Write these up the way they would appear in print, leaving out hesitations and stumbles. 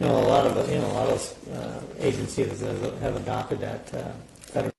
A lot of agencies have adopted that federal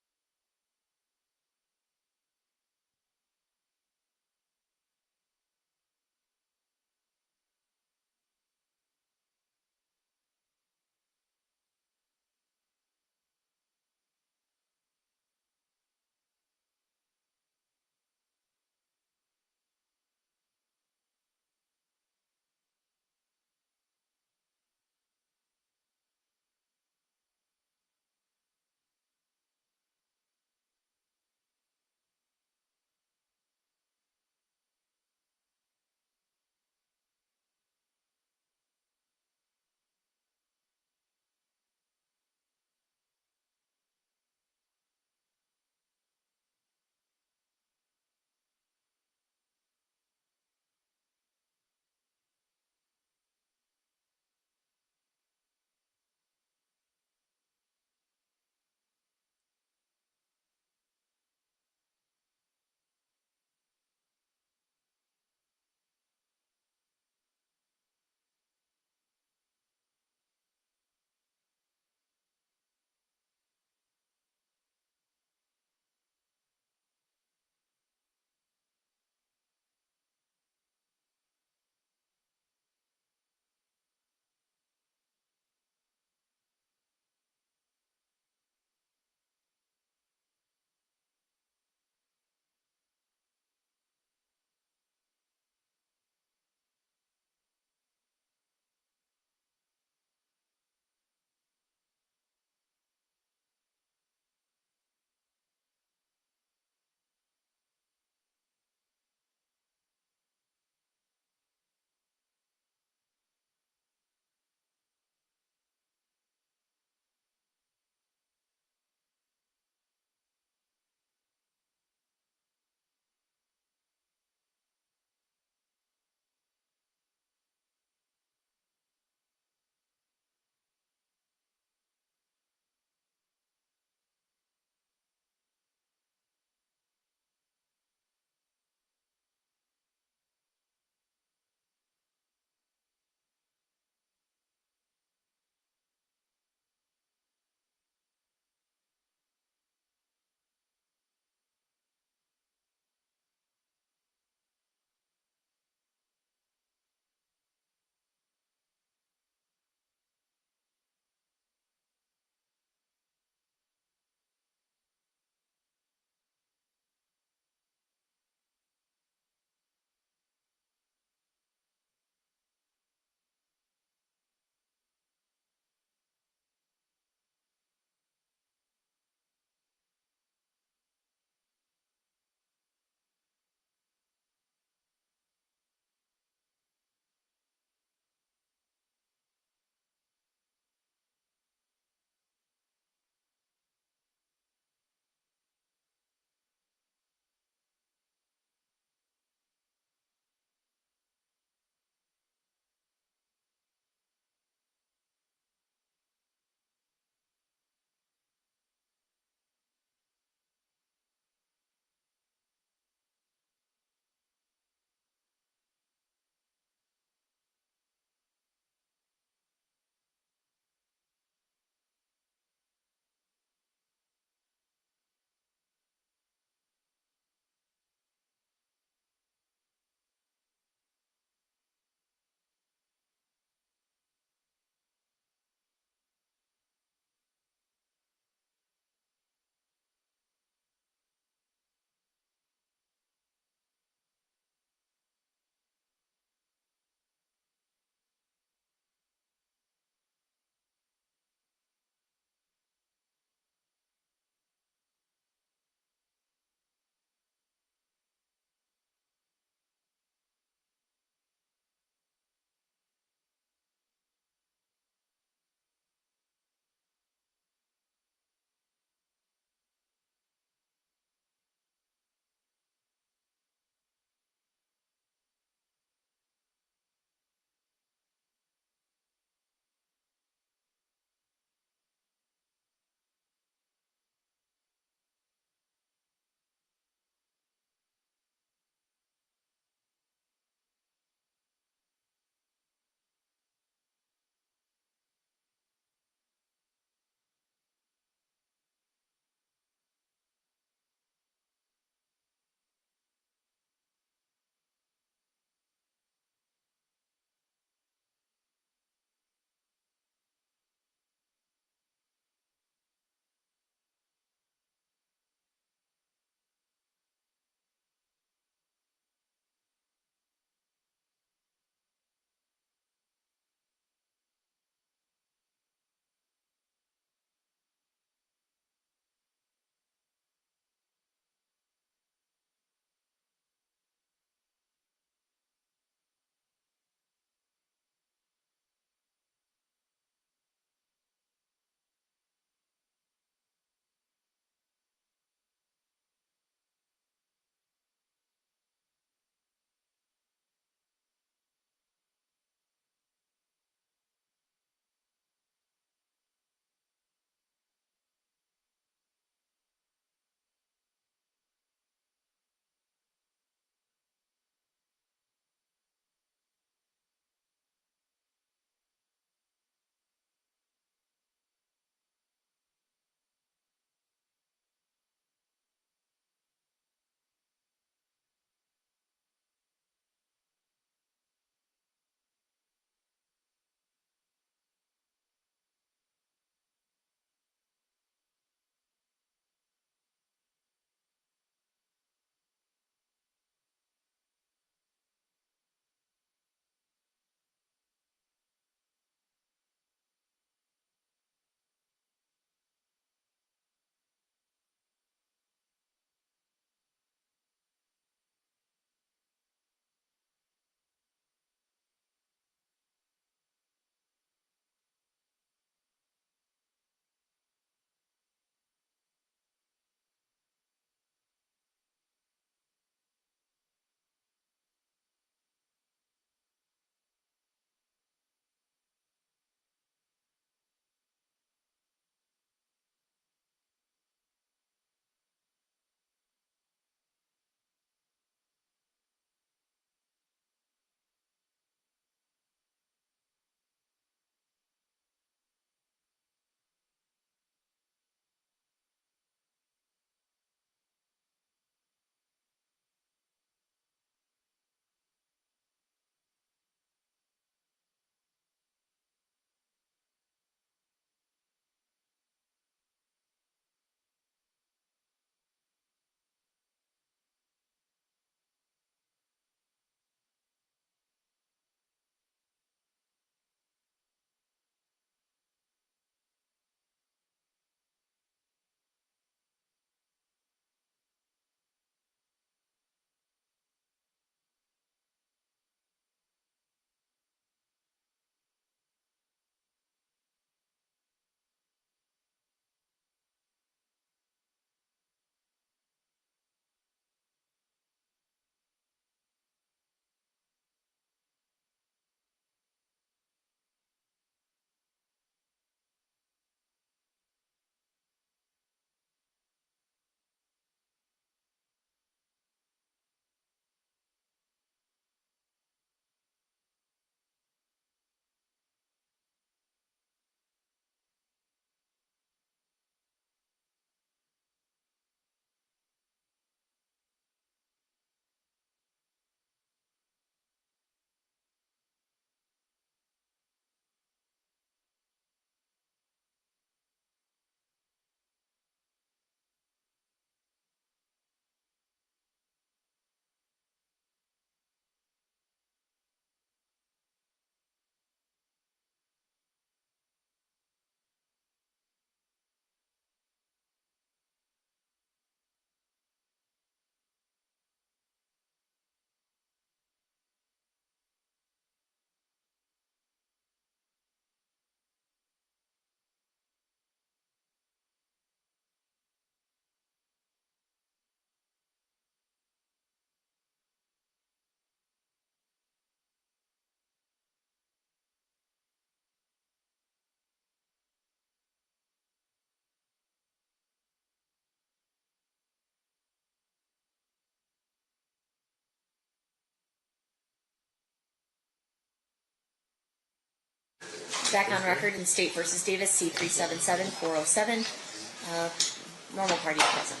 Back on record in State versus Davis, C-377-407. Normal party present.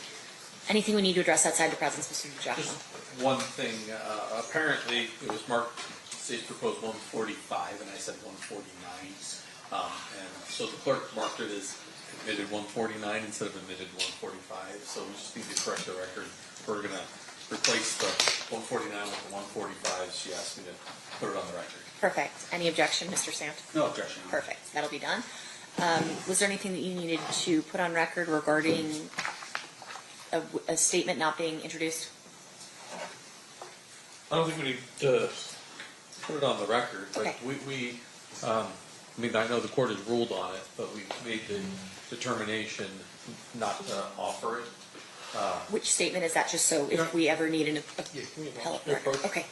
Anything we need to address outside the presence, Mr. Giacomo? Just one thing. Apparently, it was marked, State's proposed 145, and I said 149. And so the clerk marked it as admitted 149 instead of admitted 145. So we just need to correct the record. We're going to replace the 149 with the 145. She asked me to put it on the record. Perfect. Any objection, Mr. Sant? No objection. Perfect. That'll be done. Was there anything that you needed to put on record regarding a statement not being introduced? I don't think we need to put it on the record, but Okay. I mean, I know the court has ruled on it, but we made the determination not to offer it. Which statement is that, just so if we ever need an appellate record? Okay.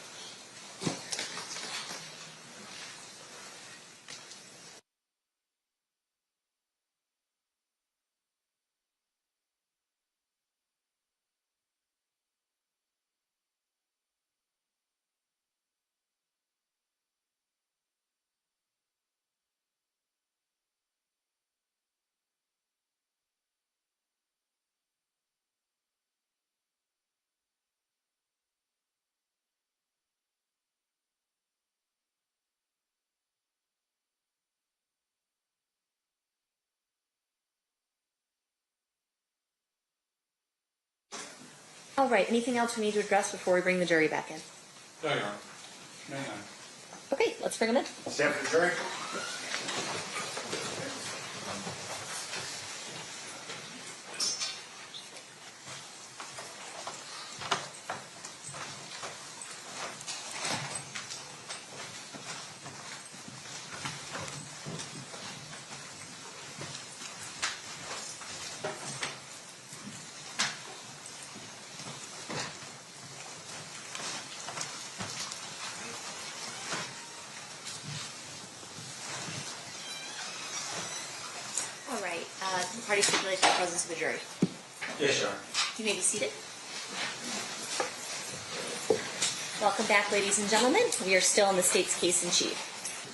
All right. Anything else we need to address before we bring the jury back in? No, Your Honor. No, Your Honor. Okay, let's bring them in. Stand for the jury. All right. The party stipulates the presence of the jury. Yes, Your Honor. You may be seated. Welcome back, ladies and gentlemen. We are still in the state's case in chief.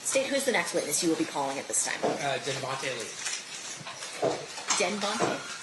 State, who's the next witness you will be calling at this time? Denvante Lee. Denvante.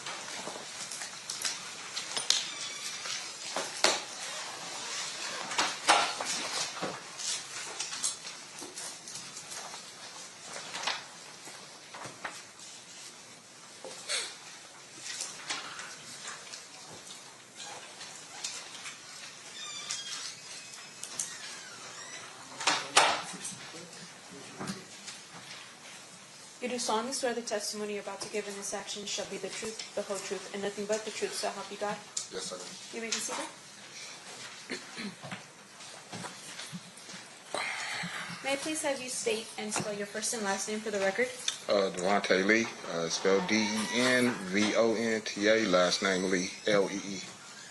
You do solemnly swear the testimony you're about to give in this action shall be the truth, the whole truth, and nothing but the truth, so help you God? Yes, sir. You may be seated. May I please have you state and spell your first and last name for the record? Duane Lee, spelled D-E-N-V-O-N-T-A, last name Lee, L-E-E.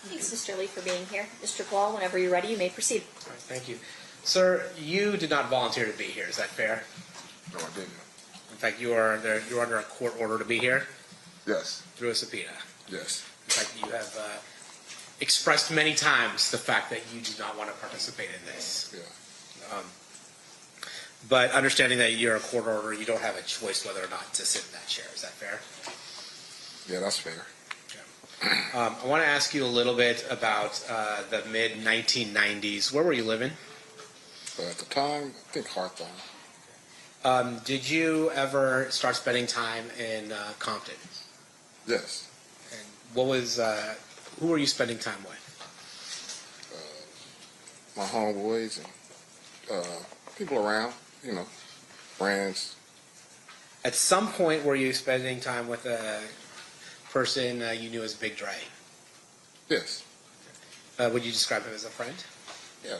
Thanks, Mr. Lee, for being here. Mr. Paul, whenever you're ready, you may proceed. All right, thank you. Sir, you did not volunteer to be here, is that fair? No, I didn't. In fact, you're under a court order to be here Yes, through a subpoena. yes, In fact, you have expressed many times the fact that you do not want to participate in this. yeah. But understanding that you're a court order, you don't have a choice whether or not to sit in that chair. Is that fair? Yeah, that's fair. I want to ask you a little bit about the mid-1990s. Where were you living? But at the time, I think Hawthorne. Did you ever start spending time in Compton? Yes. And what was, who were you spending time with? My homeboys and people around, you know, friends. At some point, were you spending time with a person you knew as Big Dre? Yes. Would you describe him as a friend? Yeah.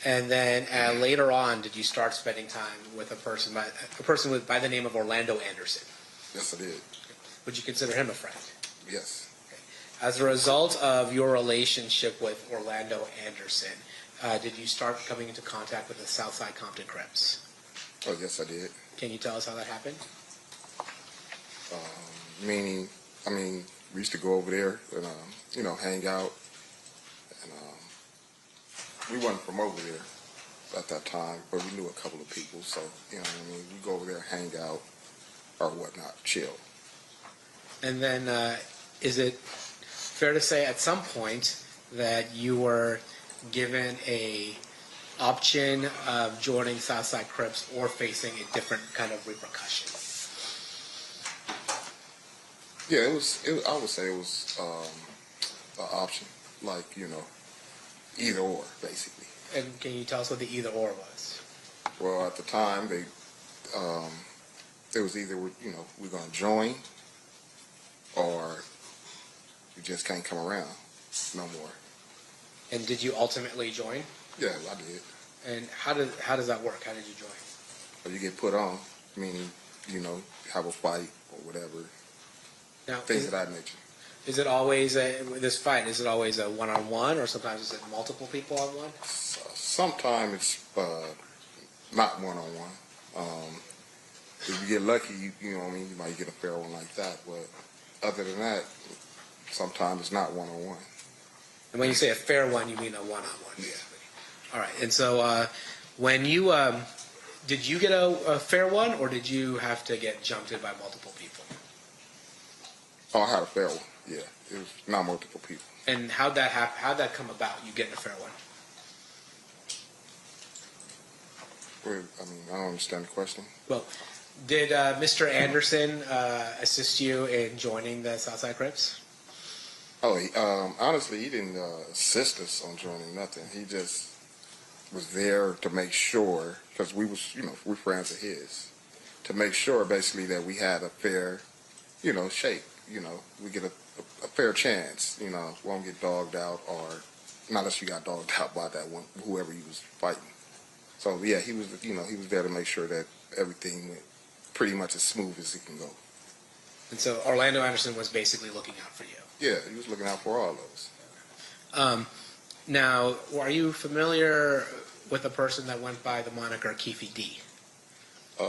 And then later on, did you start spending time with a person by the name of Orlando Anderson? Yes, I did. Would you consider him a friend? Yes. As a result of your relationship with Orlando Anderson, did you start coming into contact with the Southside Compton Crips? Oh, yes, I did. Can you tell us how that happened? Meaning, I mean, we used to go over there and, you know, hang out. And we wasn't from over there. at that time, but we knew a couple of people, so, you know what I mean, we go over there, hang out, or whatnot, chill. And then, is it fair to say at some point that you were given a option of joining Southside Crips or facing a different kind of repercussion? Yeah, I would say it was an option, like, you know, either or, basically. And can you tell us what the either or was? Well, at the time, it was either, you know, we're going to join or you just can't come around no more. And did you ultimately join? Yeah, I did. And how does that work? How did you join? Or you get put on, meaning, you know, have a fight or whatever, Now, things of that nature. is it always this fight? Is it always a one-on-one, or sometimes is it multiple people on one? Sometimes it's not one-on-one. If you get lucky, you know what I mean, you might get a fair one like that. But other than that, sometimes it's not one-on-one. And when you say a fair one, you mean a one-on-one? Yeah. All right. And so when you did you get a fair one, or did you have to get jumped in by multiple people? Oh, I had a fair one. Yeah, it was not multiple people. And how'd that happen? How'd that come about? You getting a fair one? Well, I mean, I don't understand the question. Well, did Mr. Anderson assist you in joining the Southside Crips? Oh, honestly, he didn't assist us on joining nothing. He just was there to make sure, because we was, you know, we're friends of his, to make sure basically that we had a fair, you know, shake. You know, we get a fair chance. You know, won't get dogged out, or not unless you got dogged out by that one, whoever he was fighting. So yeah, he was, you know, he was there to make sure that everything went pretty much as smooth as it can go. And so Orlando Anderson was basically looking out for you. Yeah, he was looking out for all of us. Now, are you familiar with a person that went by the moniker Keffe D?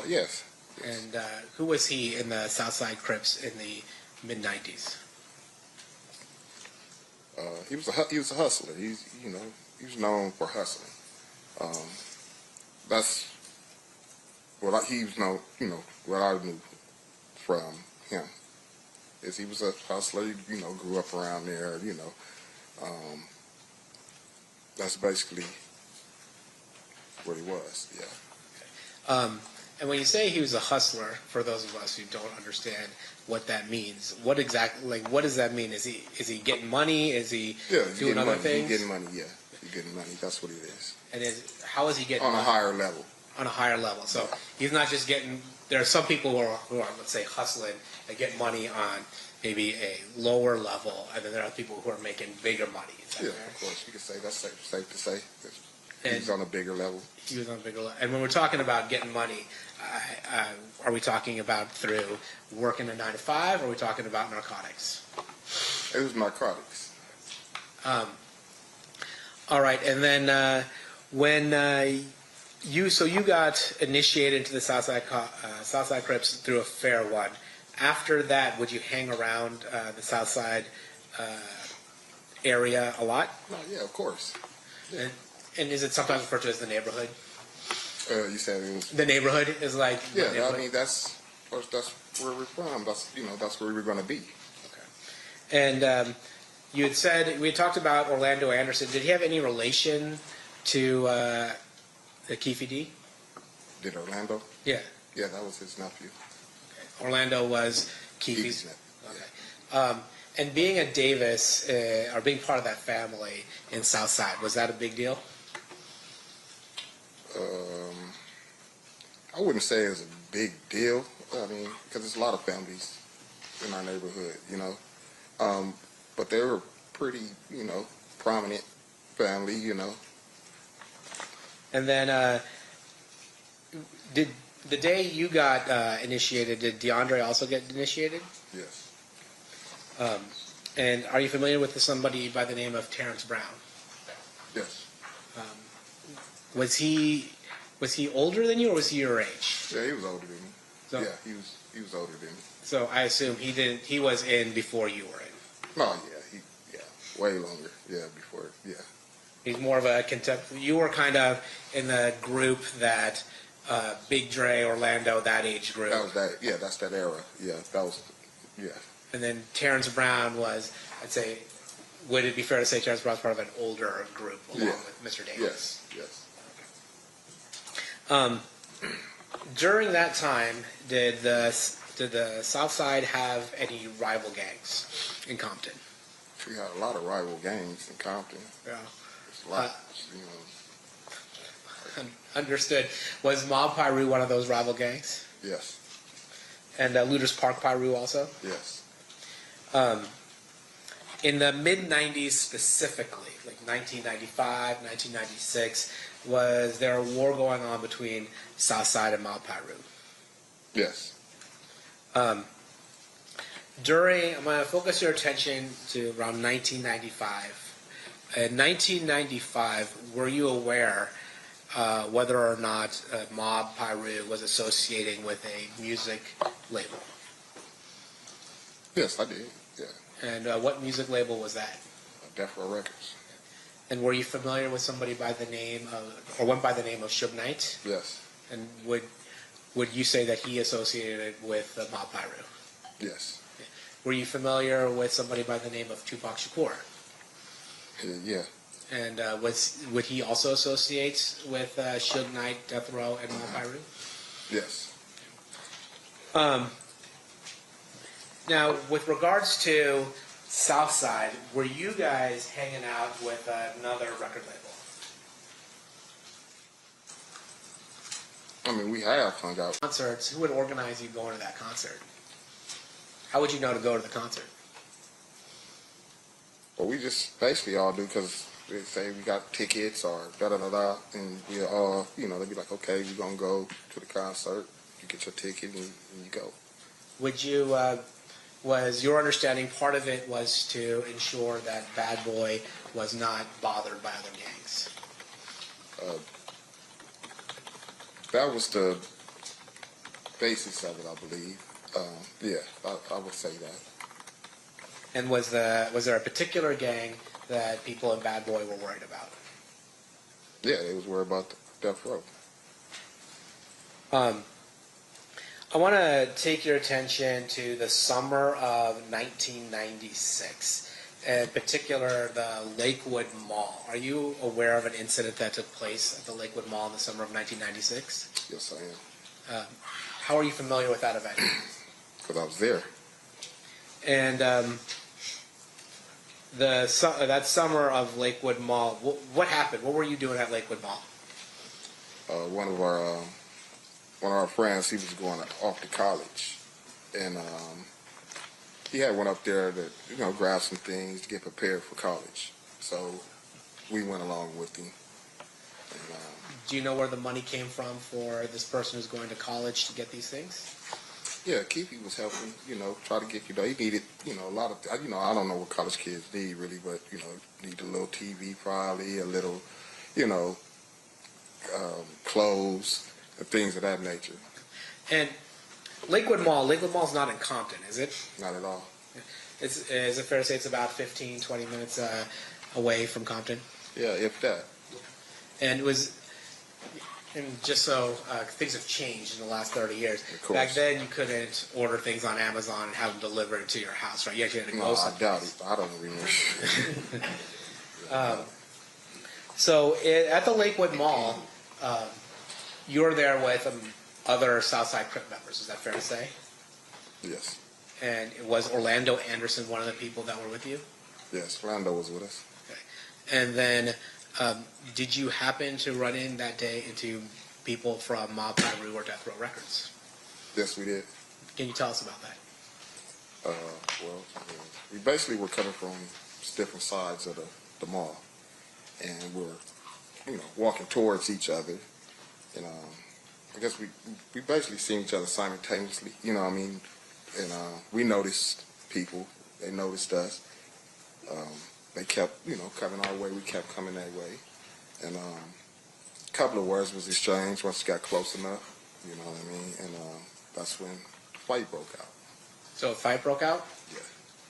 Yes. And who was he in the Southside Crips in the mid-90s? He was a hustler. He was known for hustling. That's what he was known. You know, what I knew from him is he was a hustler. You know, grew up around there. You know, that's basically what he was. Yeah. And when you say he was a hustler, for those of us who don't understand what that means, what does that mean? Is he getting money? Is he doing other things? He's getting money. Yeah, he's getting money. That's what it is. And how is he getting on money? A higher level? On a higher level. So he's not just getting. There are some people who are let's say hustling and get money on maybe a lower level, and then there are people who are making bigger money. Is that Yeah, fair? of course. You could say that's safe to say. He's on a bigger level. He was on a bigger level. And when we're talking about getting money, are we talking about through working a 9 to 5, or are we talking about narcotics? It was narcotics. All right, and then when you got initiated into the Southside Crips through a fair one. After that, would you hang around the Southside area a lot? No, yeah, of course. Yeah. And is it sometimes referred to as the neighborhood? You said it was. The neighborhood is like. Yeah, I mean that's where we're from. That's where we're going to be. Okay. And you had said we had talked about Orlando Anderson. Did he have any relation to the Keffe D? Did Orlando? Yeah. Yeah, that was his nephew. Okay. Orlando was Keffe's nephew. Okay. And being a Davis, or being part of that family in Southside, was that a big deal? I wouldn't say it was a big deal. I mean, because there's a lot of families in our neighborhood, you know. But they were pretty, you know, prominent family, you know. And then, did the day you got initiated, did DeAndre also get initiated? Yes. And are you familiar with somebody by the name of Terrence Brown? Yes. Was he older than you, or was he your age? Yeah, he was older than me. So, yeah, he was older than me. So I assume he was in before you were in. No, yeah, way longer. Yeah, before, yeah. He's more of a you were kind of in the group that Big Dre, Orlando, that age group. That was that. Yeah, that's that era. Yeah, that was. Yeah. And then Terrence Brown was, I'd say, would it be fair to say Terrence Brown's part of an older group along with Mr. Davis? Yes. During that time, did the South Side have any rival gangs in Compton? We had a lot of rival gangs in Compton. Yeah. It's a lot, Understood. Was Mob Piru one of those rival gangs? Yes. And Looters Park Piru also? Yes. In the mid-90s specifically, like 1995, 1996, was there a war going on between Southside and Mob Piru? Yes. I'm going to focus your attention to around 1995. In 1995, were you aware whether or not Mob Piru was associating with a music label? Yes, I did. Yeah. And what music label was that? Death Row Records. And were you familiar with somebody by the name of, or went by the name of Suge Knight? Yes. And would you say that he associated with Mob Piru? Yes. Were you familiar with somebody by the name of Tupac Shakur? Yeah. And would he also associate with Suge Knight, Death Row, and Mob Piru? Yes. Now, with regards to Southside, were you guys hanging out with another record label? I mean, we have hung out. Concerts, who would organize you going to that concert? How would you know to go to the concert? Well, we just basically all do because they say we got tickets or da-da-da-da, and we all, they'd be like, okay, we're going to go to the concert. You get your ticket and you go. Would you, was your understanding part of it was to ensure that Bad Boy was not bothered by other gangs? That was the basis of it, I believe. Yeah, I would say that. And was there a particular gang that people in Bad Boy were worried about? Yeah, they was worried about the Death Row. I want to take your attention to the summer of 1996, in particular the Lakewood Mall. Are you aware of an incident that took place at the Lakewood Mall in the summer of 1996? Yes, I am. How are you familiar with that event? Because I was there. And that summer of Lakewood Mall, what happened? What were you doing at Lakewood Mall? One of our friends, he was going off to college, and he had went up there to grab some things to get prepared for college. So we went along with him. And, do you know where the money came from for this person who's going to college to get these things? Yeah, Keith was helping, try to get, he needed, a lot of, I don't know what college kids need really, but, need a little TV probably, a little, clothes and things of that nature. And Lakewood Mall's not in Compton, is it? Not at all. Is it fair to say it's about 15, 20 minutes away from Compton? Yeah, if that. And just so things have changed in the last 30 years. Of course. Back then, you couldn't order things on Amazon and have them delivered to your house, right? You actually had to go No, I someplace. doubt it. I don't remember. So at the Lakewood Mall, you were there with other Southside Crip members. Is that fair to say? Yes. And was Orlando Anderson one of the people that were with you? Yes, Orlando was with us. Okay. And then, did you happen to run in that day into people from Mob Piru or Death Row Records? Yes, we did. Can you tell us about that? We basically were coming from different sides of the mall, and we're, walking towards each other, and I guess we basically seen each other simultaneously, and we noticed people, they noticed us, they kept, coming our way, we kept coming that way, and a couple of words was exchanged once it got close enough, and that's when the fight broke out. So a fight broke out? Yeah.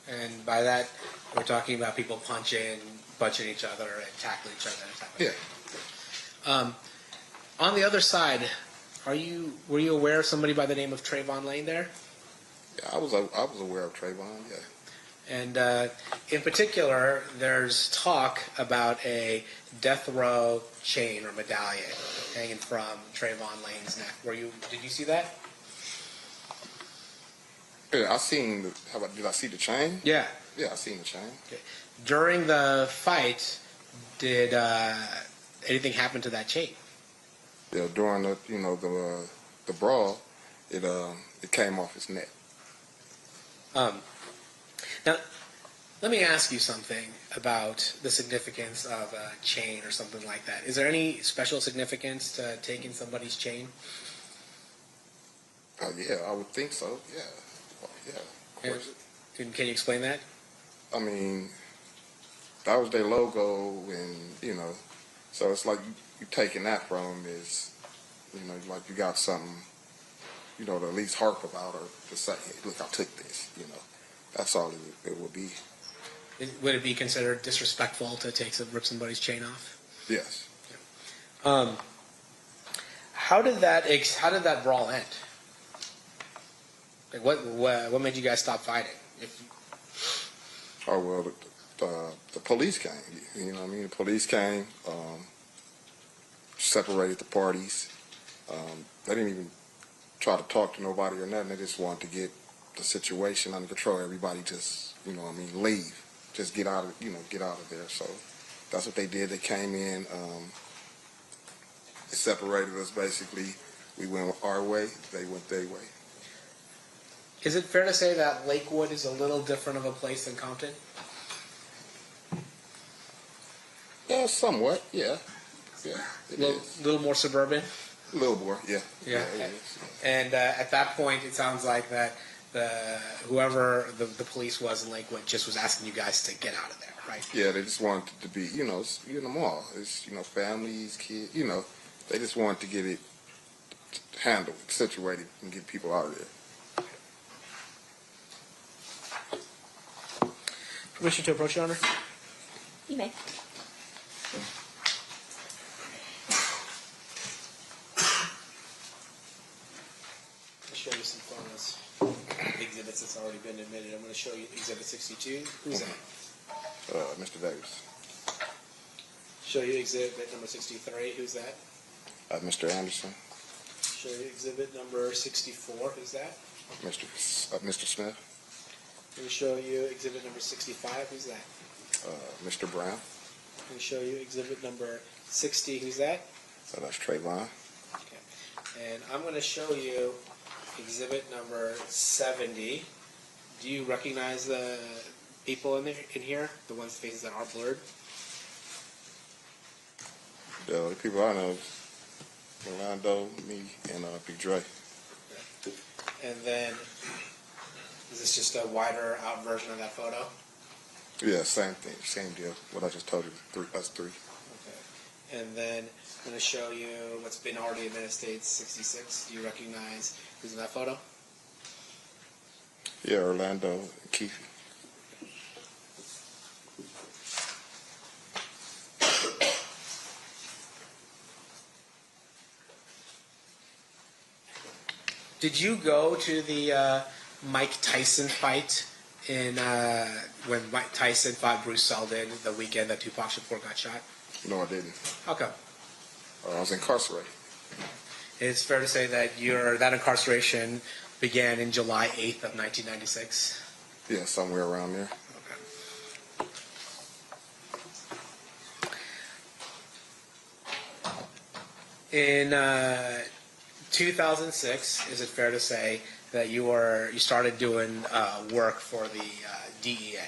And by that, we're talking about people punching each other, and tackling each other. Yeah. On the other side, were you aware of somebody by the name of Trayvon Lane there? Yeah, I was aware of Trayvon. Yeah. And in particular, there's talk about a death row chain or medallion hanging from Trayvon Lane's neck. Did you see that? Yeah, I seen. Did I see the chain? Yeah. Yeah, I seen the chain. Okay. During the fight, did anything happen to that chain? Yeah, during the brawl, it came off his neck. Now, let me ask you something about the significance of a chain or something like that. Is there any special significance to taking somebody's chain? Yeah, I would think so. Yeah, yeah, of course. And can you explain that? I mean, that was their logo, and so it's like you taking that from them is, like you got something, to at least harp about or to say, hey, look, I took this. That's all it would be. Would it be considered disrespectful to rip somebody's chain off? Yes. How did that brawl end? Like what made you guys stop fighting? Oh well, the police came. You know what I mean? The police came, separated the parties. They didn't even try to talk to nobody or nothing. They just wanted to get the situation under control. Everybody just, leave. Just get out of there. So that's what they did. They came in, they separated us basically. We went our way, they went their way. Is it fair to say that Lakewood is a little different of a place than Compton? Yeah, somewhat, yeah. Yeah, it is. A little more suburban? A little more, yeah. Yeah. It is. And at that point, it sounds like that whoever the police was in Lakewood just was asking you guys to get out of there, right? Yeah, they just wanted to be, you're in the mall. It's, families, kids, they just wanted to get it handled, situated, and get people out of there. Permission to approach, Your Honor? You may. I'll show you some photos. Exhibits that's already been admitted. I'm going to show you Exhibit 62. Who's that? Mr. Davis. Show you Exhibit number 63. Who's that? Mr. Anderson. Show you Exhibit number 64. Who's that? Mr. Smith. Let me show you Exhibit number 65. Who's that? Mr. Brown. Let me show you Exhibit number 60. Who's that? That's Trayvon. Okay. And I'm going to show you Exhibit number 70. Do you recognize the people in here? The one's faces that are blurred? Yeah, the people I know, Orlando, me, and Big Dre. And then, is this just a wider out version of that photo? Yeah, same thing, same deal. What I just told you, us three. Okay. And then I'm going to show you what's been already admitted, State 66. Do you recognize who's in that photo? Yeah, Orlando Keith. Did you go to the Mike Tyson fight when Mike Tyson fought Bruce Seldon the weekend that Tupac Shakur got shot? No, I didn't. How come? I was incarcerated. It's fair to say that that incarceration began in July 8th of 1996? Yeah, somewhere around there. Okay. In 2006, is it fair to say that you started doing work for the DEA?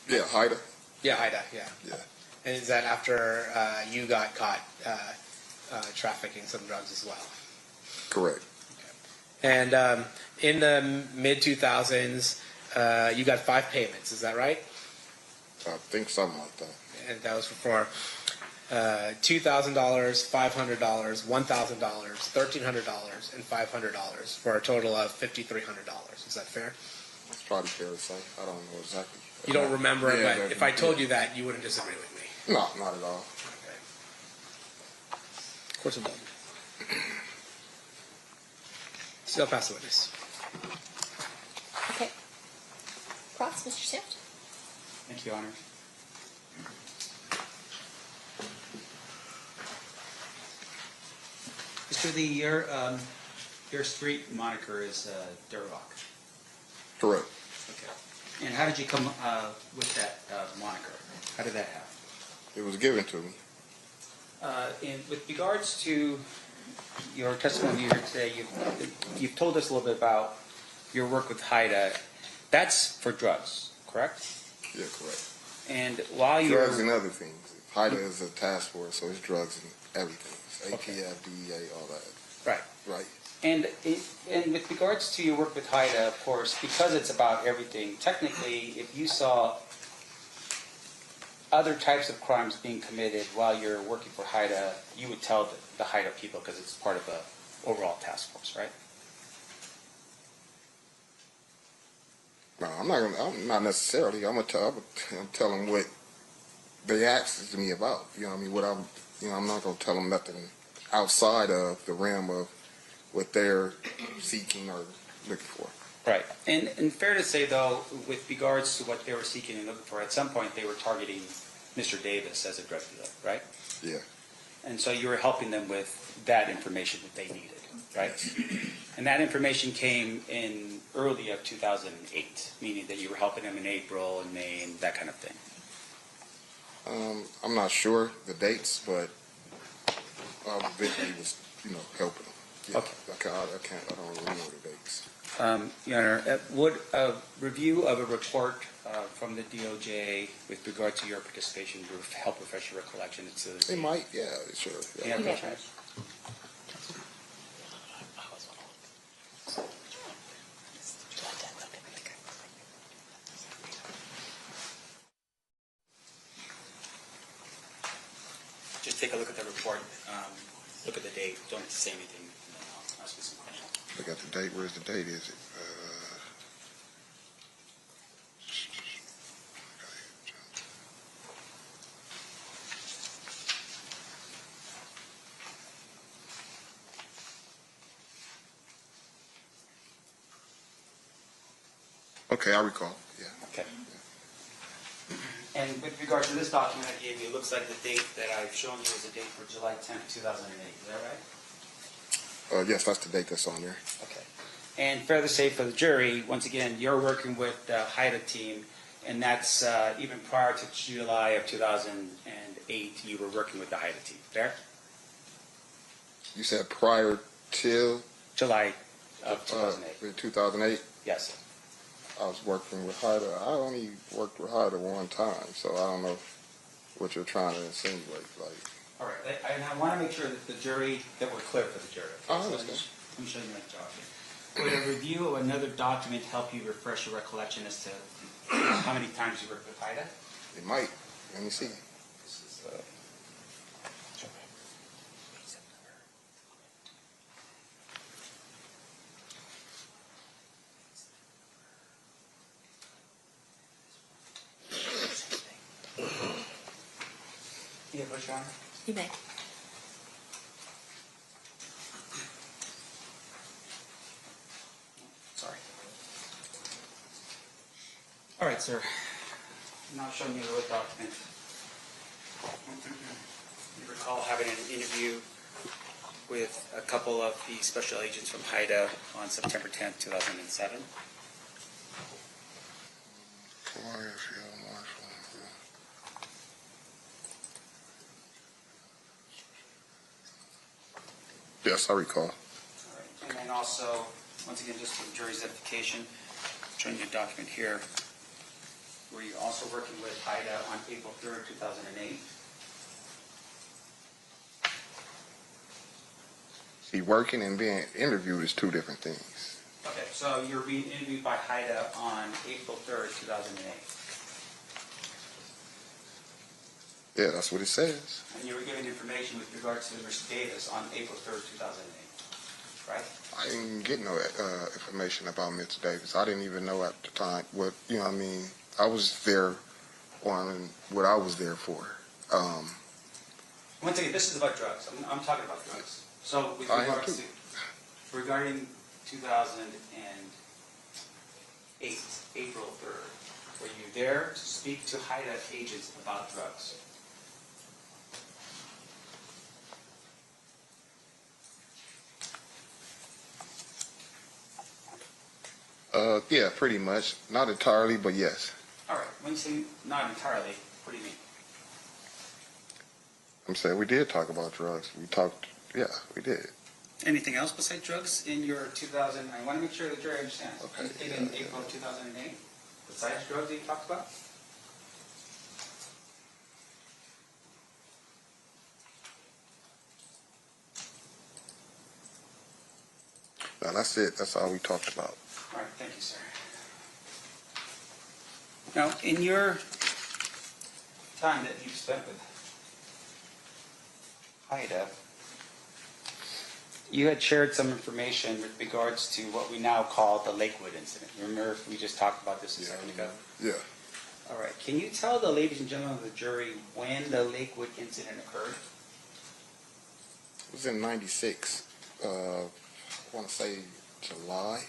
Yeah, Haida. Yeah, Haida, yeah. Yeah. And is that after you got caught trafficking some drugs as well? Correct. Okay. And in the mid-2000s, you got 5 payments, is that right? I think something like that. And that was for $2,000, $500, $1,000, $1,300, and $500 for a total of $5,300. Is that fair? It's probably fair to say. I don't know exactly. You don't remember it, Yeah, but if I told you that, you wouldn't disagree with me. No, not at all. Okay. Of course it doesn't. Still pass the witness. Okay. Cross, Mr. Sept. Thank you, Your Honor. Mr. Lee, your street moniker is Dirt Rock. Correct. Okay. And how did you come with that moniker? How did that happen? It was given to me. And with regards to your testimony here today, you've told us a little bit about your work with HIDA. That's for drugs, correct? Yeah, correct. And while you Drugs and other things. HIDA is a task force, so it's drugs and everything. It's Okay. ATF, DEA, all that. right. Right. And with regards to your work with HIDA, of course, because it's about everything, technically, if you saw other types of crimes being committed while you're working for HIDA, you would tell the HIDA people because it's part of the overall task force, right? No, I'm not necessarily. I'm gonna tell them what they asked me about. You know what I mean? I'm not gonna tell them nothing outside of the realm of what they're seeking or looking for. Right. And fair to say, though, with regards to what they were seeking and looking for, at some point they were targeting Mr. Davis as a drug dealer, right? Yeah. And so you were helping them with that information that they needed, right? And that information came in early of 2008, meaning that you were helping them in April and May and that kind of thing. I'm not sure the dates, but Vicky was, helping them. Yeah. Okay. I don't remember the dates. Your Honor, would a review of a report from the DOJ with regard to your participation help refresh your recollection? They might, yeah, sure. Yeah, You may that's right. approach. Just take a look at the report, look at the date, don't say anything, and then I'll ask you some questions. Look at the date. Where's the date? Is it? Okay, I recall. Yeah. Okay. And with regard to this document I gave you, it looks like the date that I've shown you is the date for July 10th, 2008. Is that right? Yes, that's the date that's on there. Okay. And fair to say for the jury, once again, you're working with the HIDA team, and that's even prior to July of 2008, you were working with the HIDA team. Fair? You said prior till July of 2008. 2008. Yes. I was working with HIDA. I only worked with HIDA one time, so I don't know what you're trying to insinuate. Like, All right. And I want to make sure that the jury, that we're clear for the jury. I So understand. let me show you my document. Would a review of another document help you refresh your recollection as to how many times you worked with HIDA? it might. Let me see. This is, yeah, Bush Honor? You may. Sorry. All right, sir. Now showing you the document. You recall having an interview with a couple of the special agents from HIDA on September 10th, 2007. Yes, I recall. All right. And then also, once again, just for the jury's edification, showing you a document here, where you're also working with HIDA on April 3rd, 2008. See, working and being interviewed is two different things. Okay, so you're being interviewed by HIDA on April 3rd, 2008. Yeah, that's what it says. And you were given information with regards to Mr. Davis on April 3rd, 2008, right? I didn't get no information about Mr. Davis. I didn't even know at the time what, you know what I mean, I was there on what I was there for. Once again, this is about drugs. I'm talking about drugs. So with I am regards too. to, regarding 2008, April 3rd, were you there to speak to HIDA agents about drugs? Yeah, pretty much. Not entirely, but yes. All right. When you say not entirely, what do you mean? I'm saying we did talk about drugs. We talked, yeah, we did. Anything else besides drugs in your 2000? I want to make sure the jury understands. Okay, Anything yeah, in yeah. April of 2008 besides drugs that you talked about? No, that's it. That's all we talked about. All right. Thank you, sir. Now, in your time that you've spent with HIDA, you had shared some information with regards to what we now call the Lakewood incident. Remember, we just talked about this a second ago? Yeah. All right. Can you tell the ladies and gentlemen of the jury when the Lakewood incident occurred? It was in 96. I want to say July.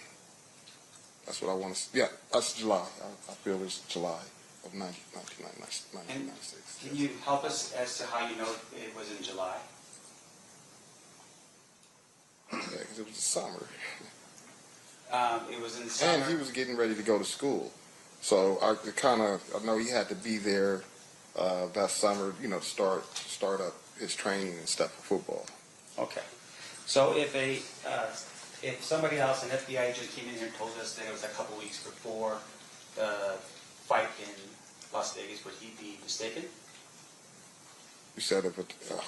That's what I want to. Yeah, that's July. I feel it's July of 1996. Can you help us as to how you know it was in July? Yeah, because it was the summer, It was in the summer. and he was getting ready to go to school, so I know he had to be there that summer, you know, to start up his training and stuff for football. Okay. So if somebody else, an FBI agent, came in here and told us that it was a couple weeks before the fight in Las Vegas, would he be mistaken? You said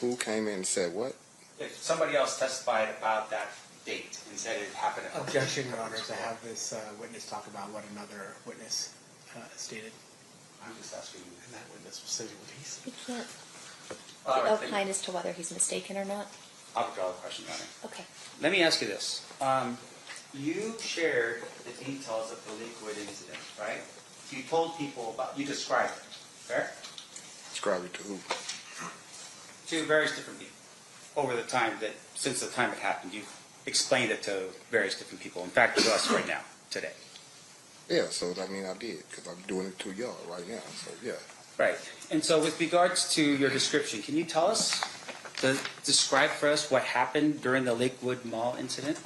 who came in and said what? If somebody else testified about that date and said it happened. Objection, Your Honors. I have this witness talk about what another witness stated. I'm just asking you. And that witness was stating what he said. We can't All right, thank you. opine as to whether he's mistaken or not. I'll withdraw the question, Your Honor. Okay. Let me ask you this. You shared the details of the Lakewood incident, right? You told people about, you described it, fair? Describe it to who? To various different people over the time that, since the time it happened, you explained it to various different people. In fact, to us right now, today. Yeah, so I mean I did because I'm doing it to y'all right now. So yeah. Right. And so with regards to your description, can you tell us, describe for us what happened during the Lakewood Mall incident?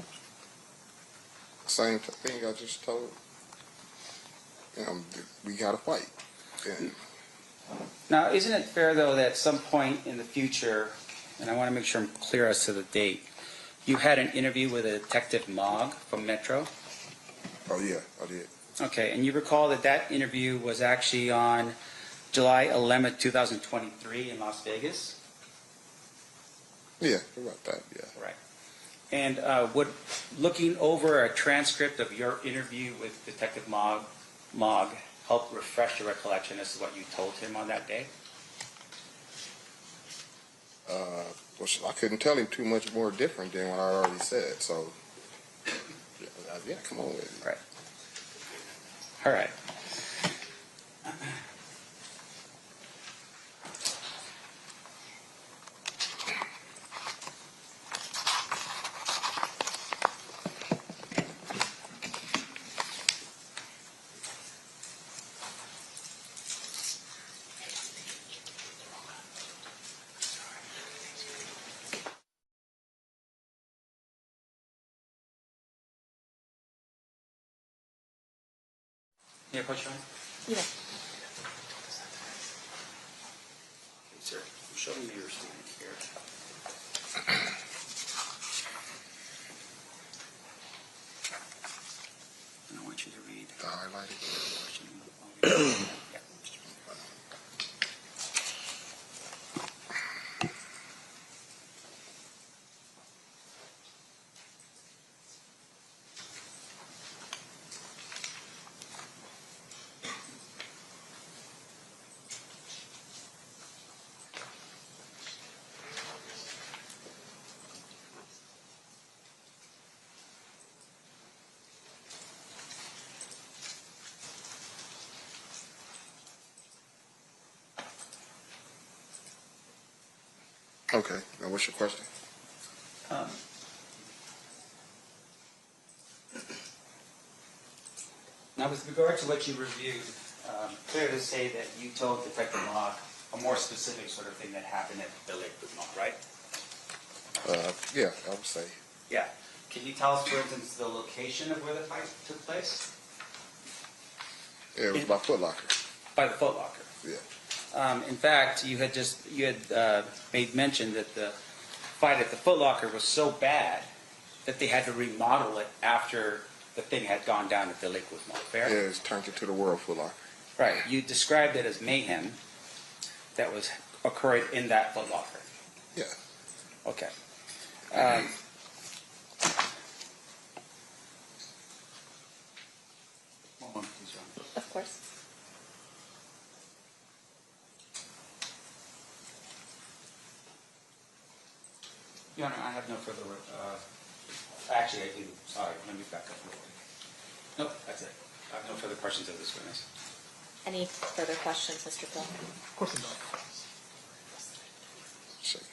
Same thing I just told. We got to fight. And Now, isn't it fair, though, that at some point in the future, and I want to make sure I'm clear as to the date, you had an interview with a Detective Mogg from Metro? oh yeah, I did. Okay, and you recall that that interview was actually on July 11th, 2023 in Las Vegas? Yeah, about that. Yeah. Right. And would looking over a transcript of your interview with Detective Mogg help refresh your recollection as to what you told him on that day? Well, I couldn't tell him too much more different than what I already said. So yeah, come on with it. Right. All right. Yeah, Coach Ryan? Yeah. Okay, sir. Show me your statement here. And I want you to read The highlighted. question. Yeah. Okay. Now, what's your question? Now, with regard to what you reviewed, fair to say that you told Detective Locke a more specific sort of thing that happened at the Lakewood Mall, right? Yeah, I would say. Yeah. Can you tell us, for instance, the location of where the fight took place? Yeah, it was by Foot Locker. By the Foot Locker. Yeah. In fact, you had made mention that the fight at the Foot Locker was so bad that they had to remodel it after the thing had gone down at the Lakewood Mall. Fair? Yeah, it's turned into the World Foot Locker. Right. You described it as mayhem that was occurring in that Foot Locker. Yeah. Okay. One moment, please, Your Honor. Of course. Your Honor, I have no further. Actually, I do. Sorry, let me back up. Nope, that's it. I have no further questions of this witness. Any further questions, Mr. Phil? Of course not. Shake it.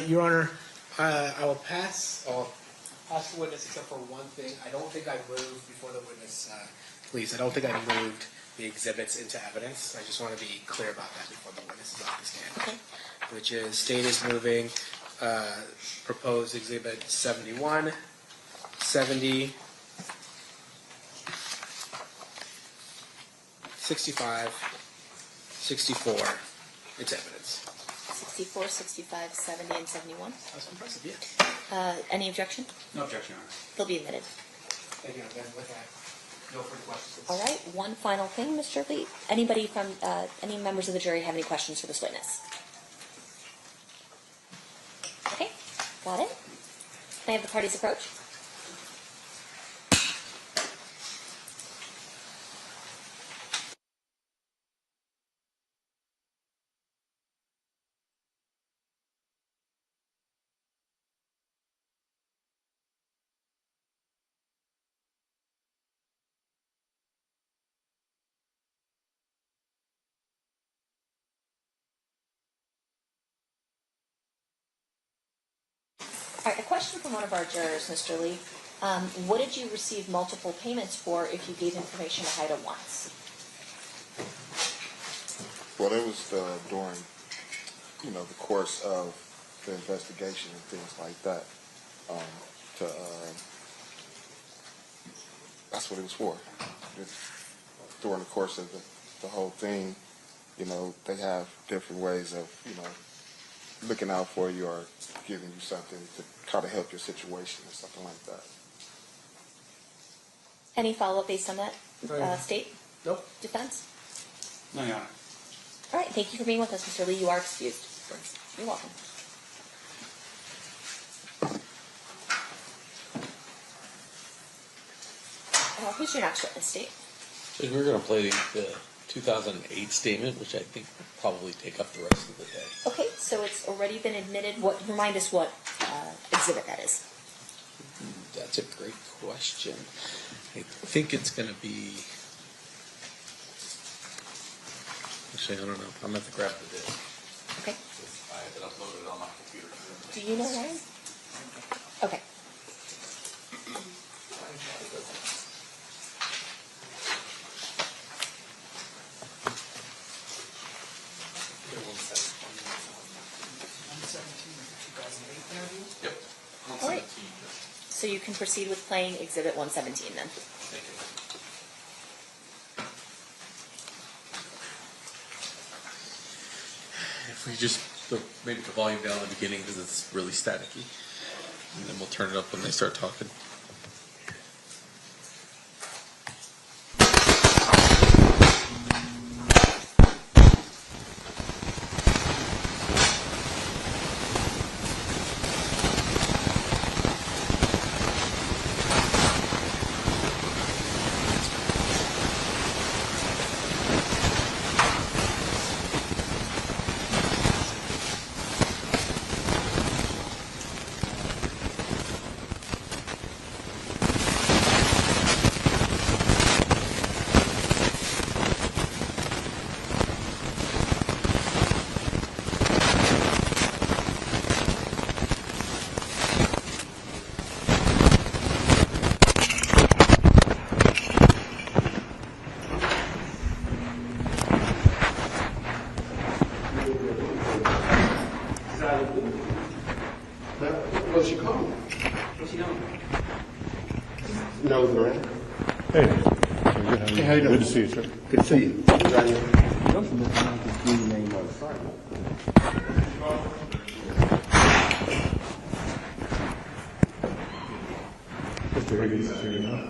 Your Honor, I will pass. I'll pass the witness except for one thing. I don't think I moved before the witness. Please, I don't think I moved the exhibits into evidence. I just want to be clear about that before the witness is off the stand. Okay. Which is state is moving proposed exhibit 71, 70, 65, 64 into evidence. 64, 65, 70, and 71. That's impressive, yeah. Any objection? No objection, Your Honor. They'll be admitted. Thank you. Then with that, no further questions. All right, one final thing, Mr. Lee. Anybody from, any members of the jury have any questions for this witness? Okay, got it. May I have the parties approach? All right, a question from one of our jurors, Mr. Lee. What did you receive multiple payments for if you gave information to HIDA once? Well, it was during, the course of the investigation and things like that. That's what it was for. During the course of the whole thing, they have different ways of, looking out for you or giving you something to try to help your situation or something like that. Any follow-up based on that state? Nope. Defense? No, Your Honor. All right, thank you for being with us, Mr. Lee. You are excused. You're welcome. Who's your next witness, State? So we're going to play the 2008 statement, which I think will probably take up the rest of the day. Okay, so it's already been admitted. Remind us what exhibit that is. That's a great question. I think it's going to be. Actually, I don't know. I'm going to have to grab the disc. Okay. I have it uploaded on my computer. Do you know, Ryan? Okay. Yep. All right. So you can proceed with playing Exhibit 117 then. Thank you. If we just maybe the volume down at the beginning because it's really staticky, and then we'll turn it up when they start talking. No, Duane. Hey. Hey, how you doing? Good to see you, sir. Good to see you. Mr. Higgins is here now.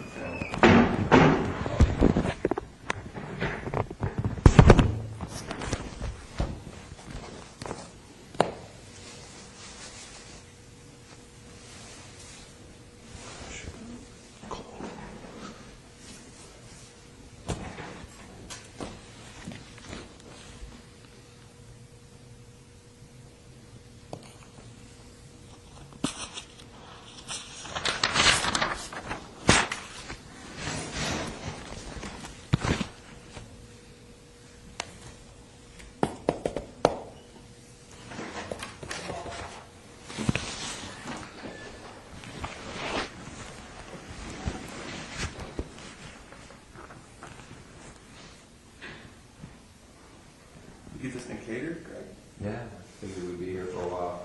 Get this thing catered, Greg? Yeah, I figured we'd be here for a while.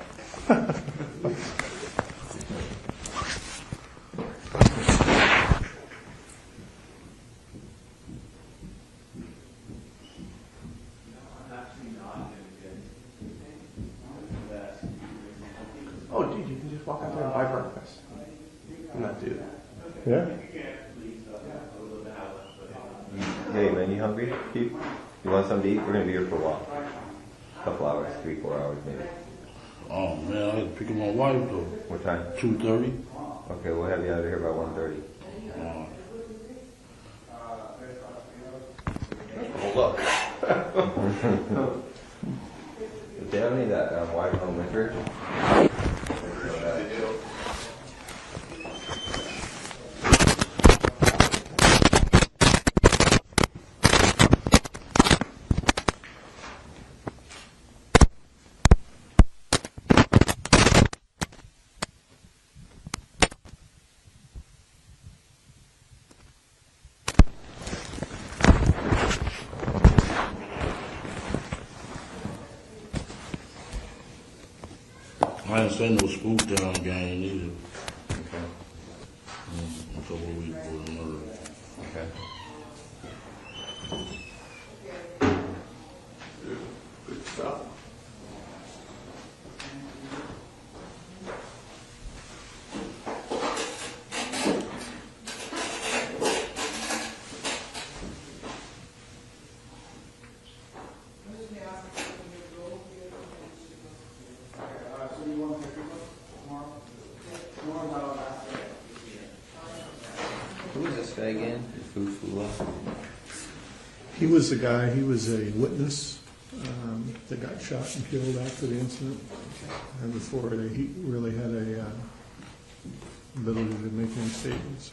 Oh, dude, you can just walk out there and buy breakfast. I'm not doing that. Yeah? Hey man, you hungry? Keith? You want something to eat? We're gonna be here for a while. A couple hours, 3-4 hours maybe. Oh man, I had to pick up my wife though. What time? 2:30. Okay, we'll have you out of here by 1:30. Oh, look. Do you have any of that white home liquor? I ain't say no spook down gang either. Okay. A couple of weeks before the murder. Okay. Good stuff. Who was this guy again? Fufula? He was the guy, he was a witness that got shot and killed after the incident. And before he really had a ability to make any statements.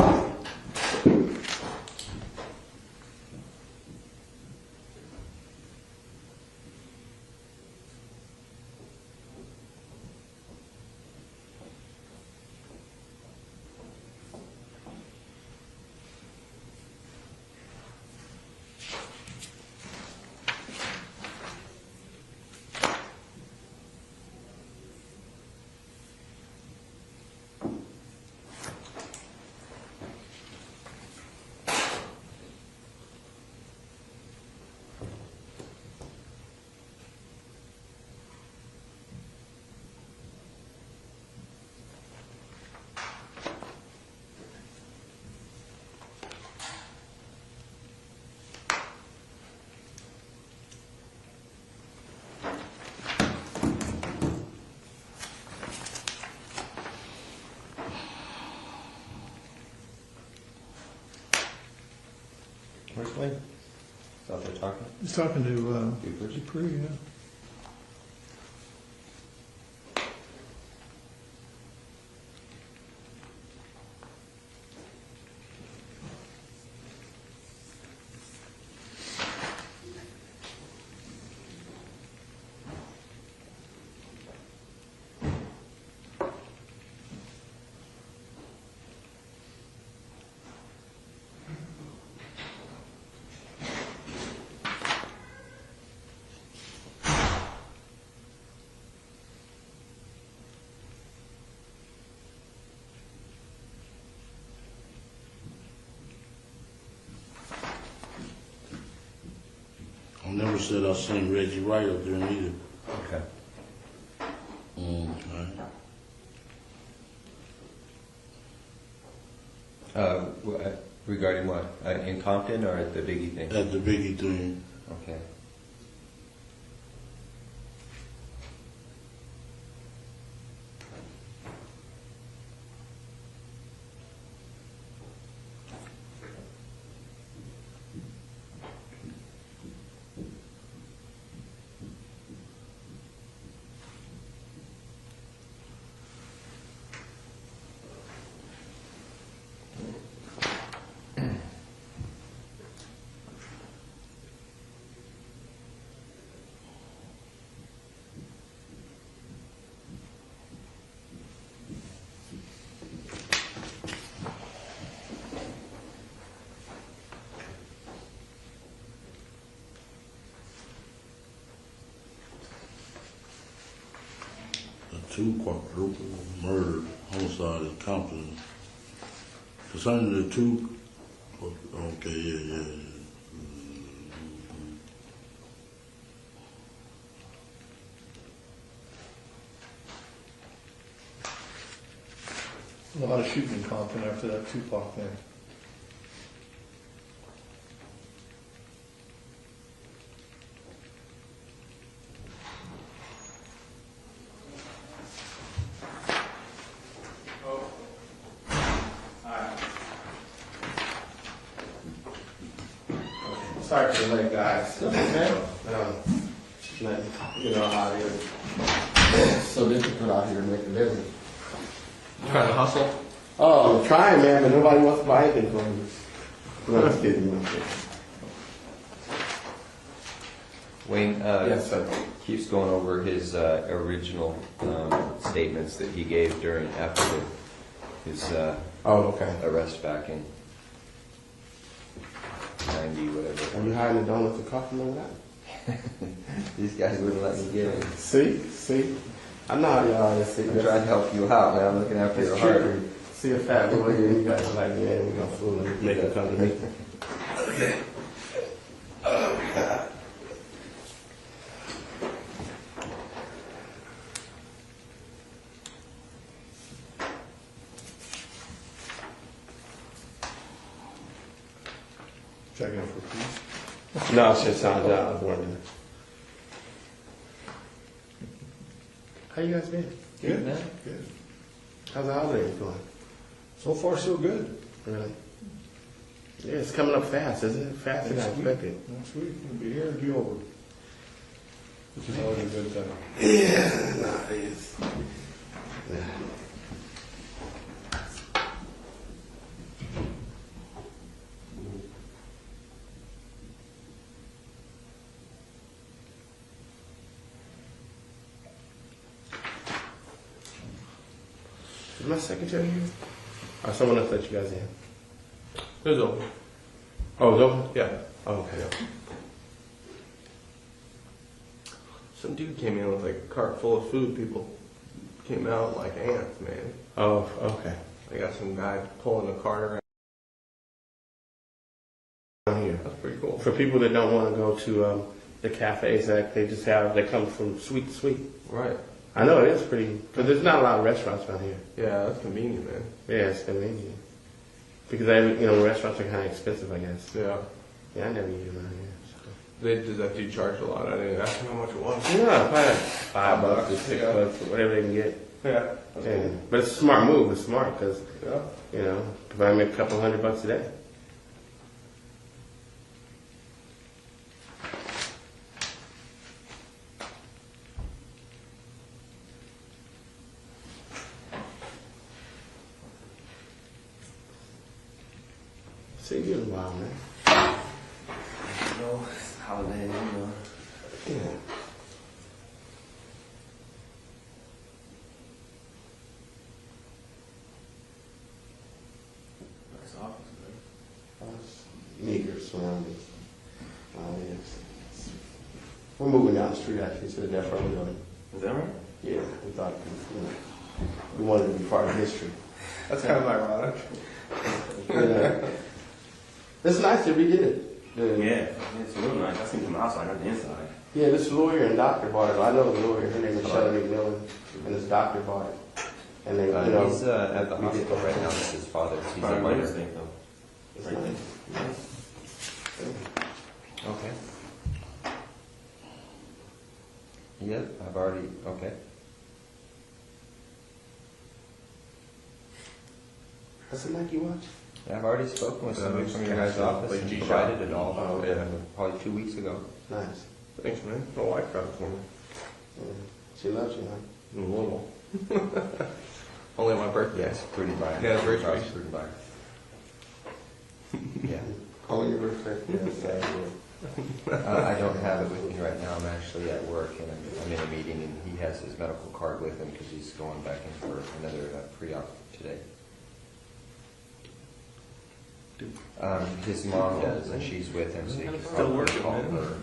Where's Wayne? He's out there talking? He's talking to Dupree, yeah. never said I seen Reggie Wright up there neither. Okay. Okay. Regarding what? In Compton or at the Biggie thing? At the Biggie thing. Okay. Two quadruple murder, homicide in Compton. Concerning the two, okay, yeah. A lot of shooting in Compton after that Tupac thing. Sorry for the late, guys. You know how it is. So difficult out here to make a living. Trying to hustle? Oh, I'm trying, man, but nobody wants to buy anything from me. No, I'm just kidding. I'm kidding. Wayne, Yes, sir. keeps going over his original statements that he gave after his Okay. arrest back in 90, whatever. Are you hiding the donuts and coffee like that? These guys wouldn't let me get in. See? I know how y'all is. I'm trying to help you out, man. I'm looking after your heart. See a fat boy here, you guys are like, man, we're gonna fool him, make him come to me. Oh, God. Checking for peace. No, it's just sounds out. I was wondering. How you guys been? Good, man. Good. How's the holidays going? So far, so good. Really? Yeah, it's coming up fast, isn't it? Faster than I expected. Next week, we'll be here and be over. Which is always a good thing. Yeah, nah, it is. Yeah. Is my secretary here? Or someone else let you guys in? It was open. Oh, it's open? Yeah. Oh, okay. Some dude came in with like a cart full of food. People came out like ants, man. Oh, okay. I got some guy pulling a cart around. Here. That's pretty cool. For people that don't want to go to the cafes, that they come from suite to suite. Right. I know it is pretty, because there's not a lot of restaurants around here. Yeah, that's convenient, man. Yeah, it's convenient. Because restaurants are kind of expensive, I guess. Yeah. Yeah, I never eat around here. Does that dude charge a lot? I didn't ask him how much it was. No, probably like $5 or $6, or whatever they can get. Yeah. Yeah. But it's a smart move. It's smart because, Yeah. if I make a couple $100 a day. See you in a while, man. It's holiday, Yeah. Nice office, man. Meager surroundings. Yes. We're moving down the street actually to the Death Row building. Is that right? Yeah, we thought we wanted to be part of history. That's kind of ironic. Yeah. It's nice to redid it. Yeah, it's real nice. I seen it from the outside, not the inside. Yeah, this lawyer and doctor bought it. I know the lawyer. Her name is Shelley McMillan, and this doctor bought it. And they, He's at the hospital right now with his father. He's a minor. It's Right nice. Okay. Yep, I've already, okay. What's it like you watch? I've already spoken with somebody from your guys' office and provided it all. Oh, okay. Probably 2 weeks ago. Nice. Thanks, man. My wife got it for me. Yeah. She loves you, huh? A little. Only on my birthday. Yes, pretty by. Yeah, it's very sweet. Pretty by. Yeah. On your birthday. Yes, I don't have it with me right now. I'm actually at work and I'm in a meeting and he has his medical card with him because he's going back in for another pre-op today. His mom does and she's with him, so he can Still probably working, call man. her.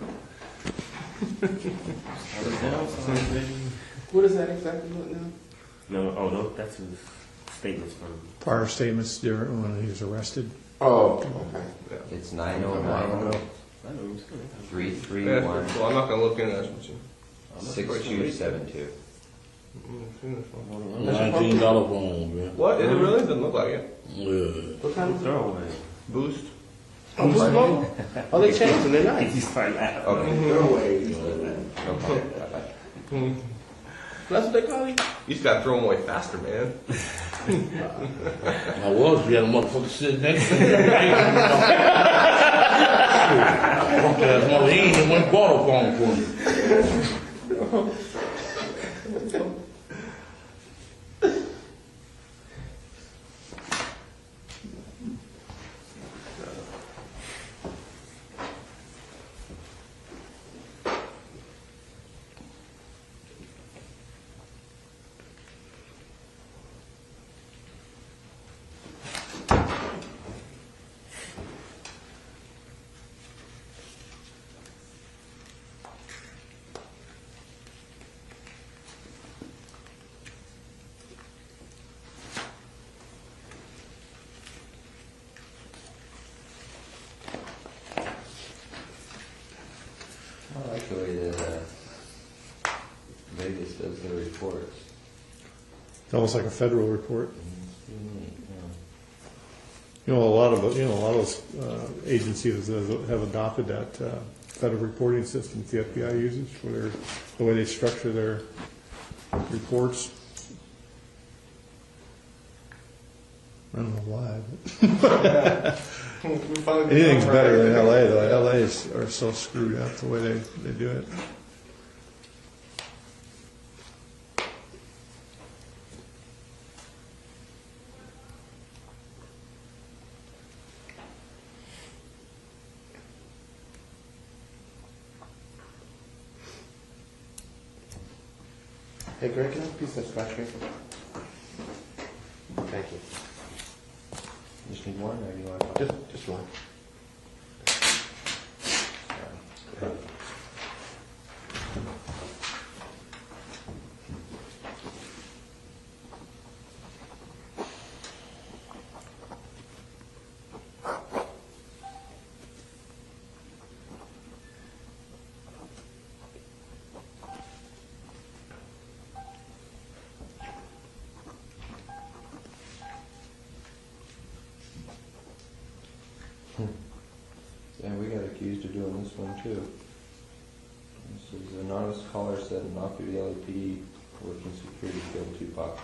What is that exactly now? No, oh no, that's his statements from. Prior statements during when he was arrested. Oh, okay. It's 909 331 Well, I'm not gonna look into that with you. 6272. $19 phone, man. What? It really doesn't look like it. Yeah. What kind of Throwaway. Boost. Oh, who's smoking? Oh, they changed them. They're nice. He's fine now. Okay. Okay. Throwaway. No problem. Bye-bye. That's what they call you? You just gotta throw them away faster, man. I was, if you had a motherfucker sitting next to me. Punk ass mother, he ain't even went and bought a phone for me. I like the way that Vegas does their reports. It's almost like a federal report. Yeah. A lot of those agencies have adopted that federal reporting system the FBI uses for the way they structure their reports. I don't know why, but anything's better than LA though. LA are so screwed up the way they do it. Hey, Greg, can I have a piece of scratch paper? Thank you. Just need one, or do you want? Just one. Yeah, we got accused of doing this one too. This is an anonymous caller said an off-duty LAPD working security killed Tupac.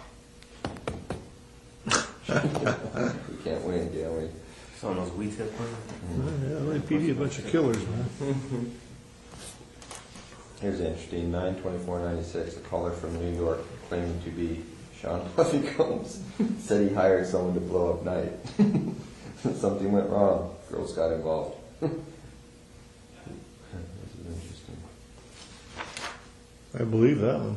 We can't win, can we? It's on those weed tip ones. LAPD, a bunch of killers, man. Here's interesting, 9/24/96, a caller from New York claiming to be Sean Puffy Combs said he hired someone to blow up night. Something went wrong. Girls got involved. This is interesting. I believe that one.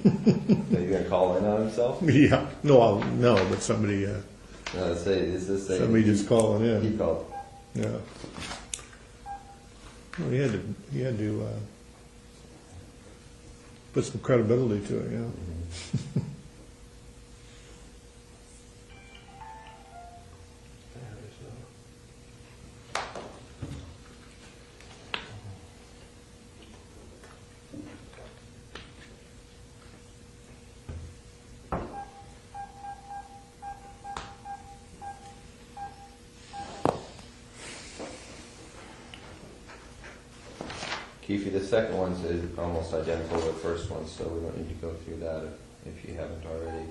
Are you going to call in on himself? Yeah. No, but somebody Somebody just calling in. He called. Yeah. Well, he had to put some credibility to it, yeah. Mm-hmm. Keefe, the second one's is almost identical to the first one, so we don't need to go through that if you haven't already.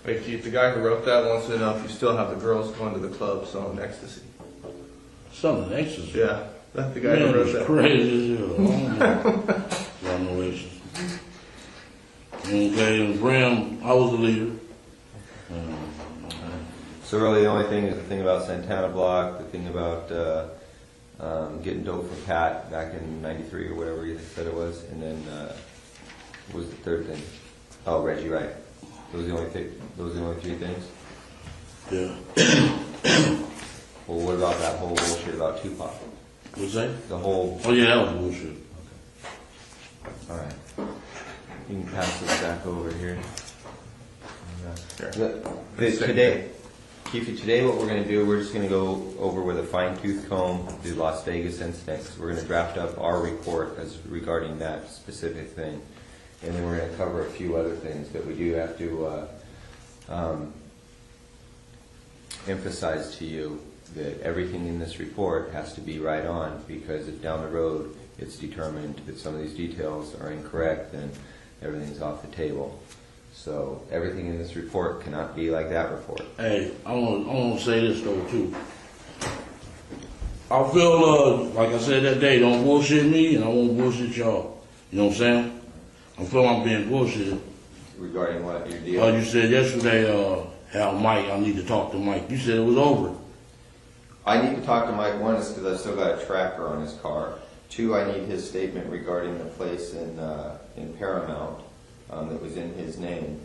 Hey, Chief, the guy who wrote that wants to know if you still have the girls going to the club selling ecstasy. Something ecstasy. Yeah, that's the guy who Man, wrote it's that. crazy as hell. No relations. Okay, and Graham, I was the leader. So really the only thing is the thing about Santana Block, the thing about getting dope from Pat back in '93 or whatever you said it was, and then what was the third thing? Oh, Reggie, right. Those are the only three things? Yeah. Well, what about that whole bullshit about Tupac? What's that? The whole... Oh yeah, that was bullshit. Okay. Alright. You can pass this back over here. Today, Keefe, today what we're going to do, we're just going to go over with a fine-tooth comb the Las Vegas incident. We're going to draft up our report as regarding that specific thing. And then we're going to cover a few other things that we do have to emphasize to you that everything in this report has to be right on, because if down the road it's determined that some of these details are incorrect, then everything's off the table. So everything in this report cannot be like that report. Hey, I want to say this though too. I feel like I said that day, don't bullshit me, and I won't bullshit y'all. You know what I'm saying? I feel I'm being bullshitted. Regarding what your deal? You said yesterday, how Mike, I need to talk to Mike. You said it was over. I need to talk to Mike, one is because I still got a tracker on his car. Two, I need his statement regarding the place in Paramount that was in his name.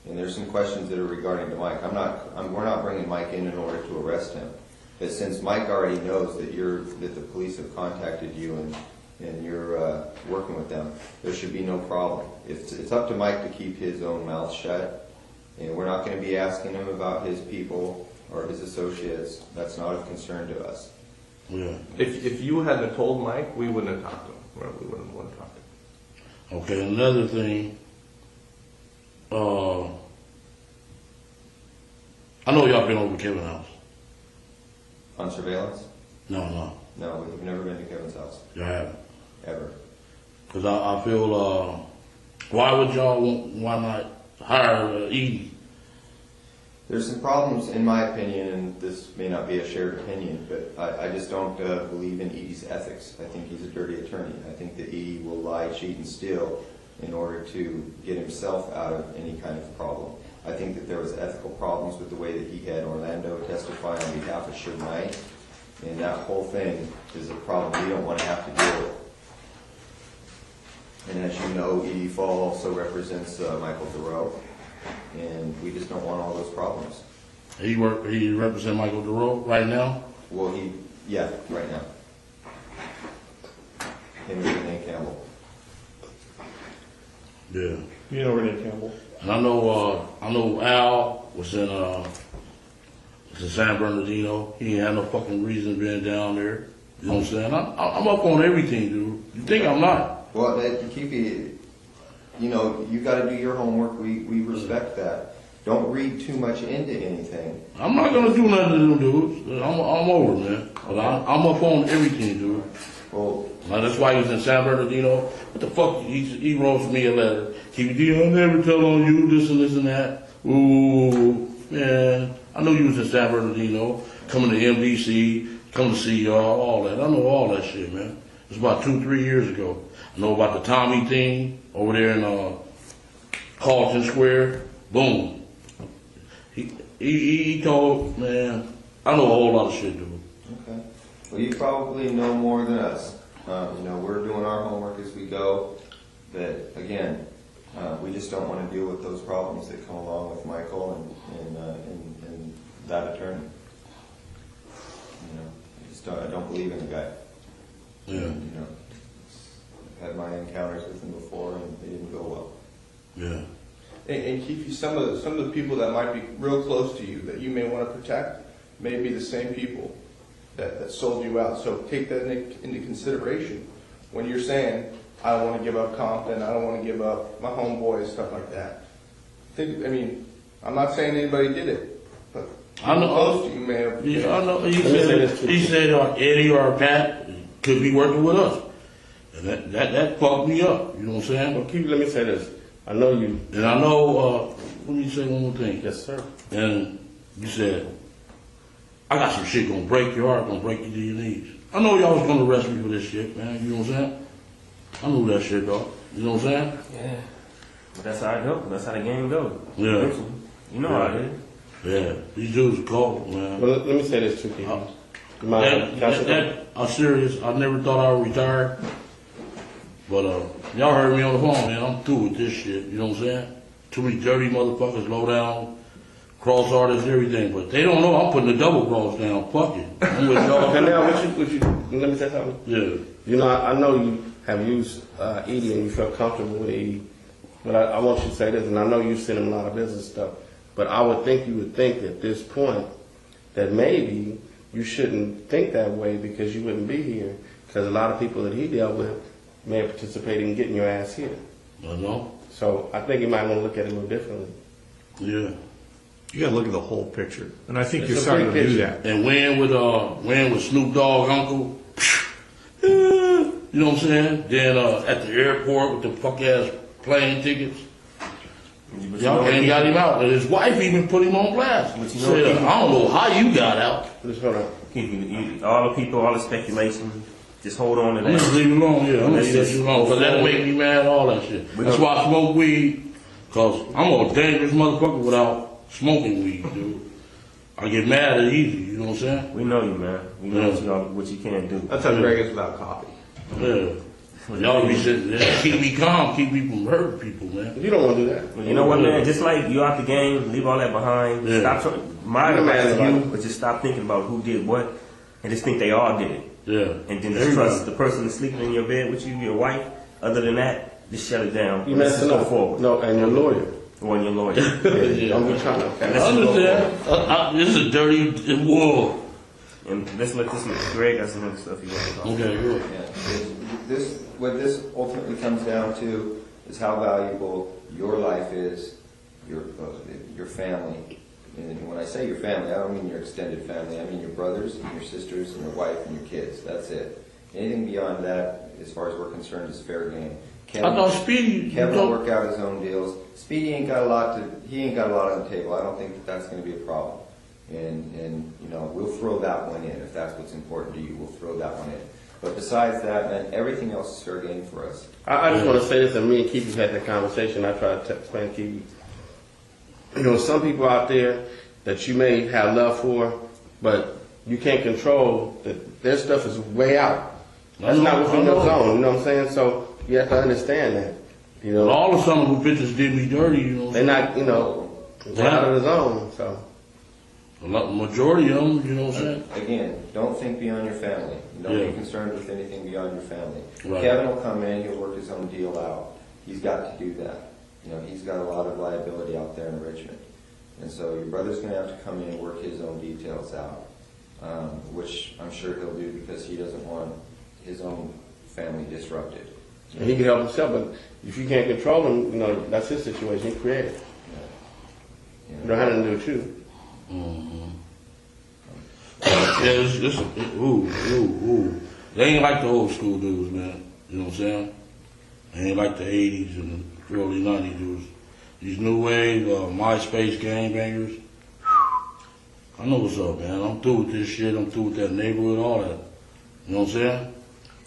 And there's some questions that are regarding to Mike. We're not bringing Mike in order to arrest him. But since Mike already knows that the police have contacted you and you're working with them, there should be no problem. It's up to Mike to keep his own mouth shut, and we're not going to be asking him about his people or his associates. That's not of concern to us. Yeah. If you hadn't told Mike, we wouldn't have talked to him. Or we wouldn't want to talk to him. Okay, another thing. I know y'all been over Kevin's house. On surveillance? No. No, we've never been to Kevin's house. Y'all haven't. Ever. Because I feel, why not hire Edie? There's some problems, in my opinion, and this may not be a shared opinion, but I just don't believe in Edie's ethics. I think he's a dirty attorney. I think that Edie will lie, cheat, and steal in order to get himself out of any kind of problem. I think that there was ethical problems with the way that he had Orlando testify on behalf of Suge Knight, and that whole thing is a problem we don't want to have to deal with. And as you know, Edie Fall also represents Michael Thoreau, and we just don't want all those problems. He represents Michael Thoreau right now? Well, right now. Him and Renee Campbell. Yeah. You know Renee Campbell? And I know Al was in San Bernardino. He ain't had no fucking reason being down there. You know what I'm saying? I'm up on everything, dude. You think I'm not? Well, Keefe, you know, you got to do your homework. We respect that. Don't read too much into anything. I'm not gonna do nothing to them dudes. I'm over, man. But I'm up on everything, dude. Well, now, that's why he was in San Bernardino. What the fuck? He wrote me a letter. I'll never tell on you this and this and that. Ooh, man. I know you was in San Bernardino, coming to MDC, coming to see y'all, all that. I know all that shit, man. It was about 2-3 years ago. I know about the Tommy thing over there in Carlton Square. Boom. He told, man, I know a whole lot of shit, dude. Okay. Well, you probably know more than us. You know, we're doing our homework as we go. But again, we just don't want to deal with those problems that come along with Michael and that attorney. You know, I don't believe in the guy. Yeah. You know, I've had my encounters with him before, and they didn't go well. Yeah. And Keith, some of the people that might be real close to you that you may want to protect may be the same people that sold you out. So take that into consideration when you're saying, I don't want to give up Compton, I don't want to give up my homeboys, stuff like that. I mean, I'm not saying anybody did it, but I know close to you may have. Yeah, I know. He said Eddie or Pat could be working with us, and that fucked me up. You know what I'm saying? Well, Keith, let me say this. I know you. And I know. Let me say one more thing. Yes, sir. And you said, I got some shit gonna break your heart, gonna break you to your knees. I know y'all was gonna arrest me for this shit, man. You know what I'm saying? I knew that shit, dog. You know what I'm saying? Yeah. But that's how it goes. That's how the game goes. Yeah. You know how it is. Yeah. These dudes are cold, man. Well, let me say this too, Keith. I'm serious. I never thought I would retire. But y'all heard me on the phone, man. I'm through with this shit. You know what I'm saying? Too many dirty motherfuckers, low down, cross artists, everything. But they don't know I'm putting the double cross down. Fuck it. I'm with y'all. And now, let me say something. Yeah. You know, I know you have used Edie and you felt comfortable with Edie. But I want you to say this, and I know you sent him a lot of business stuff. But I would think you would think at this point that maybe you shouldn't think that way because you wouldn't be here. Because a lot of people that he dealt with may have participated in getting your ass here. I know. So I think you might want to look at it a little differently. Yeah. You got to look at the whole picture, and I think you're starting to do that. And when with Snoop Dogg uncle, you know what I'm saying? Then at the airport with the fuck ass plane tickets, y'all ain't got him out. And his wife even put him on blast. Said, I don't know how you got out. All the people, all the speculation. Just hold on to that. I'm just leave it alone, yeah. I'm just leave it alone. Because that'll make me mad, all that shit. That's why I smoke weed. Because I'm a dangerous motherfucker without smoking weed, dude. I get mad at easy, you know what I'm saying? We know you, man. We know what you can't do. That's how Greg is without coffee. Yeah. Y'all be sitting there, keep me calm, keep me from hurting people, man. You don't want to do that. Well, you know what, man? Just like you out the game, leave all that behind. Yeah. Stop. My advice to you, but just stop thinking about who did what, and just think they all did it. Yeah. And then just trust the person that's sleeping in your bed with you, your wife. Other than that, just shut it down. You Let's messing just go up. forward. No, and your lawyer. Or your lawyer. Yeah. I'm just trying to. I understand. This is a dirty war. And let's let this Greg got some other stuff he wants to talk about. Okay, good. Yeah. What this ultimately comes down to is how valuable your life is, your family. And when I say your family, I don't mean your extended family. I mean your brothers and your sisters and your wife and your kids. That's it. Anything beyond that, as far as we're concerned, is fair game. I thought Speedy. Kevin will work out his own deals. Speedy ain't got a lot on the table. I don't think that's going to be a problem. And you know, we'll throw that one in if that's what's important to you. We'll throw that one in. But besides that, man, everything else is fair game for us. I just want to say this, and me and Keith had that conversation. I tried to explain to Keith. You know, some people out there that you may have love for, but you can't control. That their stuff is way out. That's not within your zone. You know what I'm saying? So you have to understand that. You know, but all of some of the bitches did me dirty. You know, they're not. You know, they're out of the zone. So. A majority of them, you know what I'm saying? Again, don't think beyond your family. Don't be concerned with anything beyond your family. Right. Kevin will come in, he'll work his own deal out. He's got to do that. You know, he's got a lot of liability out there in Richmond. And so your brother's going to have to come in and work his own details out, which I'm sure he'll do because he doesn't want his own family disrupted. And he can help himself, but if you can't control him, you know, that's his situation. He created it. You don't have nothing to do with you. Mm-hmm. Yeah, ooh. They ain't like the old school dudes, man. You know what I'm saying? They ain't like the 80s and the early 90s dudes. These new wave, MySpace gangbangers. I know what's up, man. I'm through with this shit. I'm through with that neighborhood, all that. You know what I'm saying?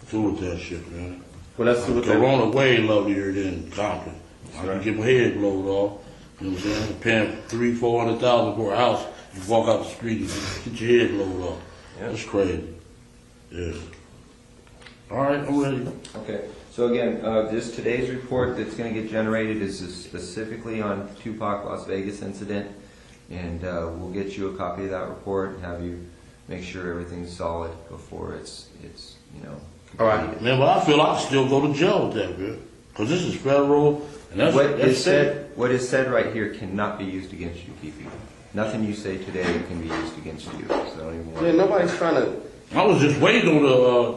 Through with that shit, man. Well, that's what Corona way lovelier than Compton. I can get my head blowed off. You know what I'm saying? Paying $300,000-$400,000 for a house. You walk out the street and get your head blowed off. Yeah. That's crazy. Yeah. All right, I'm ready. Okay. So again, this today's report that's going to get generated is specifically on Tupac Las Vegas incident, and we'll get you a copy of that report and have you make sure everything's solid before it's you know. All right, man. But I feel I can still go to jail with that, man, because this is federal, and that's what is said right here cannot be used against you, Keith. Nothing you say today can be used against you. So don't even worry. Yeah, nobody's trying to. I was just waiting on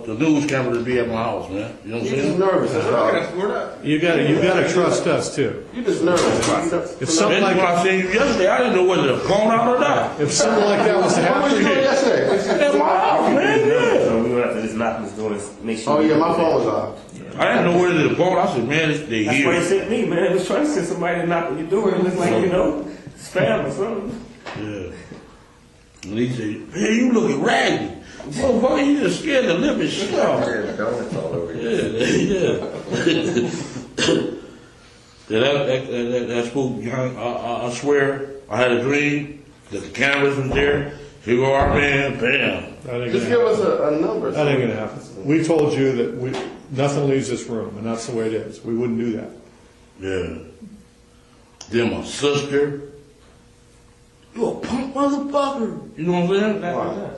the news camera to be at my house, man. You know what I'm saying? You're just nervous. That's all. You gotta trust us too. You're just nervous. If something like when I seen you yesterday, I didn't know whether to phone out or not. If something like that was to happen, Where was you yesterday? At my house, man. Yeah. So we gonna have to just knock on his door and make sure. Oh yeah, my phone was off. I didn't know whether to phone. I said, man, they That's here. why he sent me, man. He was trying to send somebody to knock on your door. It looked like, you know, spam or something. Yeah. And he said, man, you looking raggedy. Motherfucker, you just scared to live and shit off. Donuts all over you. That spook, I swear, I had a dream that the cameras was there. Here go our man, bam. Just give us a number. That ain't gonna happen. We told you that nothing leaves this room, and that's the way it is. We wouldn't do that. Yeah. Then my sister, you a punk motherfucker. You know what I'm saying? Wow.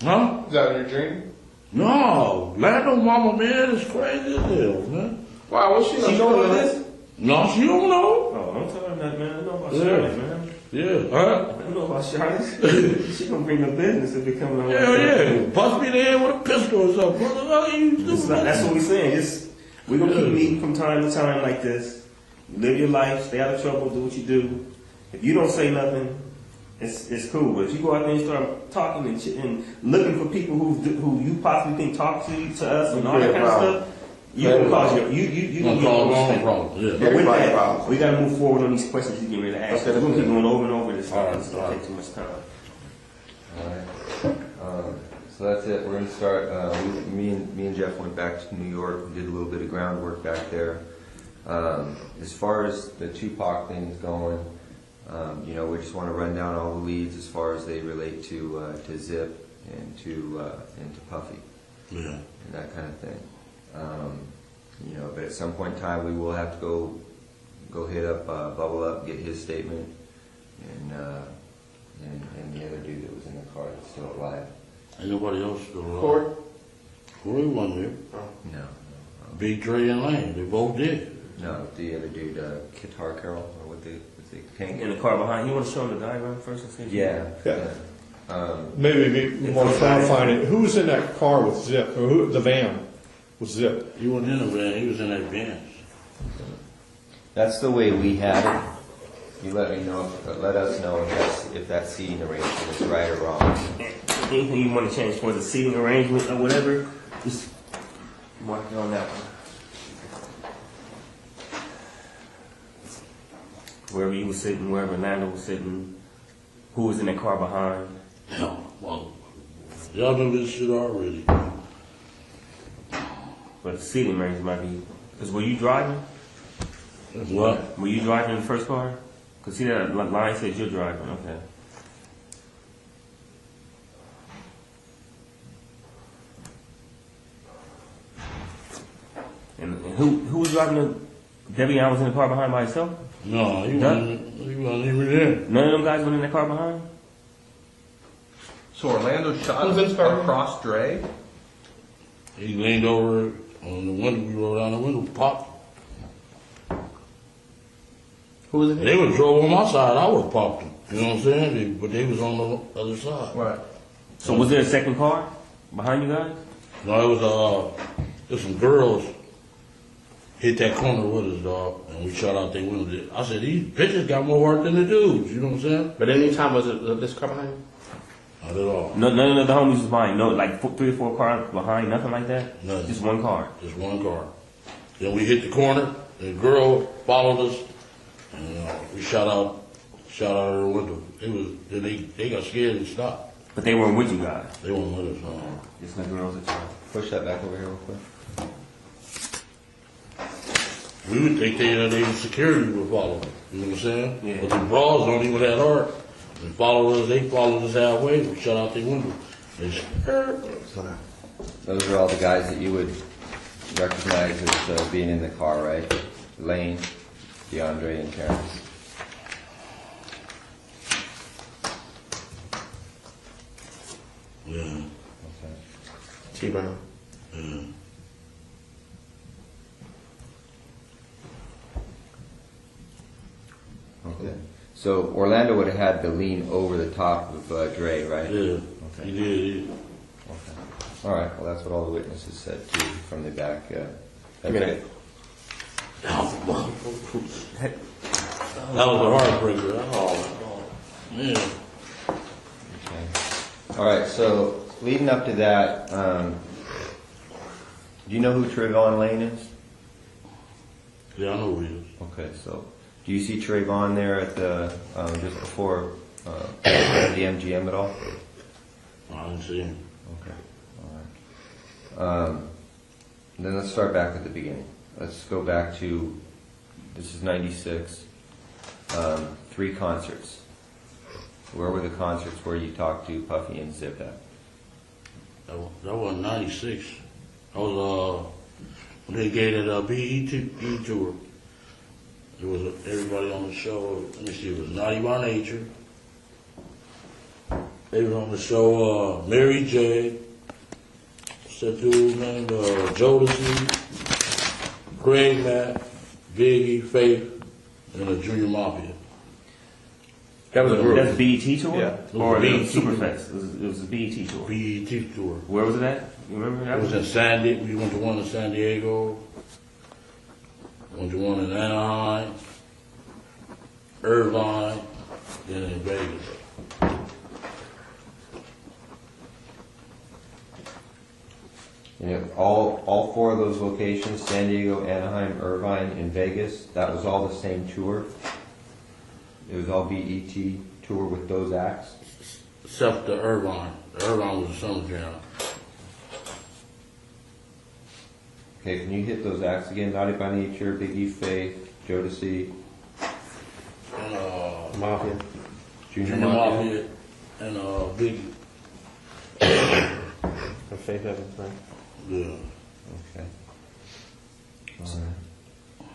Huh? Is that your dream? No, Lando mama, man, is crazy as hell, man. Wow, what's she know about this? No, she don't know. Oh, don't tell her that, man. I know about Charlotte, man. Yeah, huh? I know about Charlotte. She gonna bring the business if it comes on. Hell yeah. Bust me in the head with a pistol or something. What the fuck are you doing? That's what we're saying. We're gonna keep meeting from time to time like this. Live your life, stay out of trouble, do what you do. If you don't say nothing, it's cool. But if you go out there and start talking and looking for people who you possibly think talk to us and all that kind of stuff, you can cause you gonna cause a problem. Yeah. But with that, we gotta move forward on these questions you get ready to ask. We're gonna keep going over and over this stuff. It's gonna take too much time. All right. So that's it. We're gonna start. Me and Jeff went back to New York. We did a little bit of groundwork back there. As far as the Tupac thing is going, you know, we just want to run down all the leads as far as they relate to Zip and to Puffy, yeah, and that kind of thing. You know, but at some point in time, we will have to go hit up Bubble Up, get his statement, and the other dude that was in the car that's still alive. Ain't nobody else still alive. Corey wasn't there. No. Big Trey and Lane, they both did. No, the other dude, Guitar Carol, or what they can't In the car behind. You want to show them the diagram first and see? Yeah. Maybe we want to clarify it. Who was in that car with Zip, or the van with Zip? He wasn't in the van, he was in that van. That's the way we had it. You let us know if that seating arrangement is right or wrong. Anything you want to change for the seating arrangement or whatever, just mark it on that one. Wherever you were sitting, wherever Lando was sitting, who was in that car behind. Hell, well, y'all know this shit already. But the seating arrangement might be, because were you driving? What? Were you driving in the first car? Because see that line says you're driving, okay. And who was driving the, Debbie Allen was in the car behind by himself? No, he wasn't even there. None of them guys went in the car behind? So Orlando shot across Dre? He leaned over on the window, we rolled down the window, popped. Who was it? They would drove on my side, I would have popped them. You know what I'm saying? But they was on the other side. Right. So was there a second car behind you guys? No, it was some girls hit that corner with us, dog, and we shot out their window. I said, these bitches got more heart than the dudes, you know what I'm saying? But any time was it this car behind you? Not at all. No, none of the homies was behind. No, like 3 or 4 cars behind, nothing like that. Nothing. Just one car. Just one car. Then we hit the corner, the girl followed us, and we shot out her window. They got scared and stopped. But they weren't with you guys. They weren't with us, no. Just the girls that you. Push that back over here real quick. We would think they security would follow them. You know what I'm saying? Yeah. But the bras don't even have heart. They followed us halfway, we shut out their window. They scared. Those are all the guys that you would recognize as being in the car, right? Lane, DeAndre, and Terrence. Yeah. Okay. T-Brown. Yeah. Okay. So Orlando would have had to lean over the top of Dre, right? Yeah. Okay. He did. Okay. All right. Well, that's what all the witnesses said too from the back. Okay. That was a heartbreaker. Oh, man. Okay. All right. So leading up to that, do you know who Trayvon Lane is? Yeah, I know who he is. Okay. So do you see Trayvon there at the just before the MGM at all? I didn't see him. Okay. All right. Then let's start back at the beginning. Let's go back to, this is 96, 3 concerts. Where were the concerts where you talked to Puffy and Zip at? That was 96. That was when they gave that BET tour. There was everybody on the show. Let me see, it was Naughty by Nature. They was on the show, Mary J. What's that dude's name? Jodeci, Craig Mack, Biggie, Faith, and the Junior Mafia. That was a group. That's BET tour? Yeah. Or BET Superfest? It was a BET tour. BET tour. Where was it at? You remember that? It was in San Diego. We went to one in San Diego. Went to one in Anaheim, Irvine, then in Vegas. You know, all 4 of those locations, San Diego, Anaheim, Irvine, and Vegas, that was all the same tour? It was all BET tour with those acts? Except the Irvine. The Irvine was a summer jam. Okay, can you hit those acts again? Naughty by Nature, Biggie, Faith, Jodeci, And Mafia. Junior Junior Mafia. Mafia, and Biggie. And Faith Evans, right? Yeah. Okay. All right.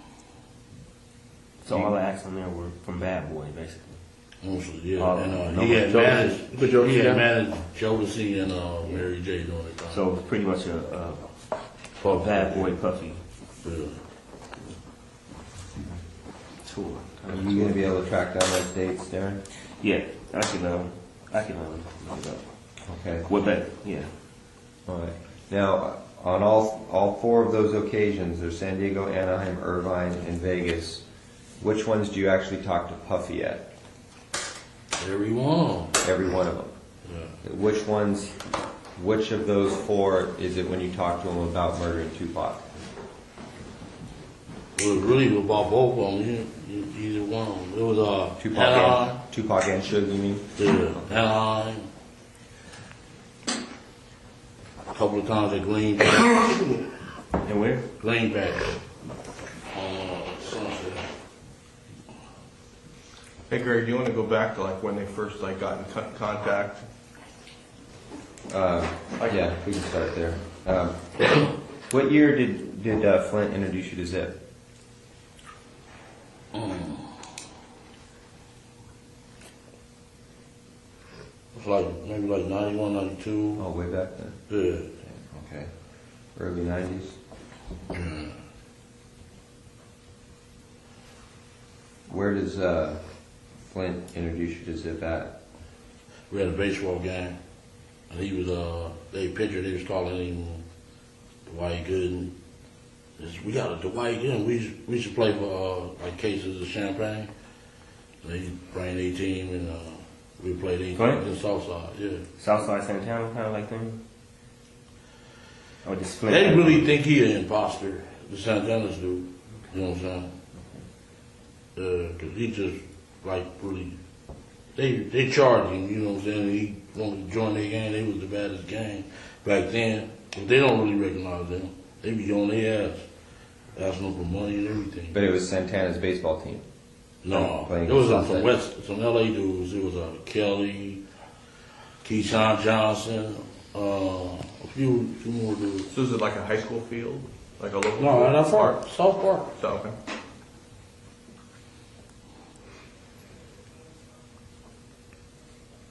So all the acts on there were from Bad Boy, basically. Mostly, yeah. Oh, And no, he had Jodeci. Put Jodeci down? managed Jodeci and Mary J during the time. So it was pretty much a Bad Boy Puffy Yeah. tour. Are you going to be able to track down those dates, Darren? Yeah, I can look it up. Okay. What that? Yeah. All right. Now, on all 4 of those occasions, there's San Diego, Anaheim, Irvine, and Vegas. Which ones do you actually talk to Puffy at? Every one. Every one of them. Yeah. Which of those 4 is it when you talk to him about murdering Tupac? It was really about both of them. Either one of them. It was Anaheim. Tupac and Suge, you mean? Yeah. Anaheim. A couple of times at Green Bay. And where? Green Bay. Sunset. Hey Greg, do you want to go back to like when they first like got in contact? Yeah, we can start there. What year did Flint introduce you to Zip? It's like maybe like 91, 92. Oh, way back then? Yeah. Okay. Early 90s? Yeah. Where does Flint introduce you to Zip at? We had a baseball game, and he was they pitcher. They was calling him Dwight Gooden. We got a Dwight, we used to play for like cases of champagne. They bring their team and we played their team in Southside, yeah. Southside Santana kind of like thing? Or just Flint? They really think he an imposter, the Santanas do. You know what I'm saying? Cause he just like really, they charged him, you know what I'm saying? He wanted to join their gang, they was the baddest gang back then. But they don't really recognize them. They be on their ass, asking them for money and everything. But it was Santana's baseball team. No, Playing it was Southside. some LA dudes. It was Kelly, Keyshawn Johnson, a few more dudes. So is it like a high school field? Like a local No, field? that's Park, South Park. So, okay.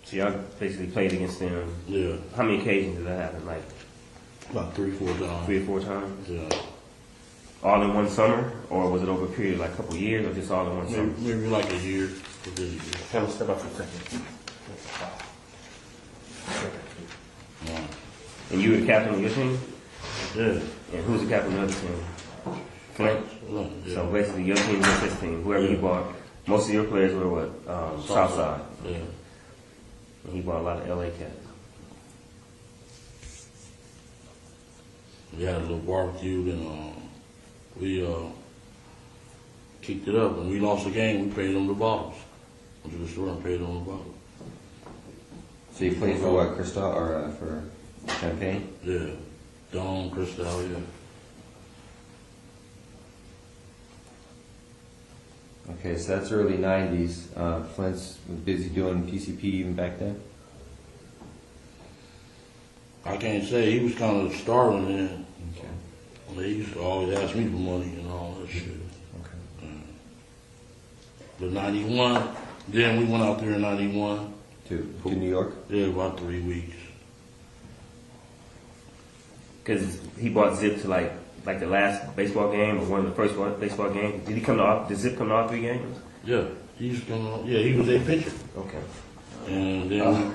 So y'all basically played against them. Yeah. How many occasions did that happen? Like about 3-4 times. 3 or 4 times? Yeah. All in one summer? Or was it over a period like a couple years or just all in one summer? Maybe like a year. Kind of step up for a second. And you were the captain of your team? Yeah. And who's the captain of the other team? Flint? Yeah. So basically your team was his team. Whoever you bought, most of your players were what? Southside. Yeah. And he bought a lot of LA cats. We had a little barbecue and we kicked it up. When we lost the game, we paid them the bottles. Went to the store and paid them the bottles. So you played for what, Cristal, or for Champagne? Yeah. Dawn, Cristal, yeah. Okay, so that's early 90s. Flint's was busy doing PCP even back then? I can't say. He was kind of starving then. Okay. He used to always ask me for money and all that shit. Okay. But 91, then we went out there in 91. To New York? Yeah, about 3 weeks. Because he bought Zip to like the last baseball game or one of the first baseball games. Did he come to all? Did Zip come to all 3 games? Yeah, he used to come on. Yeah, he was a pitcher. Okay. And then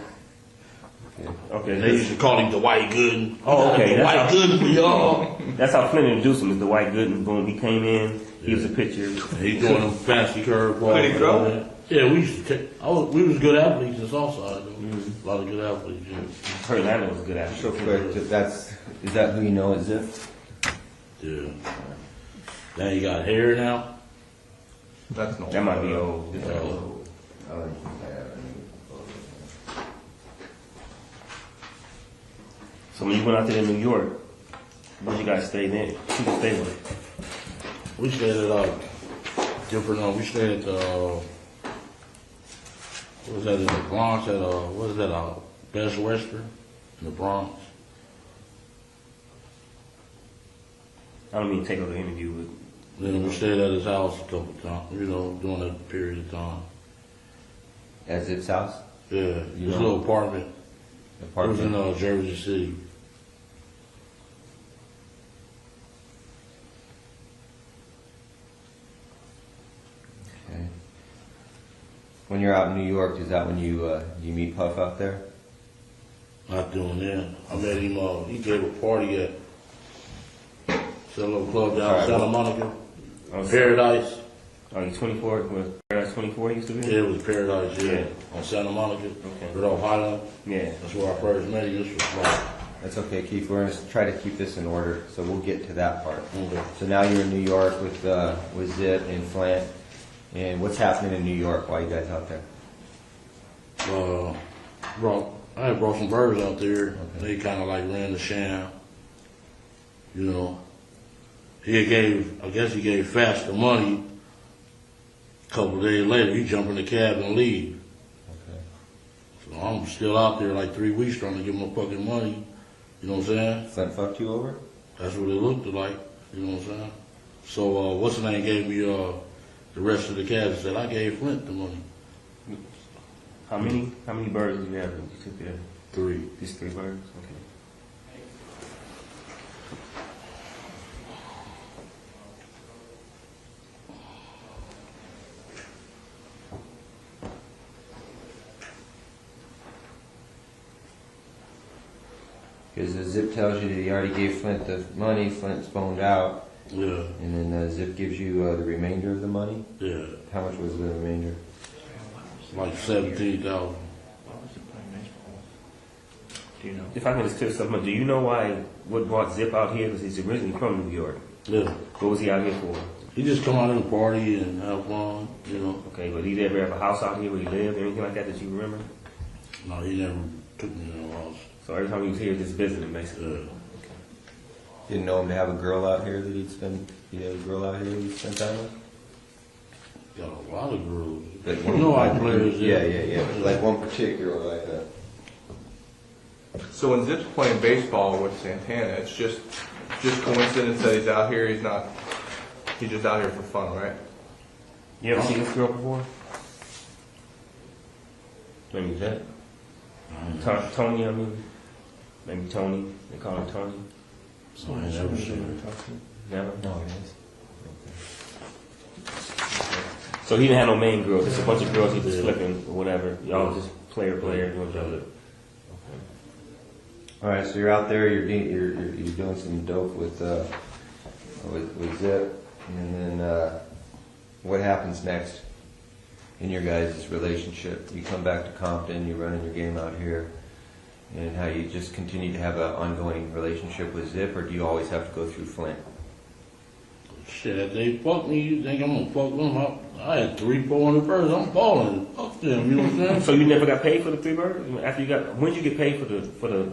Okay. they used to call him the White Gooden. Oh, okay. The White Gooden for y'all. That's how Flint introduced him. Is the White Gooden. Boom. He came in. He was a pitcher. He's doing them fancy curveballs. Could he throw? Yeah, we used to take. We was good athletes in Southside. A lot of good athletes. Yeah. Her Atlanta was a good athlete. So quick, is that who you know as Zip? Yeah. Now you got hair now. That's not. That might be old. So when you went out there in New York, where you guys stayed in? Who you stayed with? We stayed at different. We stayed at what was that in the Bronx? At what is that? Best Western in the Bronx. I don't mean to take over the interview, but Then we stayed at his house a couple times. You know, during that period of time. At Zip's house? Yeah, his little apartment. It was in Jersey City. Okay. When you're out in New York, is that when you meet Puff out there? Not doing that. I met him. He gave a party at that little club down in Santa Monica. Paradise. Oh, you 24? Was Paradise 24 used to be? Yeah, it was Paradise. Yeah, on Santa Monica. Okay. Rudolph Highland. Yeah. That's where I first met him. This was fun. That's okay, Keith. We're going to try to keep this in order, so we'll get to that part. Okay. So now you're in New York with Zip and Flint. And what's happening in New York while you guys out there? I had brought some birds out there. Okay. They kind of like ran the sham. You know. I guess he gave Fast the money. A couple of days later, he jumped in the cab and leave. Okay. So I'm still out there like 3 weeks trying to give him my fucking money. You know what I'm saying? Flint fucked you over? That's what it looked like. You know what I'm saying? So what's the name gave me the rest of the cash and said I gave Flint the money. How many birds did you have that you took there? 3. Just 3 birds? Okay. Because the Zip tells you that he already gave Flint the money, Flint's phoned out, Yeah. And then Zip gives you the remainder of the money. Yeah. How much was the remainder? Like 17,000. If I can just tell something, do you know why what brought Zip out here? Because he's originally from New York. Yeah. What was he out here for? He just come out and party and have fun, you know. Okay, but he ever have a house out here where he lived, anything like that you remember? No, he never took me to the house. So every time he was here, just visiting, basically. Yeah. Didn't know him to have a girl out here that he had a girl out here he'd spend time with? Got a lot of girls. Like You know how players. Yeah. Like one particular like that. So when Zip's playing baseball with Santana, it's just coincidence that he's out here. He's just out here for fun, right? You ever seen this girl before? Maybe that. Tony, I mean. Maybe Tony. They call him Tony. So I never seen her. Never? No, it is. So he didn't have no main girls. Just a bunch of girls he just flipping or whatever. Y'all just player, doing each other. All right, so you're out there. You're doing some dope with Zip, and then what happens next in your guys' relationship? You come back to Compton. You're running your game out here, and how you just continue to have an ongoing relationship with Zip, or do you always have to go through Flint? Shit, if they fuck me, you think I'm gonna fuck them up? I had 300-400 birds. I'm balling. Fuck them. You know what I'm saying? So you never got paid for the 3 birds? After you got, when did you get paid for the?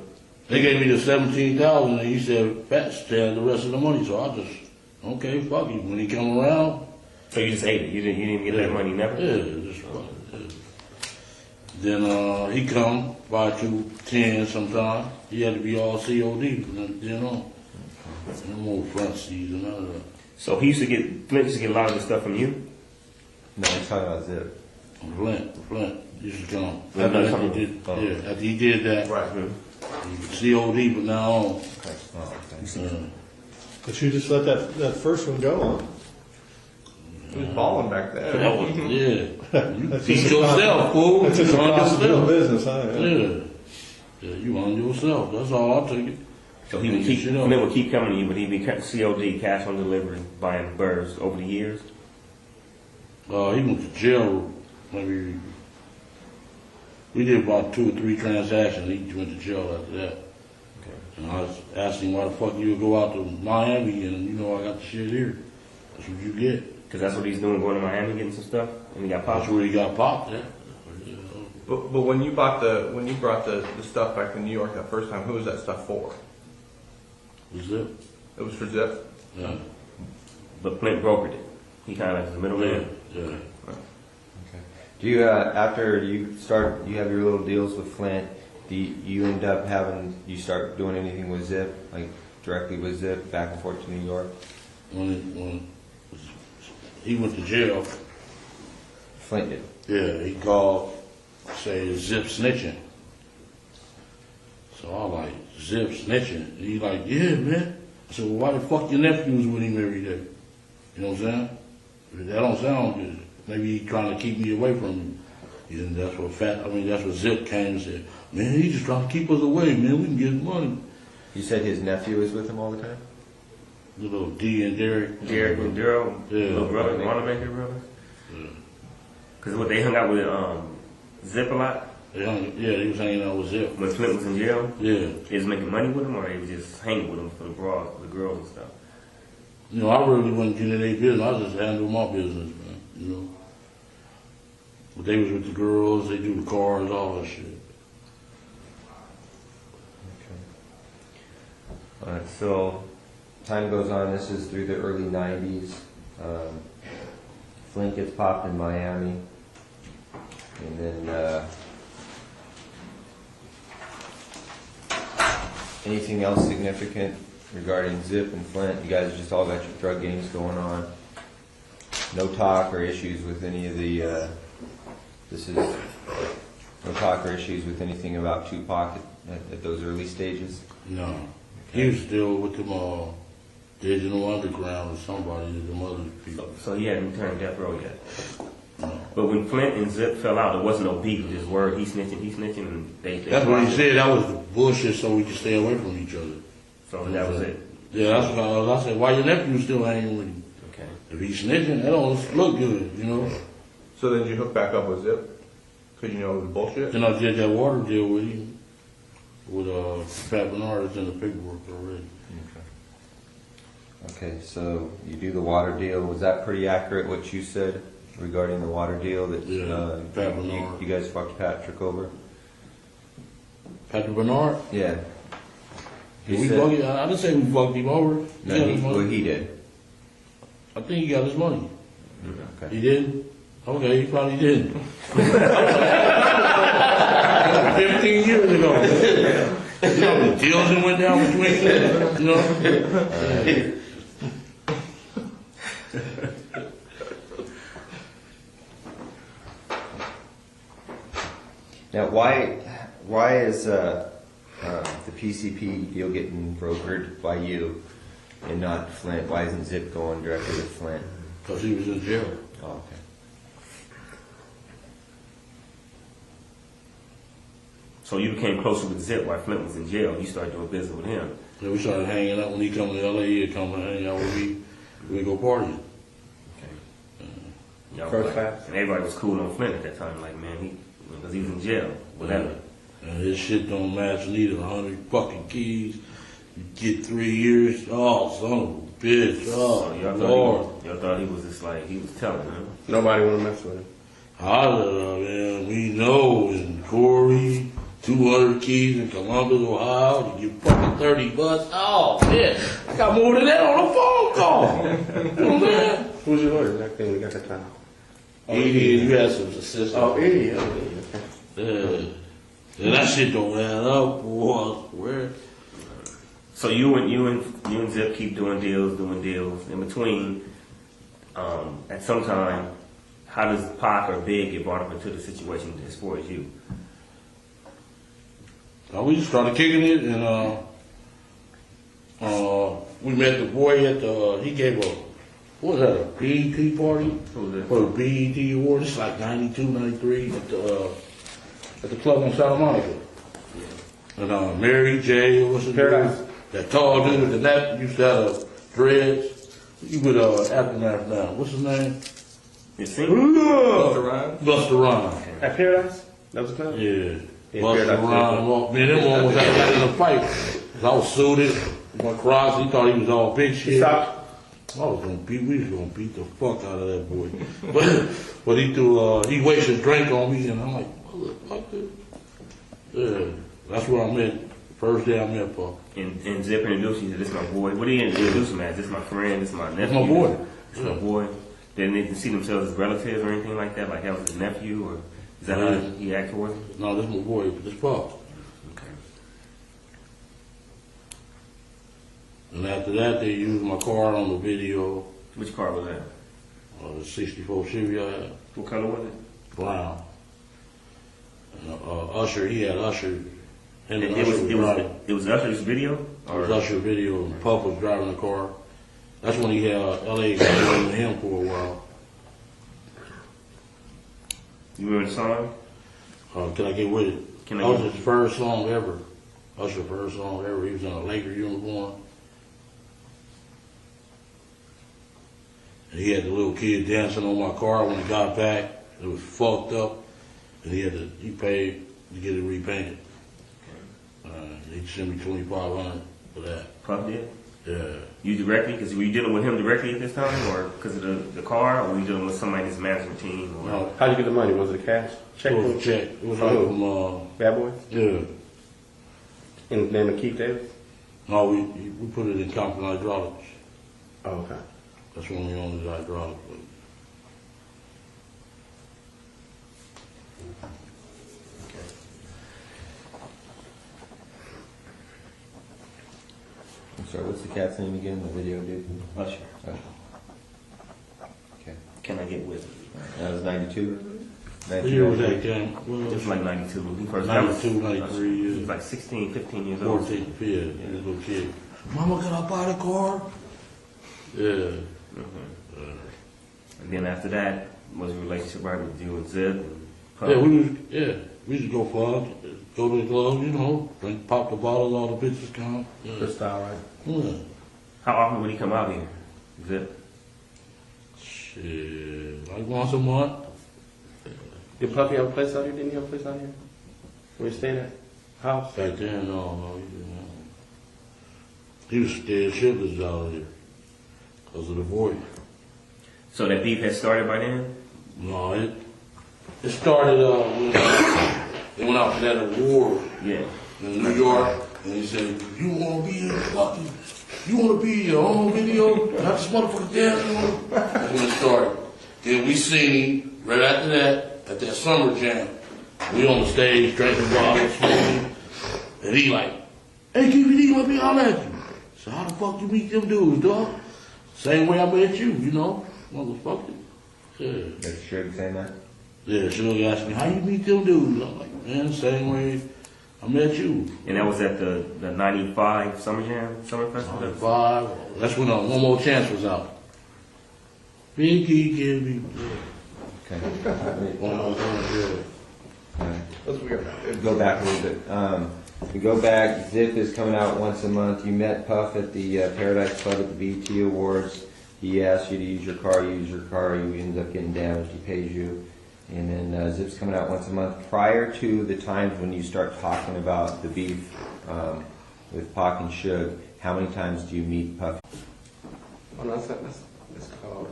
They gave me the 17,000, and he said, "Fats, had the rest of the money." So I just, okay, fuck you. When he come around, so you just ate it. You didn't even get that money, never. Yeah, just fuck it. Then he come by 2:10 sometime. He had to be all COD from then on. No more front seats and none of that. So he used to get Flint used to get a lot of this stuff from you. No, he's talking about Zip. Flint used to come. After he did that, right? COD, but now on. Okay. But you just let that first one go, huh? He was balling back there. That was, yeah. That's Teach just a yourself, fool. That's just a You on cost of doing yourself. business, huh? Yeah, you on yourself. That's all I take it. So he would keep, Flint would keep coming to you, but he'd be COD, cash on delivery, buying birds over the years. He went to jail. Maybe we did about 2 or 3 transactions. He went to jail after that. Okay. And I was asking why the fuck you would go out to Miami, and you know I got the shit here. That's what you get. Because that's what he's doing, going to Miami getting some stuff, and he got popped. That's where he got popped. Yeah. But when you brought the stuff back to New York that first time, who was that stuff for? Zip. It was for Zip. Yeah. But Flint brokered it. He kind of was the middleman. Yeah. Okay. Do you after you have your little deals with Flint? Do you end up you start doing anything with Zip, like directly with Zip, back and forth to New York? When he went to jail, Flint did. Yeah, he called, say Zip snitching. So I like, Zip snitching. He like, yeah, man. I said, well, why the fuck your nephew was with him every day? You know what I'm saying? That don't sound good. Maybe he trying to keep me away from him. And that's what Zip came and said, man, he just trying to keep us away, man. We can get money. You said his nephew was with him all the time? The little D and Derek. Derek and Daryl, little brother, Wanamaker brother. Yeah. Because they hung out with Zip a lot. Yeah, he was hanging out with Zip. When Flint was in jail? Yeah. He was making money with him, or he was just hanging with him for the bras, the girls and stuff? You know, I really wasn't getting their business. I just handled my business, man. You know. But they was with the girls, they do the cars, all that shit. Okay. All right, so time goes on. This is through the early 90s. Flint gets popped in Miami. And then anything else significant regarding Zip and Flint? You guys just all got your drug games going on. No talk or issues with any of the, no talk or issues with anything about Tupac at those early stages? No. He was still with them Digital Underground or somebody, them other people. So he hadn't turned death row yet? No. But when Flint and Zip fell out, there wasn't no beef, just word, he snitching, and they That's what he said. That was the bullshit so we could stay away from each other. So that was it. Yeah, that's why I said, why your nephew still hanging with you? Okay. If he's snitching, that don't look good, you know? So then you hook back up with Zip? Because you know it was bullshit? Then I did that water deal with him, with Pat Bernard. It's in the paperwork already. Okay, so you do the water deal. Was that pretty accurate what you said regarding the water deal that Pat Bernard. you guys fucked Patrick over? Patrick Bernard? Yeah. Did we fuck him? I didn't say we fucked him over. He did. I think he got his money. Okay. He did? Okay, he probably didn't. 15 years ago. You know, the deals that went down between them, you know? Now, why is the PCP deal getting brokered by you and not Flint? Why isn't Zip going directly to Flint? Because he was in jail. Oh, okay. So you became closer with Zip while Flint was in jail. You started doing business with him. Yeah, we started hanging out when he come to LA. He'd come and hang out with me. We go partying. First class. And everybody was cool on Flint at that time. Like, man, because he was in jail, whatever. And his shit don't match neither. 100 fucking keys. You get 3 years. Oh, son of a bitch. Oh, y'all thought he was just like, he was telling, huh? Nobody want to mess with him. Man, we know in Corey, 200 keys in Columbus, Ohio, you get fucking 30 bucks. Oh, man, I got more than that on a phone call. You know, man. Who's your lawyer? That thing we got that time. You had some assistants. Oh, Eddie. Yeah. Yeah, that shit don't add up, boy. I swear. So you and Zip keep doing deals. In between, at some time, how does Pac or Big get brought up into the situation as far as you? We just started kicking it, and we met the boy at the. He gave a. What was that? A BET party? For the BET award. It's like 92, 93 at the club on Santa Monica. And Mary J. What's his name? That tall dude with the net used to have dreads. He with Aftermath now. What's his name? Busta Rhymes? Busta Rhymes. At Paradise? That was the club? Yeah. Busta Rhymes. Man, them one was got in a fight. 'Cause I was suited. My cross, he thought he was all big shit. We was gonna beat the fuck out of that boy. but he wasted drink on me, and I'm like, motherfucker. Yeah, that's where I met. First day I met Paul. And Zip introduced you to this my boy. What did he introduce him as? This my friend, this my nephew. That's my boy. This my boy. Didn't they see themselves as relatives or anything like that? Like that was his nephew, or is that how he acted towards him? No, this my boy. This Paul. Okay. And after that, they used my car on the video. Which car was that? The 64 Chevy I had. What color was it? Brown. And Usher, he had Usher. It was Usher's video? It was Usher's video. And Puff was driving the car. That's when he had LA with him for a while. You remember the song? Can I Get With It? That was his first song ever. Usher's first song ever. He was in a Laker uniform. And he had the little kid dancing on my car when he got back. It was fucked up. And he paid to get it repainted. He sent me $2,500 for that. Puff did? Yeah. You directly? Because were you dealing with him directly at this time, or because of the car, or were you dealing with somebody in his management team? Or? No. How'd you get the money? Was it a cash check? It was a check. It was like from Bad Boy? Yeah. In the name of Keith Davis? No, we put it in Compton Hydraulics. Oh, okay. That's when we owned the hydraulics. I'm sorry, what's the cat's name again? The video dude? Usher. Okay. Can I Get With It? That was 92? What year was that, Ken? Just like 92. He first 92, 93 years. He was like 16, 15 years old. 14, yeah, he was a little kid. Mama, can I buy the car? Yeah. And then after that, was your relationship right with you and Zip? And Puff? Yeah, we used to go club, go to the club, you know, drink, pop the bottles, all the bitches come. Yeah. Good style, right? Yeah. How often would he come out here? Zip? Shit, like once a month. Did Puffy have a place out here? Didn't he have a place out here? Where he stayed at? House? Back then, no, he didn't. He was scared shitless out here because of the voice. So that beef had started by then? No, it started when they went out for that award in New York, and he said, "You want to be in fucking, you want to be in your own video, not this motherfucker dancing." That's when it started. Then we seen him right after that at that summer jam. We on the stage drinking bottles, smoking, and he like, "Hey, KPD, let me holler at you." So how the fuck you meet them dudes, dog? Same way I met you, you know, motherfucker. Yeah. That's Suge saying that? Yeah, Suge asked me, how you meet them dudes? I'm like, man, same way I met you. And that was at the 95 Summer Jam, Summer Festival? 95. That's when One More Chance was out. Big Key, give me. Okay. One More Chance, yeah. Let's go back a little bit. We go back, Zip is coming out once a month. You met Puff at the Paradise Club at the BET Awards. He asked you to use your car, you use your car, you end up getting damaged, he pays you. And then Zip's coming out once a month. Prior to the times when you start talking about the beef with Pac and Suge, how many times do you meet Puff? Oh, no, that's called,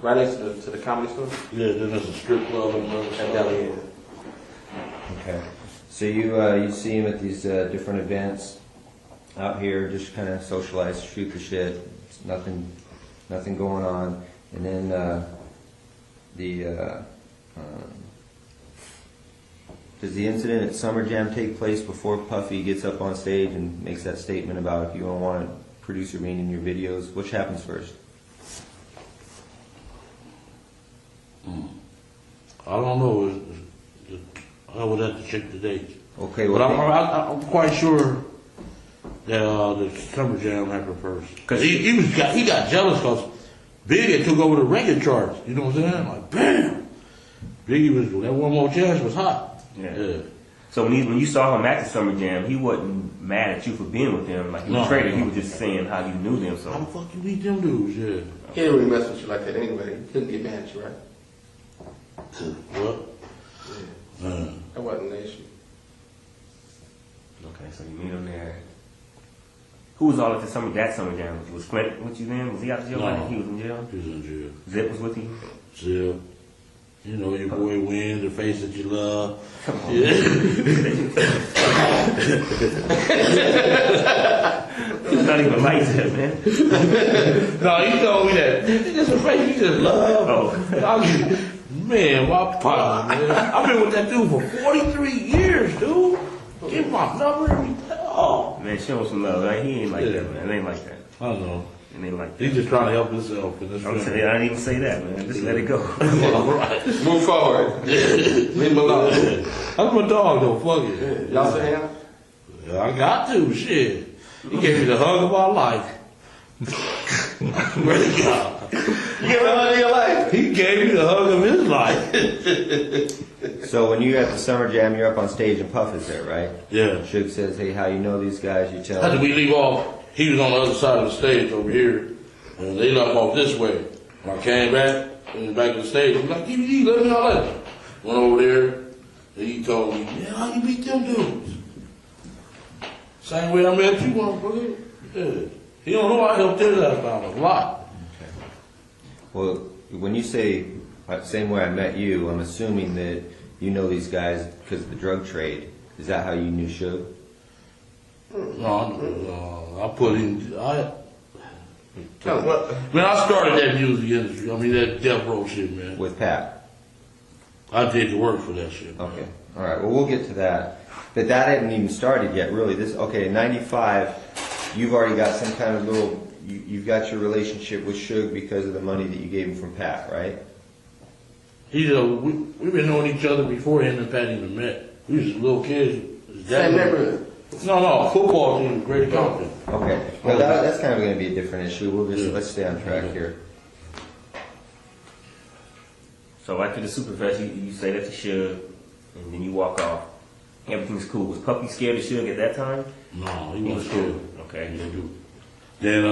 right next to the comedy store? Yeah, then there's a strip club and at Delhi. Okay. So you see him at these different events out here, just kind of socialize, shoot the shit, nothing going on, and then does the incident at Summer Jam take place before Puffy gets up on stage and makes that statement about if you don't want to produce your mean in your videos? Which happens first? I don't know. I would have to check the dates. Okay, but well, I'm quite sure that the Summer Jam happened first. Cause he got jealous because Biggie took over the record charts. You know what I'm saying? Like, bam! Biggie was, that One More Chance was hot. Yeah. So when you saw him at the Summer Jam, he wasn't mad at you for being with them. Like, he was traded. He was just saying how you knew them. So how the fuck you meet them dudes? Yeah. He didn't really mess with you like that anyway. He couldn't get mad at you, right? What? Yeah. That wasn't the issue. Okay, so you meet him there. Who was all at that Summer Jam? Was Clint with you then? Was he out of jail? No. He was in jail? He was in jail. Zip was with you? Zip. You know, your boy Win, the face that you love. Come on. Yeah. It's not even like that, man. No, he told me that. It's a face you just love. Oh. Man, my partner, man. I've been with that dude for 43 years, dude. Give my number every oh. Man, show him some love. Right? He ain't like that, man. It ain't like that. I know. It ain't like that. He's just trying to help himself. I didn't even say that, man. Just let it go. All right. Move forward. Leave him alone. That's my dog, though. Fuck it. Y'all say him? Yeah, I got to. Shit. He gave me the hug of my life. Where he go? You gave me the hug of your life? He gave me the hug of his life. So when you're at the Summer Jam, you're up on stage and Puff is there, right? Yeah. Suge says, hey, how you know these guys? You tell How did him. we leave off? He was on the other side of the stage over here, and they left off this way. When I came back, in the back of the stage, he was like, DVD, let me know later. Went over there, and he told me, man, how you beat them dudes? Same way I met you, motherfucker. Yeah. He don't know I helped his ass out a lot. Okay. Well, when you say same way I met you, I'm assuming that you know these guys because of the drug trade. Is that how you knew Suge? No, I put in, Tell him what? man, I started that music industry. I mean, that death row shit, man. With Pat? I did the work for that shit. Okay. All right. Well, we'll get to that. But that hadn't even started yet, really. Okay, in 95, you've already got some kind of little, you've got your relationship with Suge because of the money that you gave him from Pat, right? We've been knowing each other before him and Pat even met. We was little kids. Same neighborhood. No, football team, Great Compton. Okay. Well, that's kind of going to be a different issue. Let's stay on track here. So after the Superfest, you say that to Suge, and then you walk off. Everything's cool. Was Puppy scared of Suge at that time? No, he wasn't scared. Okay. Yeah, dude. Then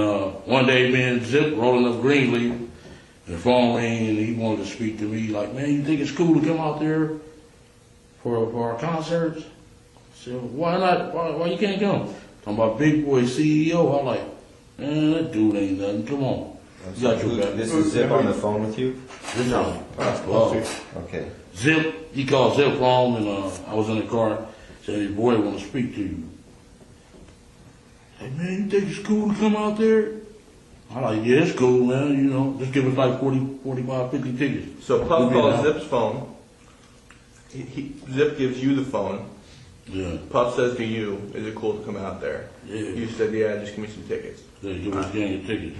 one day, me and Zip rolling up Greenleaf, and the phone rang, and he wanted to speak to me. Like, man, you think it's cool to come out there for our concerts? I said, why not? Why you can't come? Talking about Big Boy CEO. I'm like, man, that dude ain't nothing. Come on. You got your back. This is Zip on the phone with you? No. Okay. Zip, he called Zip home, and I was in the car. Said, his boy want to speak to you. Hey, man, you think it's cool to come out there? I'm like, yeah, it's cool, man. You know, just give us like 40, 45, 50 tickets. So Puff calls Zip's phone. Zip gives you the phone. Yeah. Puff says to you, is it cool to come out there? Yeah. You said, yeah, just give me some tickets. Yeah, give us a gang of tickets.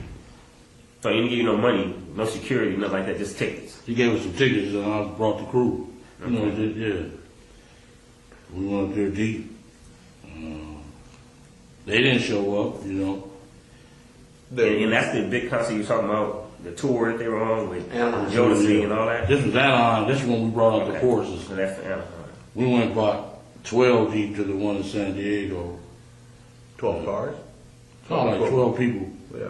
So he didn't give you no money, no security, nothing like that, just tickets. He gave us some tickets, and I brought the crew. You know, yeah. We went up there deep. They didn't show up, you know. And that's the big concert you're talking about, the tour that they were on with Jodeci and all that? This was Anaheim. This is when we brought out the choruses. So that's the Anaheim. We went about 12 deep to the one in San Diego. 12 cars? Like 12 people. Yeah.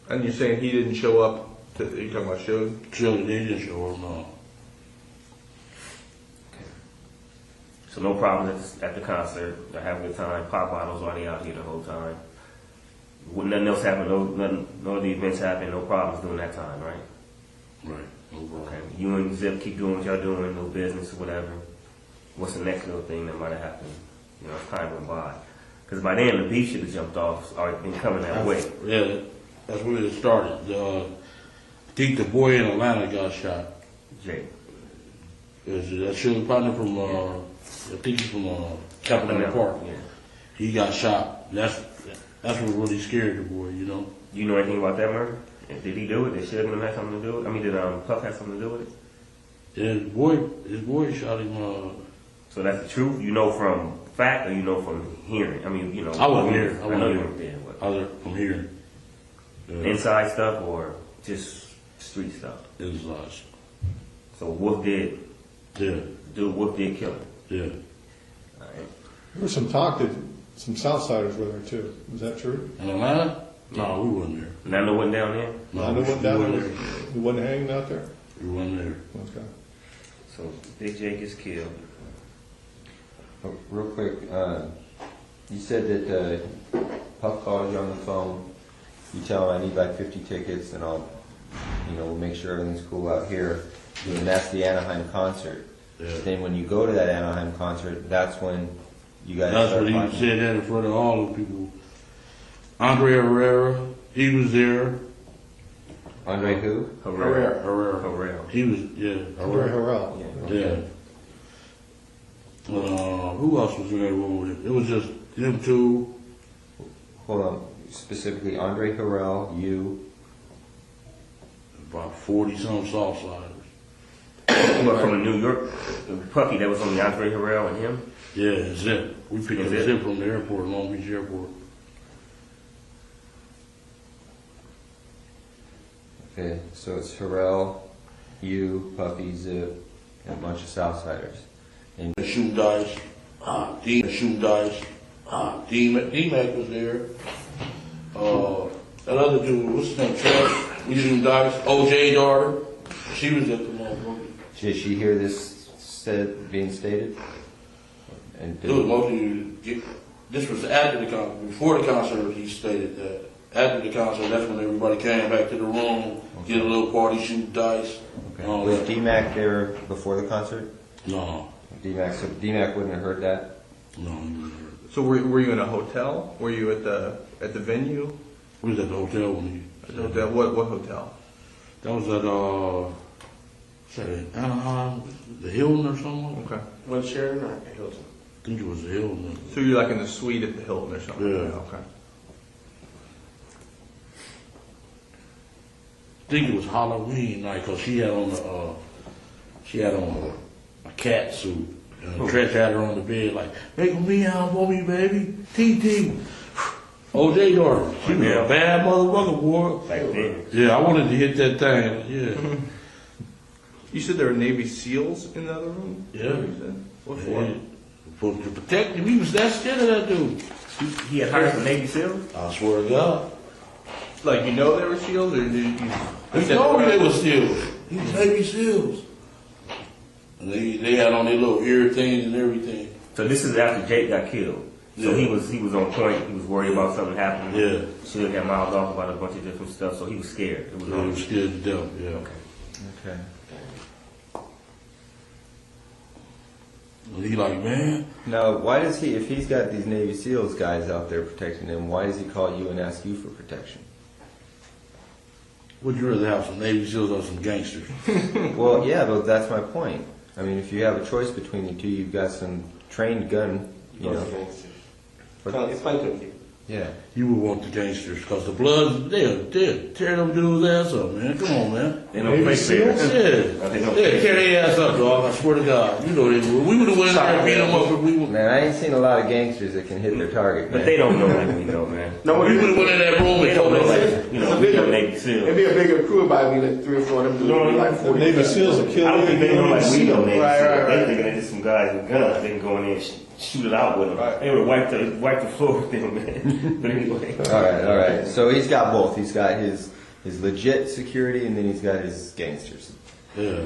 And you're saying he didn't show up? You talking about Suge? Suge, they didn't show up, no. So no problem at the concert. They're having a good time. Pop bottles already out here the whole time. Nothing else happened. No other events happened. No problems during that time, right? Right. No problem. Okay. You and Zip keep doing what y'all doing. No business or whatever. What's the next little thing that might have happened? You know, as time went by. Because by then the beef should have jumped off or been coming that way. Yeah, that's where it started. I think the boy in Atlanta got shot. Jay. That Suge partner from I think he's from Capitol Park. Yeah. He got shot. That's what really scared the boy, you know. You know anything about that murder? Did he do it? Did Suge have something to do with it? I mean, did Puff have something to do with it? Yeah, his boy shot him. So that's the truth? You know from fact or you know from hearing? I mean, you know. I wasn't here. I know you weren't there. I was from hearing. Inside stuff or just street stuff? Inside. So Wolf did? Yeah. Dude, Wolf did kill him? Yeah. All right. There was some talk that some Southsiders were there too. Is that true? In Atlanta? No, we wasn't there. Nando wasn't down there? Nando wasn't down there? He wasn't hanging out there? We wasn't there. Okay. So Big J gets killed. Oh, real quick, you said that Puff calls you on the phone. You tell him I need like 50 tickets, and we'll make sure everything's cool out here. And that's the Anaheim concert. Yeah. Then when you go to that Anaheim concert, that's when you guys. That's what he said that in front of all the people. Andre Herrera, he was there. Andre who? Herrera. He was, yeah. Andre Herrera. Yeah. Who else was in that room with him? It was just them two. Hold on. Specifically, Andre Herrera, you. About 40-some Southsiders. What, from New York? Puffy, that was on the Andre Herrera and him? Yeah, Zip. We picked up Zip from the airport, Long Beach Airport. Okay, so it's Harrell, you, Puffy, Zip, and a bunch of Southsiders. And shooting dice. Shooting dice. D-Mac was there. That other dude, what's his name? Trev. We shooting dice. OJ daughter. She was at the motherfucker. Did she hear this being stated? And it was mostly, this was after the concert. Before the concert, he stated that. After the concert, that's when everybody came back to the room, get a little party, shoot dice. Okay. Was D-Mac there before the concert? No. So D-Mac wouldn't have heard that? No, he wouldn't have heard it. So were you in a hotel? Were you at the venue? We was at the hotel when he... At the hotel? What hotel? That was at, Anaheim, the Hilton or something. Okay. Was Sheridan or Hilton? I think it was the Hilton. So you're like in the suite at the Hilton or something? Yeah. Okay. I think it was Halloween night because she had on a cat suit. And Trish had her on the bed like, make me out for me, baby. T. OJ daughter. She was a bad motherfucker, boy. Back then. Yeah, I wanted to hit that thing. Yeah. You said there were Navy SEALs in the other room? Yeah. What for? To protect him. He was that scared of that dude. He had hired some Navy SEALs? I swear to God. Like, you know they were SEALs, or did you? They told me they were SEALs. These Navy SEALs. And they had on their little ear things and everything. So this is after Jake got killed. So Yeah. he was on point. He was worried about something happening. Yeah. Suge got miles off about a bunch of different stuff. So he was scared. It was They were scared to death, yeah. Okay. And he like, man, Now, why does he, if he's got these Navy SEALs guys out there protecting him, why does he call you and ask you for protection? would you rather have some Navy SEALs or some gangsters? Well, yeah, but that's my point. I mean, if you have a choice between the two, you've got some trained gun, you know. Explain to me. Yeah. You would want the gangsters, because the blood, they'll tear them dudes' ass up, man. Come on, man. They don't play fair. Yeah. They'll tear their ass up, dog. I swear to God. You know they would. We would have went in there and beat them up if we would. Man, I ain't seen a lot of gangsters that can hit their target, man. But they don't know like we know, man. No, We would have went in that room They and don't told know them. like, we know Navy SEALs. It'd be a bigger crew by me, like 3 or 4 of them dudes. No, Like 40. Navy SEAls will kill I don't think they know like we know Navy Right, SEALs. right, They right. thinking they just some guys with guns. They can go in there and shoot it out with them. Right. They would have wiped the floor with them, man. But anyway. All right. So he's got both. He's got his legit security, and then he's got his gangsters. Yeah.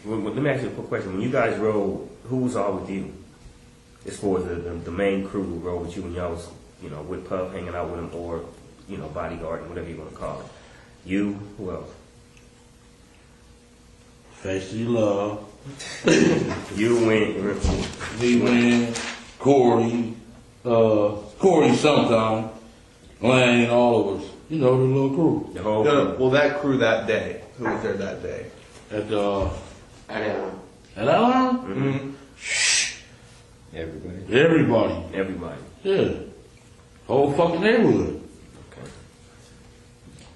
Well, let me ask you a quick question. When you guys rode, who was all with you? As far as the main crew who rode with you when y'all was, you know, with Puff, hanging out with him, or, you know, bodyguard, whatever you want to call it. You, who else? Face you love. You went. Me win. Corey sometime. Lane, all of us. You know, the little crew. The whole No, crew. well, that crew that day. Who was there that day? At Anaheim. Atlanta? Mm-hmm. Everybody. Everybody. Yeah. Whole fucking neighborhood.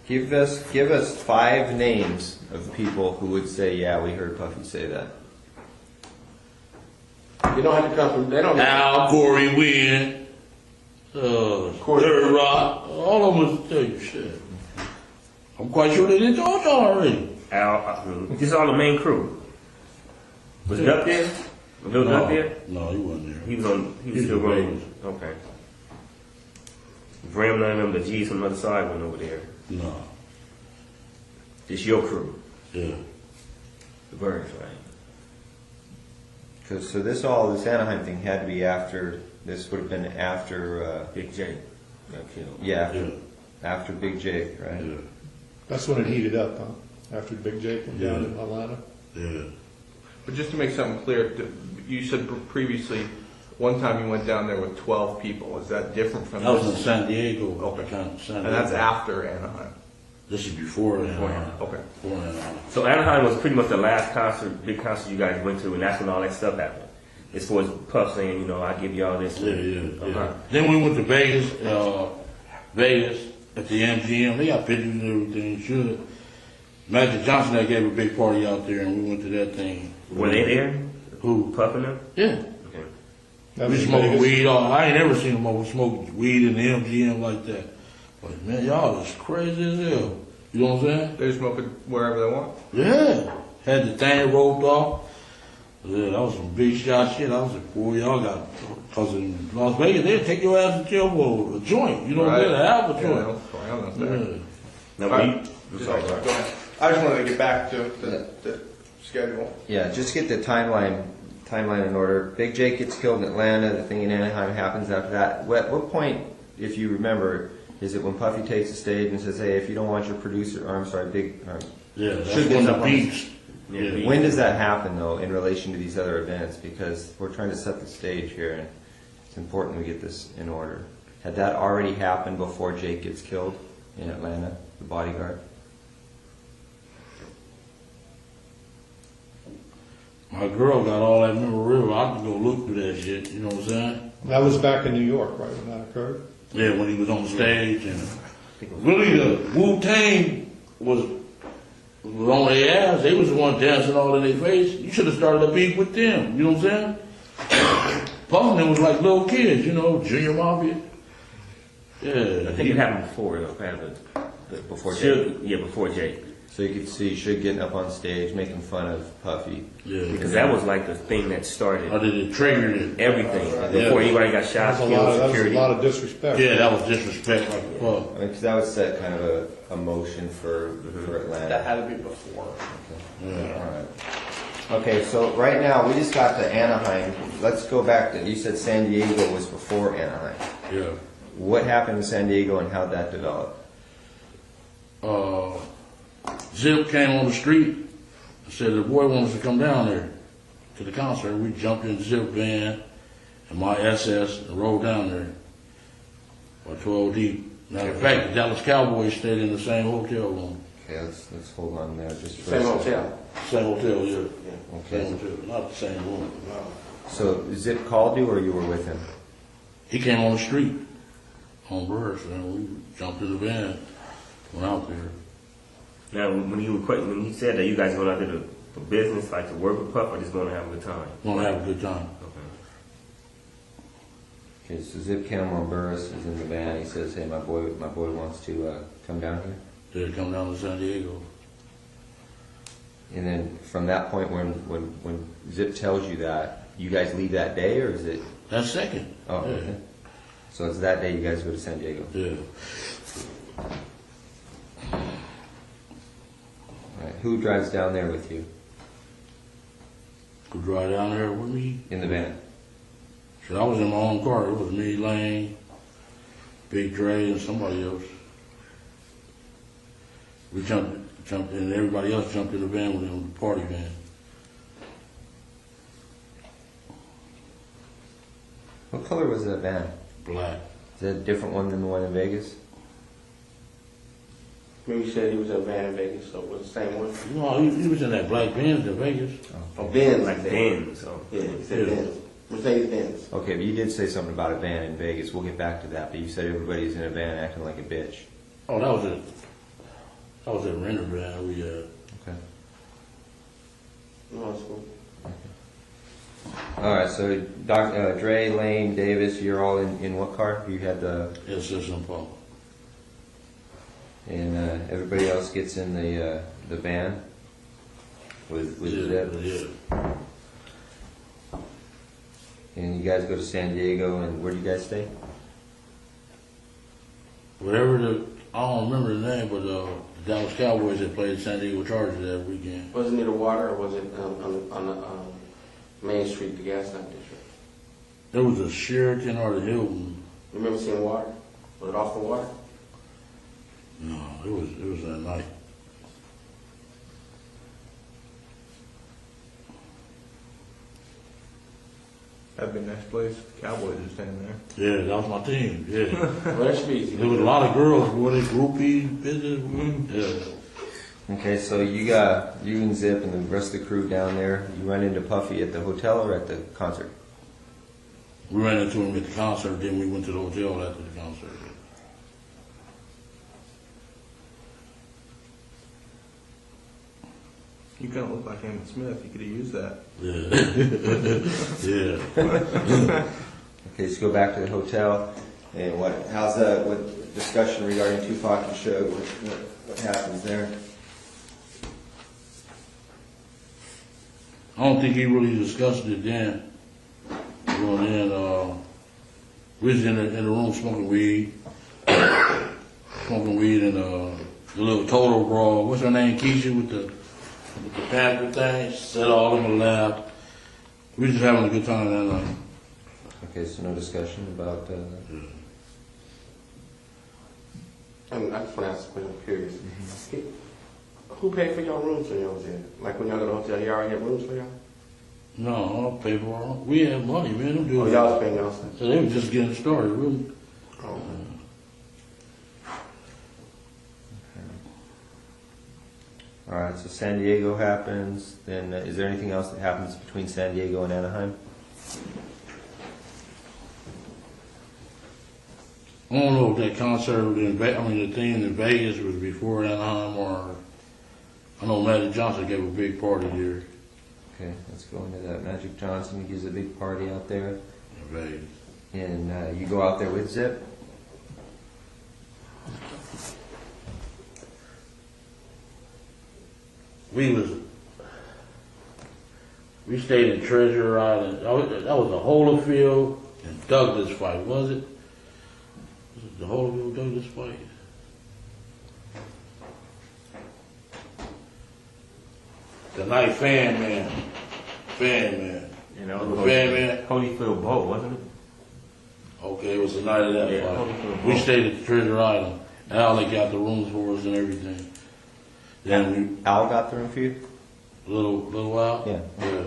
Give us 5 names of people who would say, "Yeah, we heard Puffy say that." You don't have to come from. They don't. Al, Corey, Wynn, Third Rock, all of them would tell you shit. I'm quite sure they didn't told y'all already. Al, this is all the main crew. Was it up there? Was it up there? No, he wasn't there. He was on. He was He's still in running. Vegas. Okay. Bram, none of them, the G's from the other side went over there. No. It's your crew. Yeah. The Burns, right? So this Anaheim thing had to be after. This would have been after. Big J got killed. Yeah, after Big Jake, right? Yeah. That's when it heated up, huh? After Big Jake went down in Atlanta. Yeah. But just to make something clear, you said previously one time you went down there with 12 people. Is that different from That was this? in San Diego. Okay. San And Diego. that's after Anaheim. This is before Anaheim. Okay. Before Anaheim. So Anaheim was pretty much the last big concert you guys went to, and that's when all that stuff happened. As far as Puff saying, you know, I give y'all this. Yeah. Then we went to Vegas, at the MGM. They got pictures and everything. Sure. Magic Johnson that gave a big party out there, and we went to that thing. Were they there? Who? Puff and them? Yeah. Okay. We smoking weed. I ain't never seen them smoke weed in the MGM like that. But man, y'all is crazy as hell. You know what I'm saying? They're smoking wherever they want. Yeah. Had the thing roped off. Yeah, that was some big shot shit. I was like, boy, y'all got, because in Las Vegas, they'll take your ass to jail for a joint. You know what I'm saying? An apple joint. Yeah. Now, Go ahead. I just wanted to get back to the schedule. Yeah, just get the timeline in order. Big Jake gets killed in Atlanta. The thing in Anaheim happens after that. At what point, if you remember, is it when Puffy takes the stage and says, "Hey, if you don't want your producer," or I'm sorry, Yeah, that's Suge when gets the up on beats. Yeah. When does that happen, though, in relation to these other events? Because we're trying to set the stage here, and it's important we get this in order. Had that already happened before Jake gets killed in Atlanta, the bodyguard? My girl got all that memorabilia. I could go look through that shit. You know what I'm saying? That was back in New York, right, when that occurred? Yeah, when he was on the stage. And really, the Wu-Tang was on their ass. They was the one dancing all in their face. You should have started a beef with them. You know what I'm saying? Puff them was like little kids, you know, Junior Mafia. Yeah. I think it happened before, though. Before Jake? Yeah, before Jake. So you could see Suge getting up on stage, making fun of Puffy. Yeah. Because that was like the thing that started I did it triggered it. everything. Before anybody got shot, That killed, was a security. lot of disrespect. Yeah, that was disrespect like fuck. I mean, 'cause that would set kind of a motion for Atlanta. That had to be before. All right. Okay, so right now we just got to Anaheim. Let's go back to, you said San Diego was before Anaheim. Yeah. What happened in San Diego and how'd that develop? Zip came on the street and said the boy wants to come down there to the concert. We jumped in the Zip van and my SS and rode down there by 12 deep. Matter of fact, the Dallas Cowboys stayed in the same hotel room. Okay, let's hold on there just for Same a second. hotel. Same hotel, yeah. Okay. Same hotel, not the same room. So Zip called you or you were with him? He came on the street on Burris and we jumped in the van, went out there. Now, when he said that you guys going out there for business, like to work with Puff, or just going to have a good time? Gonna have a good time. Okay, so Zip came on Burris is in the van. He says, "Hey, my boy wants to come down here." Did come down to San Diego. And then from that point, when Zip tells you that, you guys leave that day, or is it? That second. Oh, Yeah. okay. So it's that day you guys go to San Diego. Yeah. All right. Who drives down there with you Who drive down there with me? in the van? So I was in my own car. It was me, Lane, Big Dre, and somebody else. We jumped in, and everybody else jumped in the van with them, the party van. What color was that van? Black. Is that a different one than the one in Vegas? Maybe you said he was in a van in Vegas, so it was the same one? No, he was in that black Benz in Vegas. Oh, Benz. Like Benz. So. Yeah, he said Yeah. Benz. Mercedes-Benz. Okay, but you did say something about a van in Vegas. We'll get back to that. But you said everybody's in a van acting like a bitch. Oh, that was it. That was a renter van. We Okay. No, it's cool. All right. So Dre, Lane, Davis, you're all in what car? You had the it's just some pump. and everybody else gets in the van with Zip. Yeah. And you guys go to San Diego, and where do you guys stay? Whatever I don't remember the name, but the Dallas Cowboys that played San Diego Chargers that weekend. Was it near the water, or was it on the Main Street, the gas lamp district? It was a Sheraton or the Hilton. You remember seeing water? Was it off the water? No, it was that night. That'd be a nice place. Cowboys are staying there. Yeah, that was my team. Yeah. Well, that should be easy. There was a lot of girls, boy, they groupie business. Yeah. Okay, so you and Zip and the rest of the crew down there. You run into Puffy at the hotel or at the concert? We ran into him at the concert, then we went to the hotel after the concert. You kind of look like Emmett Smith. You could have used that. Yeah. Yeah. Okay, let's go back to the hotel. And what discussion regarding Tupac and Suge? What happens there? I don't think he really discussed it then. Going in, we was in the room smoking weed, and the little total brawl. What's her name? Keisha with the Panther thing. She said all in the lap. We was just having a good time that night. Okay, so no discussion about. I just want to ask a question. I'm curious. Who paid for your rooms when y'all was in? Like when y'all go to the hotel, you already had rooms for y'all? No, I don't pay for it. We had money, man. Them dudes. Oh, y'all was paying y'all stuff? So they were just getting started, really. Oh. All right, so San Diego happens. Then is there anything else that happens between San Diego and Anaheim? I don't know if that concert in the thing in Vegas was before Anaheim or I know Magic Johnson gave a big party there. Okay, let's go into that. Magic Johnson gives a big party out there. In Vegas. And you go out there with Zip? we stayed in Treasure Island. That was the Holyfield and Douglas fight, was it? Was it the Holyfield Douglas fight? The night Fan Man. You know, Fan Man. Holyfield Boat, wasn't it? Okay, it was the night of that Yeah, fight. Holyfield We Boat. stayed at Treasure Island. And Al they got the rooms for us and everything. Then Al got the room for you? we little while. Yeah. Yeah.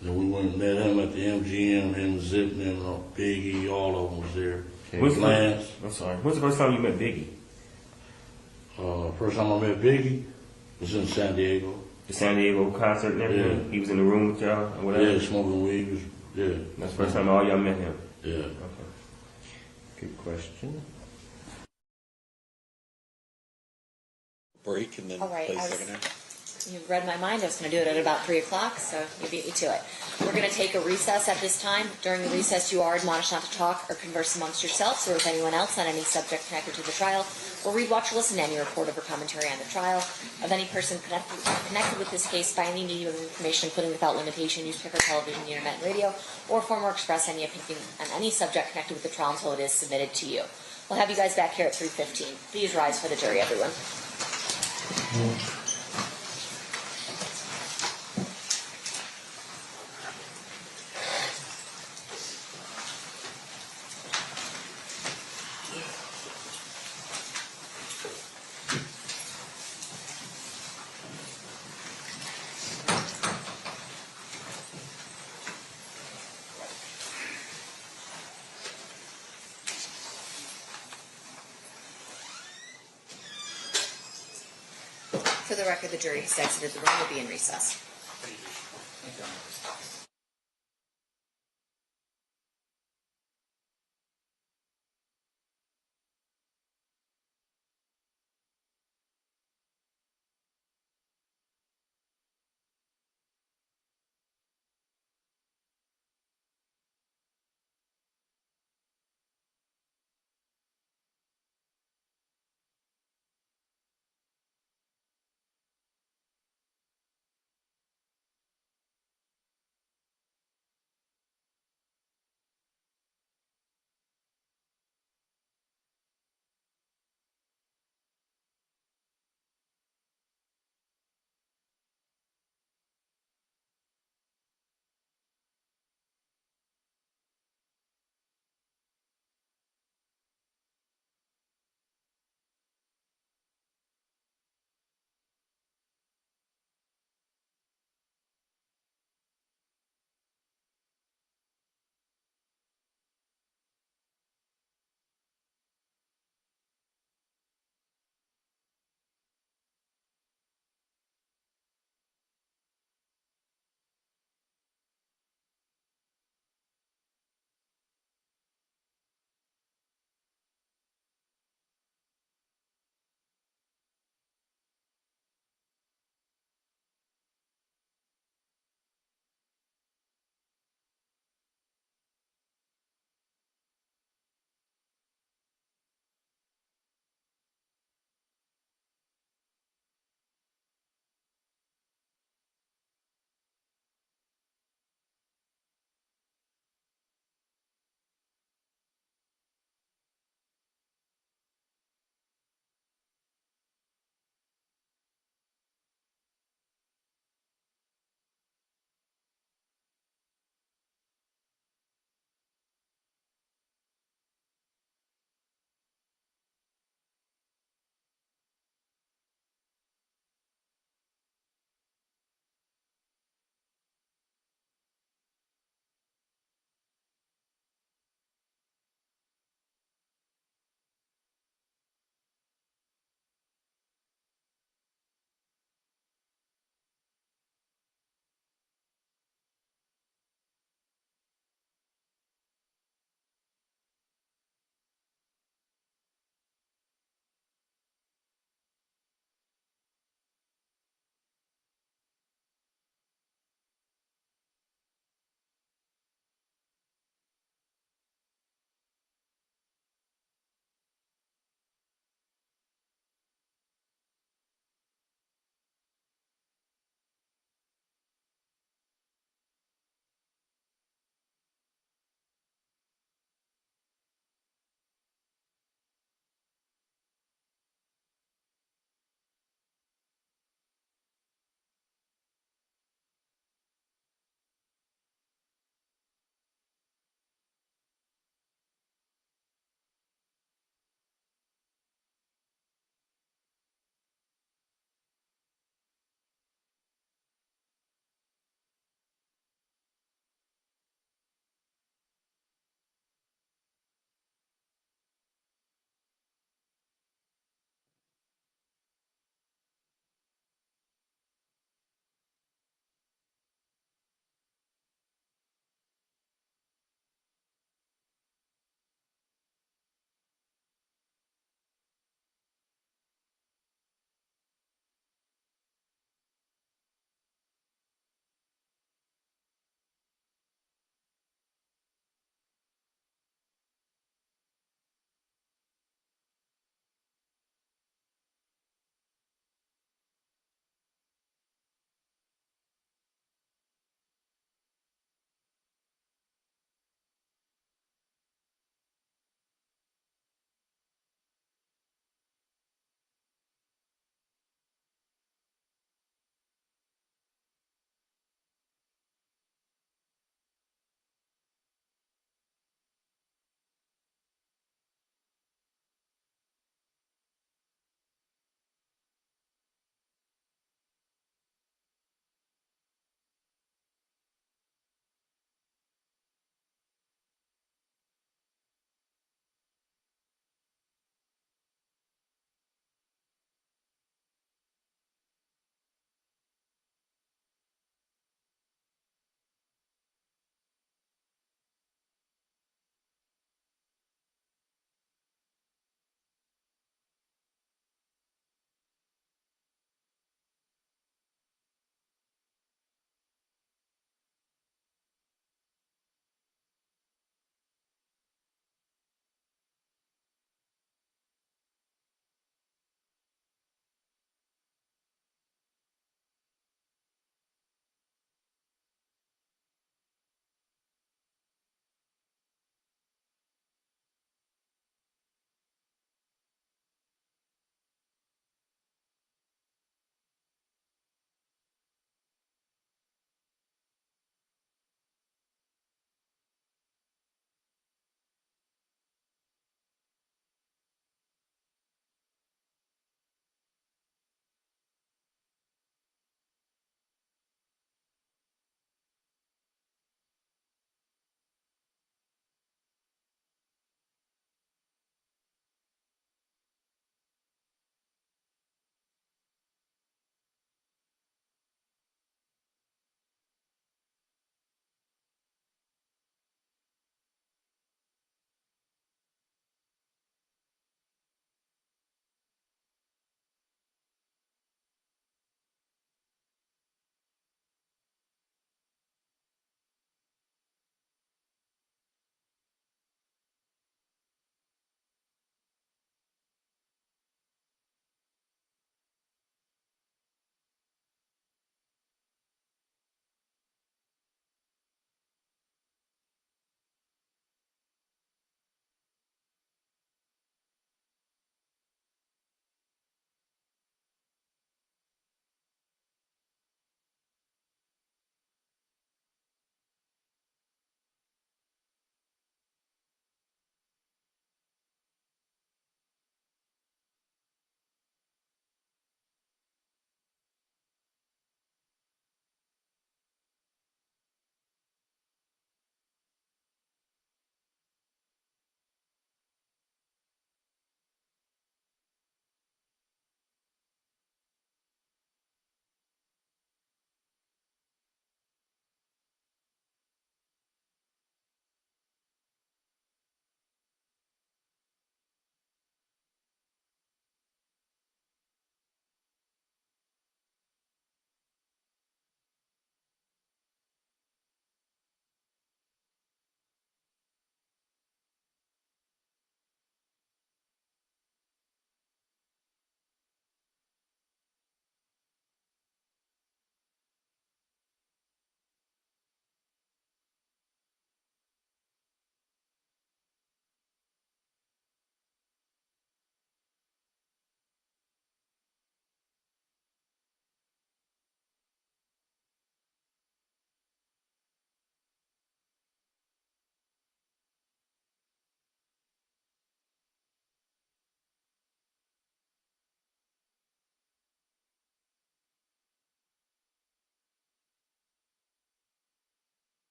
Then we went and met him at the MGM, him, Zip, and them, Biggie, all of them was there. Lance. I'm sorry. When's the first time you met Biggie? First time I met Biggie was in San Diego. The San Diego concert and everything? Yeah. He was in the room with y'all or whatever? Yeah, smoking weed. Yeah. That's the first time all y'all met him? Yeah. Okay. Good question. Break and then All right, play I was- second half. You read my mind. I was going to do it at about 3 o'clock, so you beat me to it. We're going to take a recess at this time. During the recess, you are admonished not to talk or converse amongst yourselves or with anyone else on any subject connected to the trial, or read, watch, or listen to any report of or commentary on the trial of any person connected with this case by any medium of information, including without limitation, newspaper, television, internet, and radio, or form or express any opinion on any subject connected with the trial until it is submitted to you. We'll have you guys back here at 3:15. Please rise for the jury, everyone. For the record, the jury has exited the room. Will be in recess.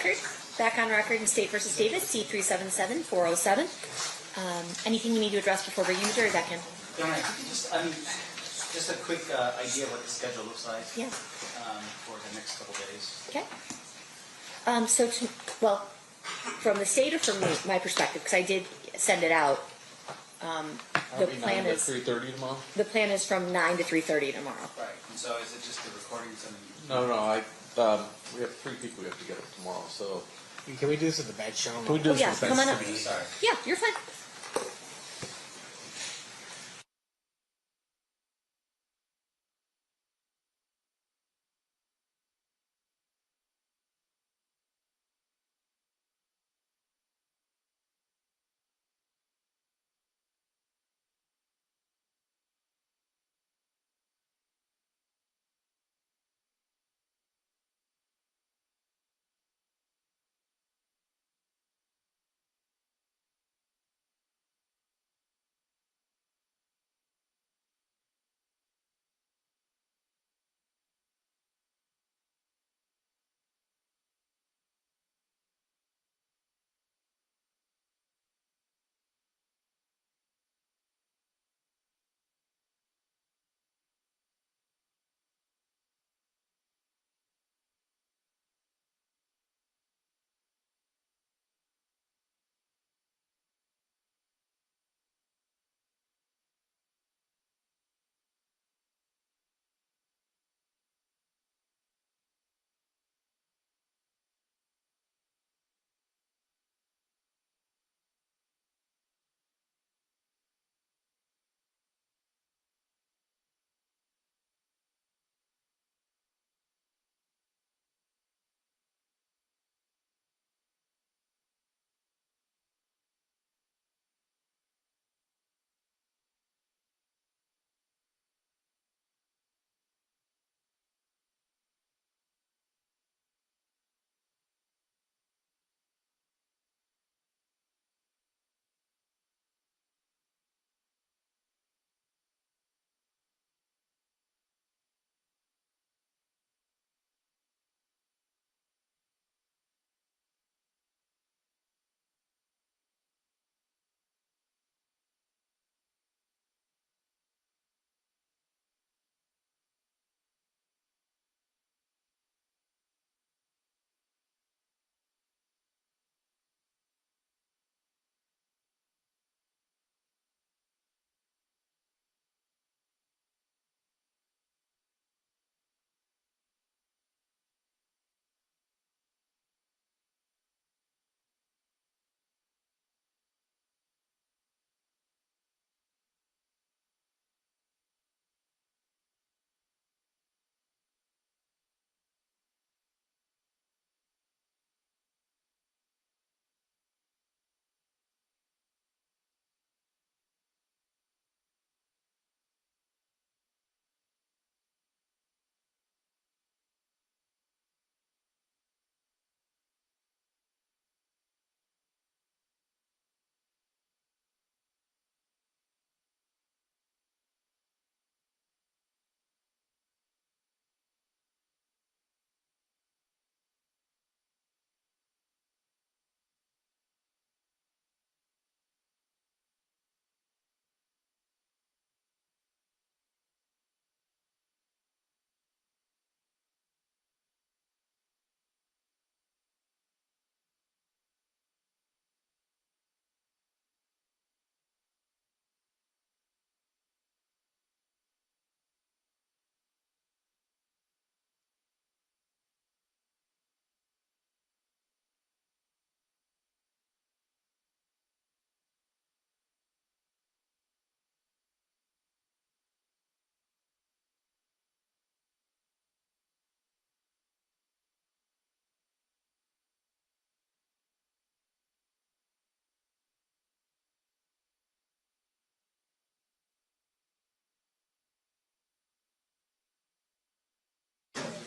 record, back on record in State versus Davis, C377407. Anything we need to address before bringing the jury back in? Duane, just a quick idea of what the schedule looks like. Yeah. For the next couple days. Okay. Well, from the state or from my perspective, because I did send it out. The plan is 3:30 tomorrow. the plan is from 9 to 3:30 tomorrow. Right. And so is it just the recordings and? No. We have 3 people we have to get up tomorrow. So Can we do this at the bed show? Can we do Oh yeah, come on up. Sorry. Yeah, you're fine.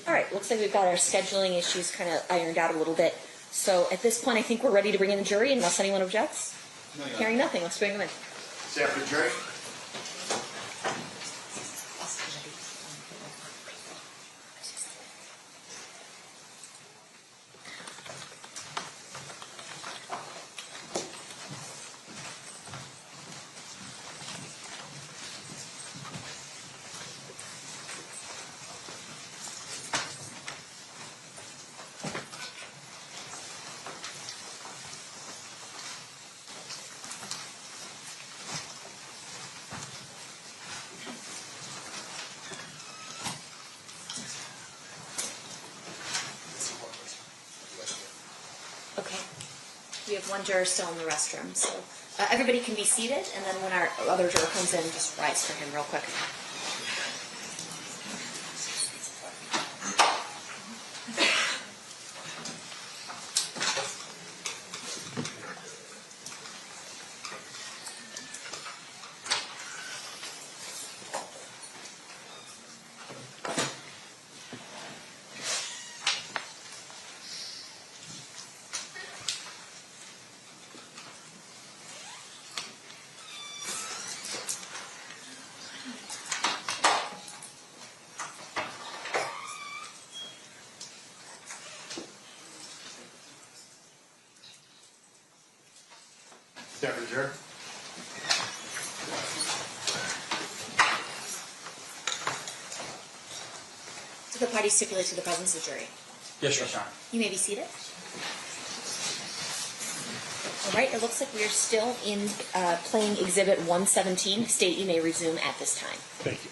All right, looks like we've got our scheduling issues kind of ironed out a little bit. So at this point, I think we're ready to bring in the jury unless anyone objects. Hearing nothing, let's bring them in. Stand for the jury. We have one juror still in the restroom, so everybody can be seated, and then when our other juror comes in, just rise for him real quick. Second juror. Do the parties stipulate to the presence of jury? Yes, Your Honor. You may be seated. All right, it looks like we're still in playing Exhibit 117. State, you may resume at this time. Thank you.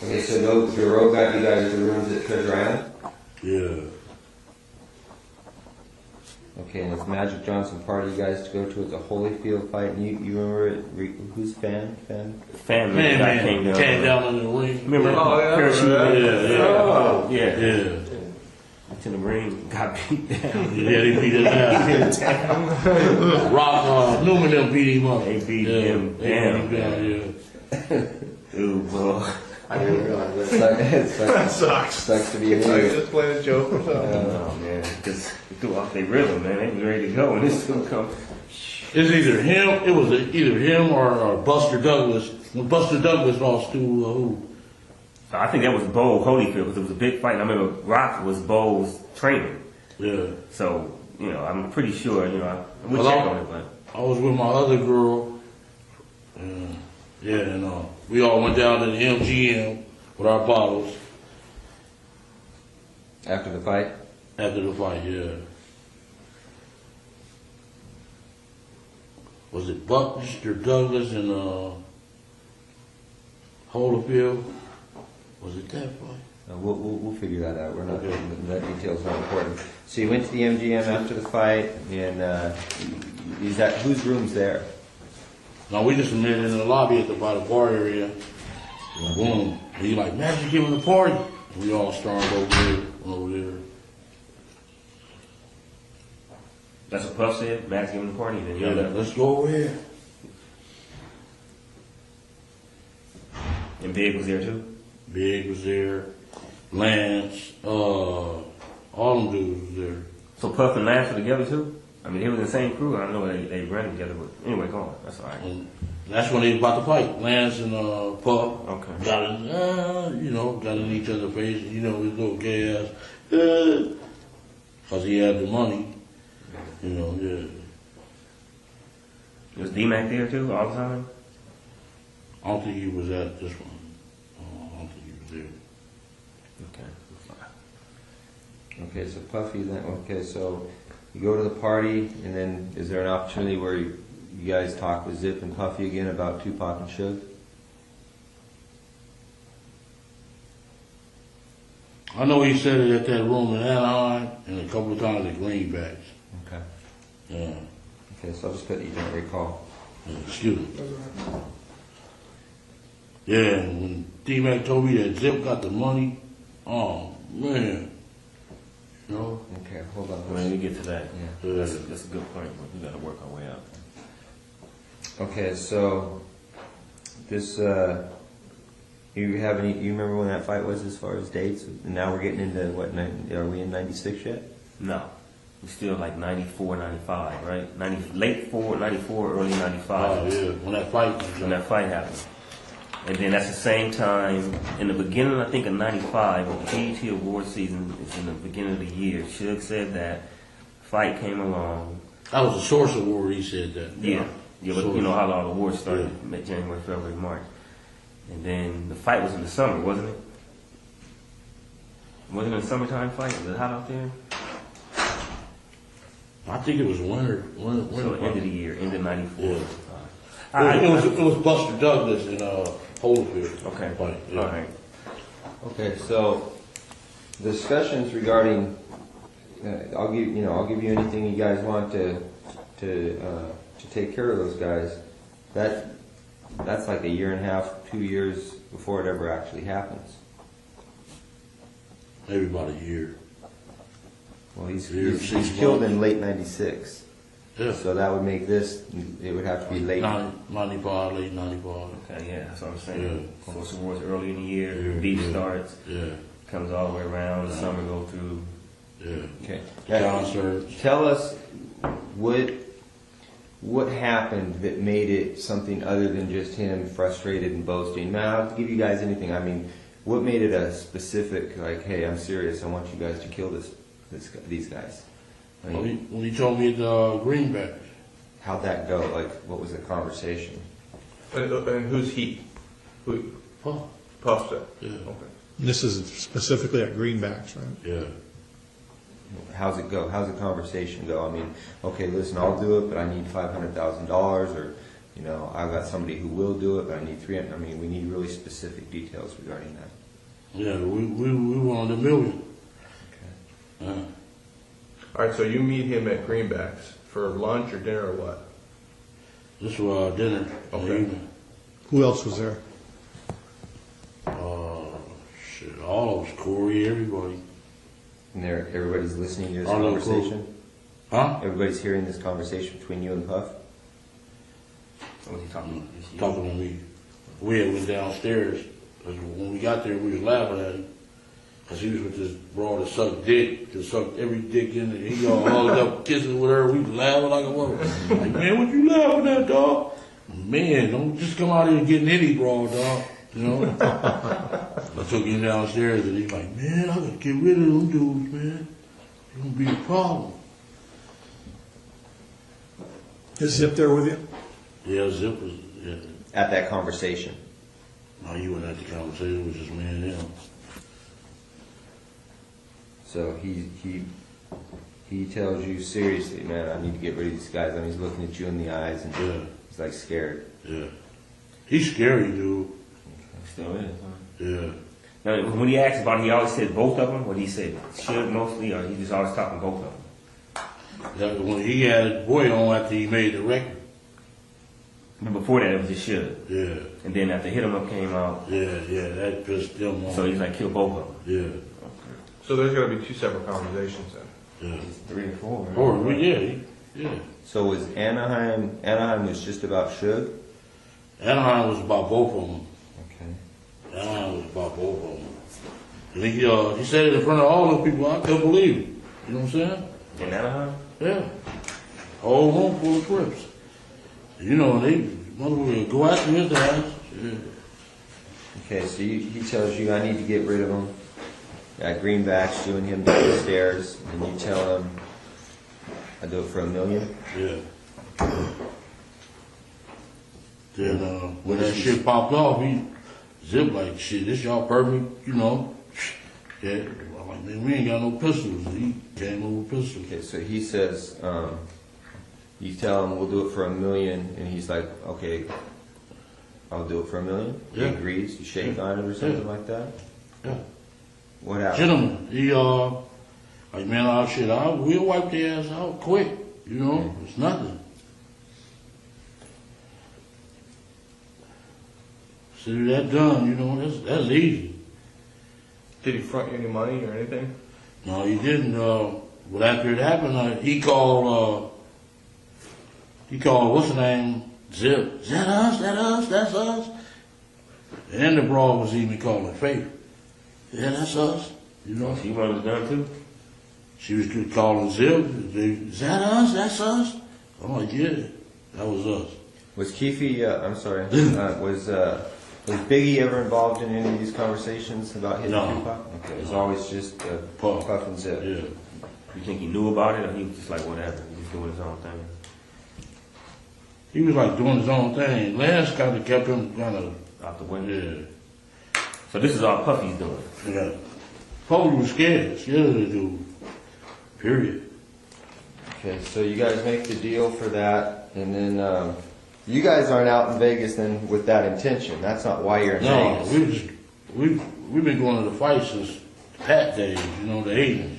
Okay, so the road got you guys the rooms at Treasure Island? Yeah. Okay, and it's Magic Johnson party you guys to go to. It's a Holyfield fight. And you remember it? Who's fan? Family guy Came down in the ring. Remember? Oh, yeah. Parachute. Oh, yeah. To the ring, got beat down. Yeah, they beat us down. Rock, Newman them beat him up. They beat him down. Yeah. Ooh, boy. I didn't realize that. Sucks to be in Like here. just playing a joke or something. Oh man, because they threw off their rhythm, man. They was ready to go, and this gonna come. It's either him. It was either him or Buster Douglas. When Buster Douglas lost to who? So I think that was Bo Holyfield because it was a big fight. And I remember Rock was Bo's trainer. Yeah. So I'm pretty sure. We'll check on it, but I was with my other girl. And we all went down to the MGM with our bottles. After the fight? After the fight, yeah. Was it Buster Douglas and Holyfield? Was it that fight? We'll figure that out. We're not. That detail's not important. So you went to the MGM after the fight, and whose room's there? No, we just met in the lobby by the bar area. And boom. And he like, Magic giving the party. And we all stormed over there. that's what Puff said. Matt's giving the party. Then Yeah, let's go over here. And Big was there too. Big was there. Lance, all them dudes was there. So Puff and Lance were together too. I mean, they were in the same crew. I know they ran together, but anyway, go on. That's all right. And that's when they was about to fight. Lance and Puff Okay. got in each other's face. His little gay ass, because he had the money. Yeah. Was D-Mac there too all the time? I don't think he was at this one. I don't think he was there. Okay. Okay, so Puffy then. Okay, so you go to the party, and then is there an opportunity where you guys talk with Zip and Puffy again about Tupac and Suge? I know he said it at that room in Anaheim and a couple of times at Greenbacks. Okay. Yeah. Okay, so I'll just put you don't recall. Excuse me. Yeah, and when D-Mac told me that Zip got the money, oh man. Okay, hold on. When we get to that, Yeah. that's a good point. But we got to work our way out. Okay, so this you remember when that fight was as far as dates? And now we're getting into what? Are we in '96 yet? No, we're still like 94, 95, right? Late 94, early 95. Oh yeah, when that fight happened. And then that's the same time, in the beginning, I think, of 95, when the BET award season is in the beginning of the year, Suge said that fight came along. That was the Source Award, he said that. Yeah, but you know how all the awards started, January, February, March. And then the fight was in the summer, wasn't it? Wasn't it a summertime fight? Was it hot out there? I think it was winter. So end of the year, end of 94. Yeah. It was Buster Douglas and Holyfield. Okay. Fight. Yeah. All right. Okay, so discussions regarding I'll give you anything you guys want to to take care of those guys, that's like a year and a half, 2 years before it ever actually happens. Maybe about a year. Well, he's months. killed in late '96. Yeah. So that would make this, it would have to be late. 95, late 95. Okay, yeah, that's what I'm saying. Yeah. So towards early in the year, the Yeah, beef yeah. starts, Yeah. comes all the way around, the summer go through. Yeah. Okay. Concerts. Tell us what happened that made it something other than just him frustrated and boasting. Man, I'll give you guys anything. I mean, what made it a specific, like, hey, I'm serious, I want you guys to kill these guys? I mean, When he told me the greenback. how'd that go? Like, what was the conversation? And who's he? Who? Puff. Puff said. Yeah. Okay. This is specifically at Greenbacks, right? Yeah. How's it go? How's the conversation go? I mean, okay, listen, I'll do it, but I need $500,000, or, you know, I've got somebody who will do it, but I need 300. I mean, we need really specific details regarding that. Yeah, we wanted $1 million. Okay. All right, so you meet him at Greenbacks for lunch or dinner or what? This was dinner. Okay. Who else was there? Shit, all of us, Corey, everybody. And everybody's listening to this Our little conversation? Huh? Everybody's hearing this conversation between you and Puff? What he talking about? Talking to me. We had went downstairs. 'Cause when we got there, we was laughing at him. Because he was with this broad that sucked dick. That sucked every dick in there. He all hugged up, kissing with her. We was laughing like a mother. Like, man, what you laughing at, dog? Man, don't just come out here getting any broad, dog. You know? I took him downstairs and he's like, man, I gotta get rid of them dudes, man. It's gonna be a problem. Is Zip there with you? Yeah, Zip was, yeah. At that conversation? No, you weren't at the conversation, it was just me and him. So he tells you seriously, man, I need to get rid of these guys. I mean, he's looking at you in the eyes and Yeah. he's like scared. Yeah. He's scary, dude. Still is, huh? Yeah. Now, when he asked about it, he always said both of them? What he said, Suge mostly, or he just always talking both of them? That, when he had Boy on after he made the record. But before that, it was just Suge. Yeah. And then after Hit 'Em Up came out, Yeah, that pissed them off. so he's like, kill both of them. Yeah. So there's got to be two separate conversations then. Yeah. 3 or 4. Right? Or, yeah. So was Anaheim was just about Suge? Anaheim was about both of them. Okay. Anaheim was about both of them. And he said it in front of all those people. I couldn't believe it. You know what I'm saying? In Anaheim? Yeah. Whole room full of Crips. You know, they motherfucker go after his ass. Yeah. Okay, so he tells you, I need to get rid of him. At Greenbacks, you and him down the stairs, and you tell him, I do it for $1 million? Yeah. Then when that shit popped off, he Zip like, shit, this y'all perfect, you know. Yeah. I'm like, man, we ain't got no pistols. He came over with pistols. Okay, so he says, you tell him we'll do it for $1 million, and he's like, okay, I'll do it for $1 million. Yeah. He agrees. You shake on it or something like that. Yeah. What happened? Gentlemen, he like, man, we'll wipe the ass out quick. You know, it's nothing. So that done, you know, that's easy. Did he front you any money or anything? No, he didn't. But after it happened, he called what's the name? Zip. Is that us? That's us. And the broad was even calling Faith. Yeah, that's us. You know. She wanted it done too? She was calling Zip. Is that us? That's us. I'm like, yeah, that was us. Was Keffe, I'm sorry, was Biggie ever involved in any of these conversations about hitting Tupac? Okay, it was always just Puff and Zip. Yeah. You think he knew about it, or he was just like, whatever, he was doing his own thing? He was like doing his own thing. Lance kind of kept him kind of out the way. Yeah. So this is all Puffy's doing? Yeah. Puffy was scared of the dude. Period. Okay, so you guys make the deal for that, and then you guys aren't out in Vegas then with that intention. That's not why you're in Vegas. We've been going to the fight since Pat days, you know, the 80s.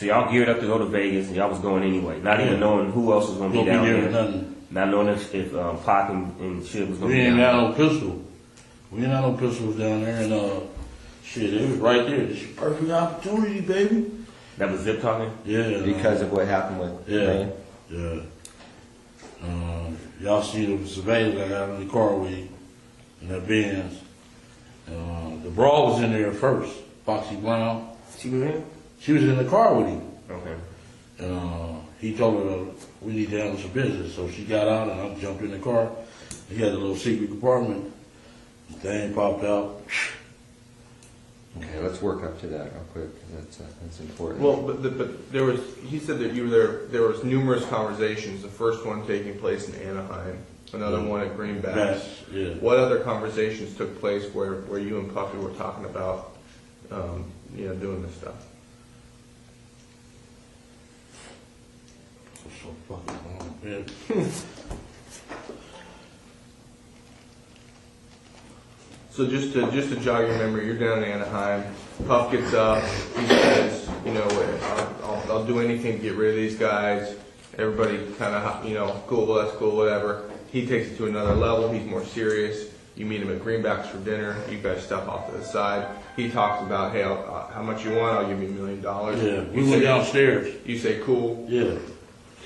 So y'all geared up to go to Vegas, and y'all was going anyway, not even knowing who else was going to be down there. Not knowing if Pac and Suge was going to be down there. We ain't got no pistol. We ain't got no pistols down there, and shit, it was right there. This is a perfect opportunity, baby. That was Zip talking? Yeah. Because of what happened with Marion? Yeah. Y'all see the surveillance I got in the car with him, in that Benz. The broad was in there first, Foxy Brown. She was in? She was in the car with him. Okay. He told her we need to handle some business, so she got out and I jumped in the car. He had a little secret compartment. The thing popped out. Okay, let's work up to that real quick, because that's important. Well, but there was, he said that you were there was numerous conversations, the first one taking place in Anaheim, another one at Greenbacks. Yeah. What other conversations took place where you and Puffy were talking about, doing this stuff? So fucking long, man. So just to jog your memory, you're down in Anaheim. Puff gets up. He says, I'll do anything to get rid of these guys. Everybody kind of, cool, that's cool, whatever. He takes it to another level. He's more serious. You meet him at Greenbacks for dinner. You guys step off to the side. He talks about, hey, how much you want? I'll give you $1 million. Yeah, we went downstairs. You say, cool. Yeah,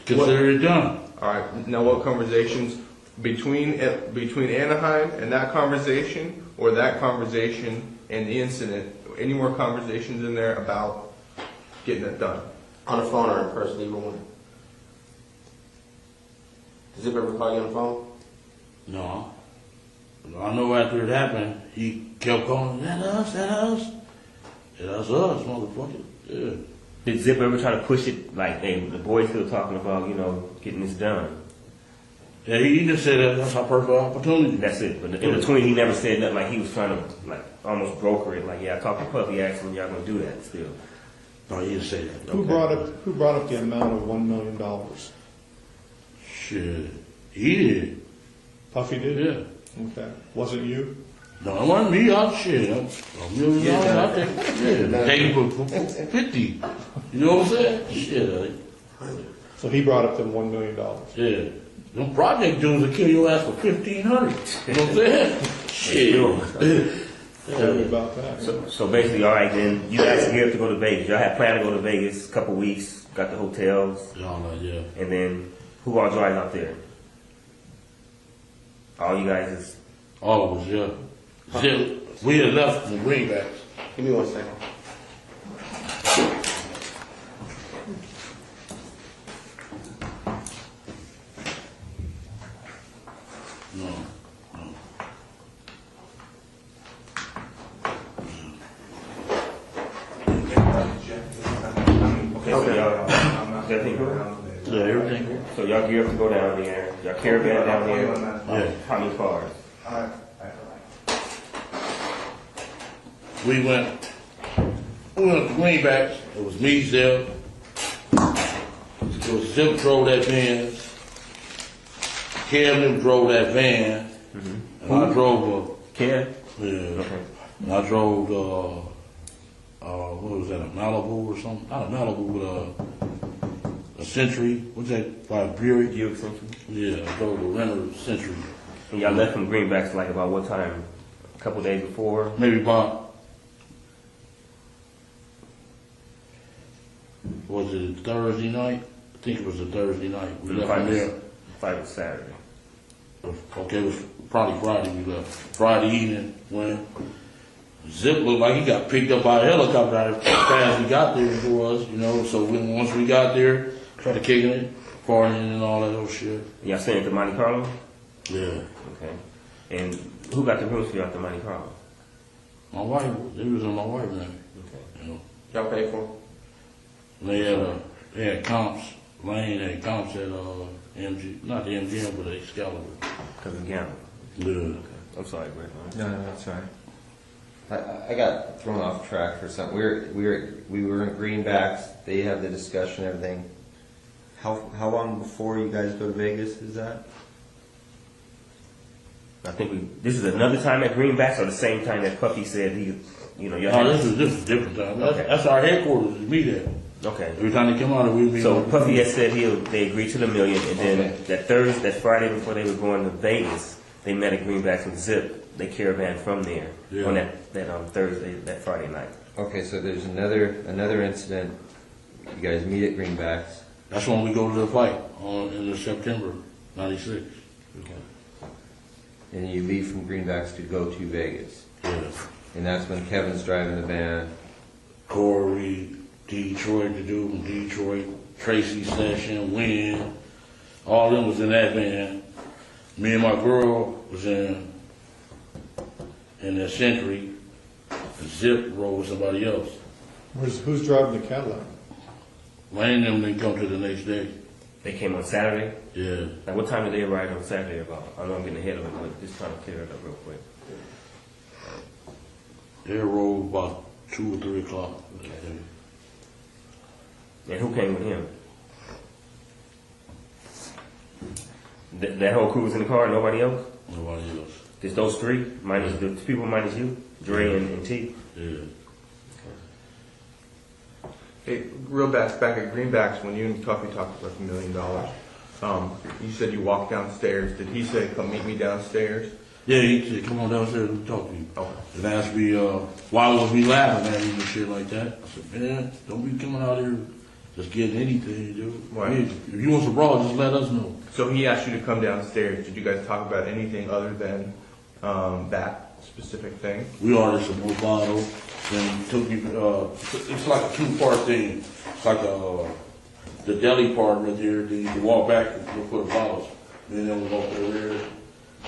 consider it done. All right. Now, what conversations between Anaheim and that conversation, or that conversation and the incident? Any more conversations in there about getting it done? On the phone or in person, either one? Does Zip ever call you on the phone? No. I know after it happened, he kept calling, that us? Yeah, that's us, motherfucker. Yeah. Did Zip ever try to push it, like, hey, the boys still talking about, getting this done? Yeah, he just said that's our perfect opportunity. That's it. But in between, he never said nothing, like he was trying to, almost broker it. Like, yeah, I talked to Puffy, asked him, y'all gonna do that still. No, he didn't say that. Who brought up the amount of $1 million? Shit. He did. Puffy did? Yeah. Okay. Wasn't you? No, it wasn't me. I'm shit. $1 million out there. Yeah. Take it for 50. You know what I'm saying? Shit. So he brought up them $1 million. Yeah. Them project dudes will kill your ass for $1,500. You know what I'm saying? Shit. Tell me about that. So basically, all right, then you guys are here to go to Vegas. Y'all had planned to go to Vegas a couple weeks, got the hotels. Yeah. And then who all drives out there? All you guys is. All of us, yeah. Zip, we had left from Greenbacks. Give me 1 second. Yeah, everything. So y'all gear up to go down there. Y'all caravan down there. Yeah. How many cars? We went to Greenbacks. It was me, Zip. It was Zip drove that van. Kevin drove that van. And I drove Kev? Yeah. Okay. And I drove what was that, a Malibu or something? Not a Malibu, but a Century. What's that, by a Buick? Buick Century? Yeah, I drove a Renner Century. And y'all left from Greenbacks like about what time? A couple days before? Maybe about, was it Thursday night? I think it was a Thursday night. We left from there. Fight was Saturday. Okay, it was probably Friday we left. Friday evening when Zip looked like he got picked up by a helicopter as fast as he got there for us, so once we got there, started kicking it, partying and all that old shit. Y'all staying at the Monte Carlo? Yeah. Okay. And who got the rooms for y'all at the Monte Carlo? My wife, it was in my wife's name. Okay. Y'all pay for them? They had comps. Lane had comps at MG, not the MGM, but Excalibur. Because of gambling? Yeah. Okay. I'm sorry, Greg. No, that's all right. I got thrown off track for something. We were in Greenbacks. They have the discussion, everything. How long before you guys go to Vegas is that? I think this is another time at Greenbacks or the same time that Puffy said y'all No, this is different time. That's our headquarters. We meet at. Okay. Every time they come out, we be. So Puffy had said they agreed to the $1 million, and then that Friday before they were going to Vegas, they met at Greenbacks with Zip. They caravan from there on that Thursday, that Friday night. Okay, so there's another incident. You guys meet at Greenbacks. That's when we go to the fight in the September '96. Okay. And you leave from Greenbacks to go to Vegas. Yeah. And that's when Kevin's driving the van. Corey, Detroit, the dude from Detroit, Tracy Session, Wynn, all of them was in that van. Me and my girl was in the Century. Zip rode with somebody else. Who's driving the Cadillac? Lane and them didn't come to the next day. They came on Saturday? Yeah. Like what time did they arrive on Saturday about? I know I'm getting ahead of it, but just trying to clear it up real quick. They rode about 2 or 3 o'clock. Okay. And who came with him? That whole crew was in the car, nobody else? Nobody else. Just those three? Minus the people minus you? Dre and T? Yeah. Hey, real back at Greenbacks, when you and Tuffy talked about $1 million, you said you walked downstairs. Did he say, come meet me downstairs? Yeah, he said, come on downstairs and talk to you. Oh. And asked me, why was we laughing at him and shit like that? I said, man, don't be coming out here just getting anything, dude. Right. If you want some brawl, just let us know. So he asked you to come downstairs. Did you guys talk about anything other than that specific thing? We ordered some bravado. Then took you. It's like a 2-part thing. It's like the deli part right there. Then you can walk back and look for the bottles. And then we walk over there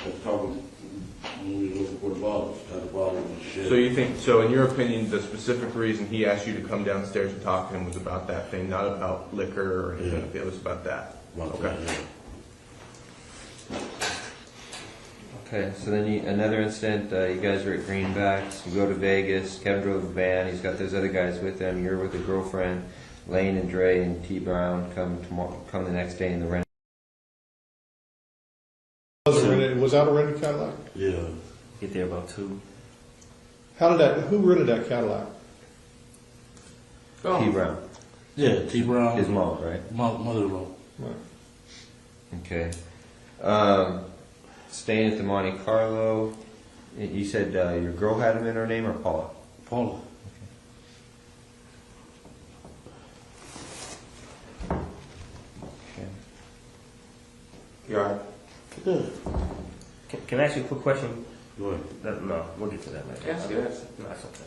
and talk when we looking for the bottles. Got the bottles and shit. So you think? So in your opinion, the specific reason he asked you to come downstairs and talk to him was about that thing, not about liquor or anything. Yeah. It was about that. About okay. that, yeah. Okay, so then another incident, you guys are at Greenbacks, you go to Vegas, Kevin drove the van, he's got those other guys with him, you're with a girlfriend, Lane and Dre and T Brown come the next day in the rent. Was that a rented Cadillac? Yeah. Get there about 2. Who rented that Cadillac? Oh. T Brown. Yeah, T Brown. His mom, right? Mother-in-law. Right. Okay. Staying at the Monte Carlo, you said your girl had him in her name or Paula? Paula. Okay. You all right? Good. Can I ask you a quick question? Go ahead. No, we'll get to that later. Yes, yes. No, that's okay.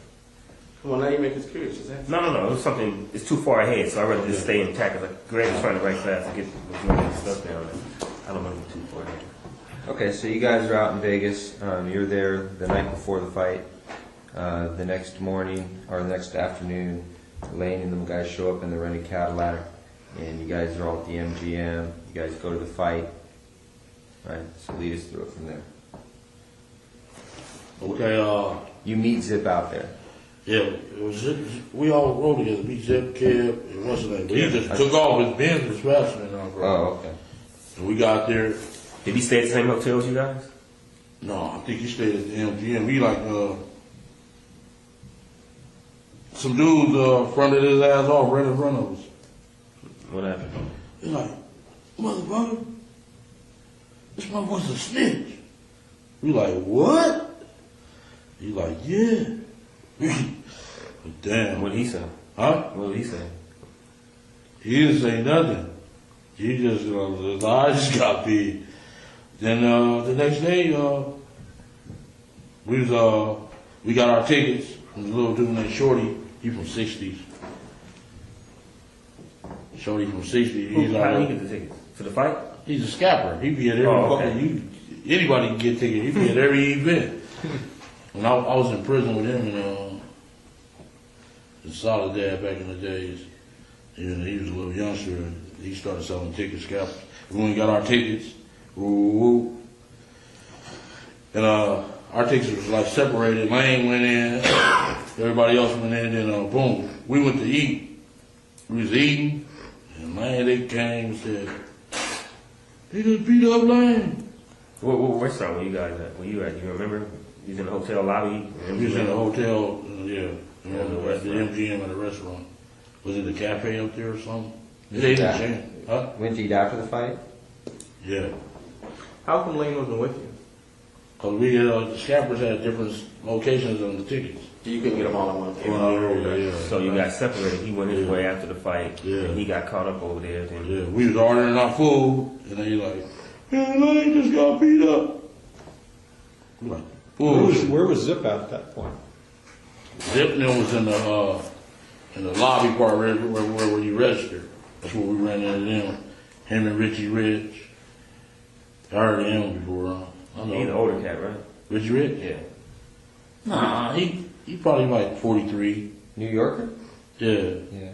Come on, now you make us curious. Is that? No. It was something. It's too far ahead, so I'd rather just stay intact. It's like Greg is trying to write fast to get the stuff down. I don't want to get too far ahead. Okay, so you guys are out in Vegas. You're there the night before the fight. The next morning or the next afternoon, Lane and them guys show up in the rented Cadillac, and you guys are all at the MGM. You guys go to the fight. Right. So lead us through it from there. Okay. You meet Zip out there. Yeah, it was Zip. We all rode together. Me, Zip, Kev, and what's his name? He just took off. His Benz was faster than our bro. Oh, okay. And we got there. Did he stay at the same hotel as you guys? No, I think he stayed at the MGM. He like some dudes fronted his ass off right in front of us. What happened? He's like, motherfucker, this motherfucker's a snitch. We like, what? He like, yeah. Damn. What did he say? Huh? What did he say? He didn't say nothing. He just, his eyes just got big. Then the next day, we got our tickets from the little dude named Shorty. He from 60s. Shorty from 60s. He's How did he get the tickets? To the fight? He's a scalper. He be at every fucking, anybody can get tickets. He be at every event. When I was in prison with him in Soledad back in the days, and he was a little youngster, and he started selling tickets, scalpers. When we got our tickets, and our tickets was like separated. Lane went in, everybody else went in, and boom, we went to eat. We was eating, and man, they came and said, they just beat up Lane. What restaurant were you guys at? You remember? You was in the hotel lobby? We was in the hotel, yeah, at the MGM at a restaurant. Was it a cafe up there or something? They didn't change. Huh? Went to eat after the fight? Yeah. How come Lane wasn't with you? Because we, the scappers had different locations on the tickets. You couldn't get them all in one. Yeah. So you got separated. He went his way after the fight. Yeah. And he got caught up over there. Then. Yeah, we was ordering our food, and they like, man, Lane just got beat up. I'm like, Where was Zip at that point? Zip was in the lobby part where you register. That's where we ran into them. Him and Richie Rich. I heard him before. I know. He's an older cat, right? Richie Rich? Yeah. Nah, he probably like 43. New Yorker? Yeah. Yeah.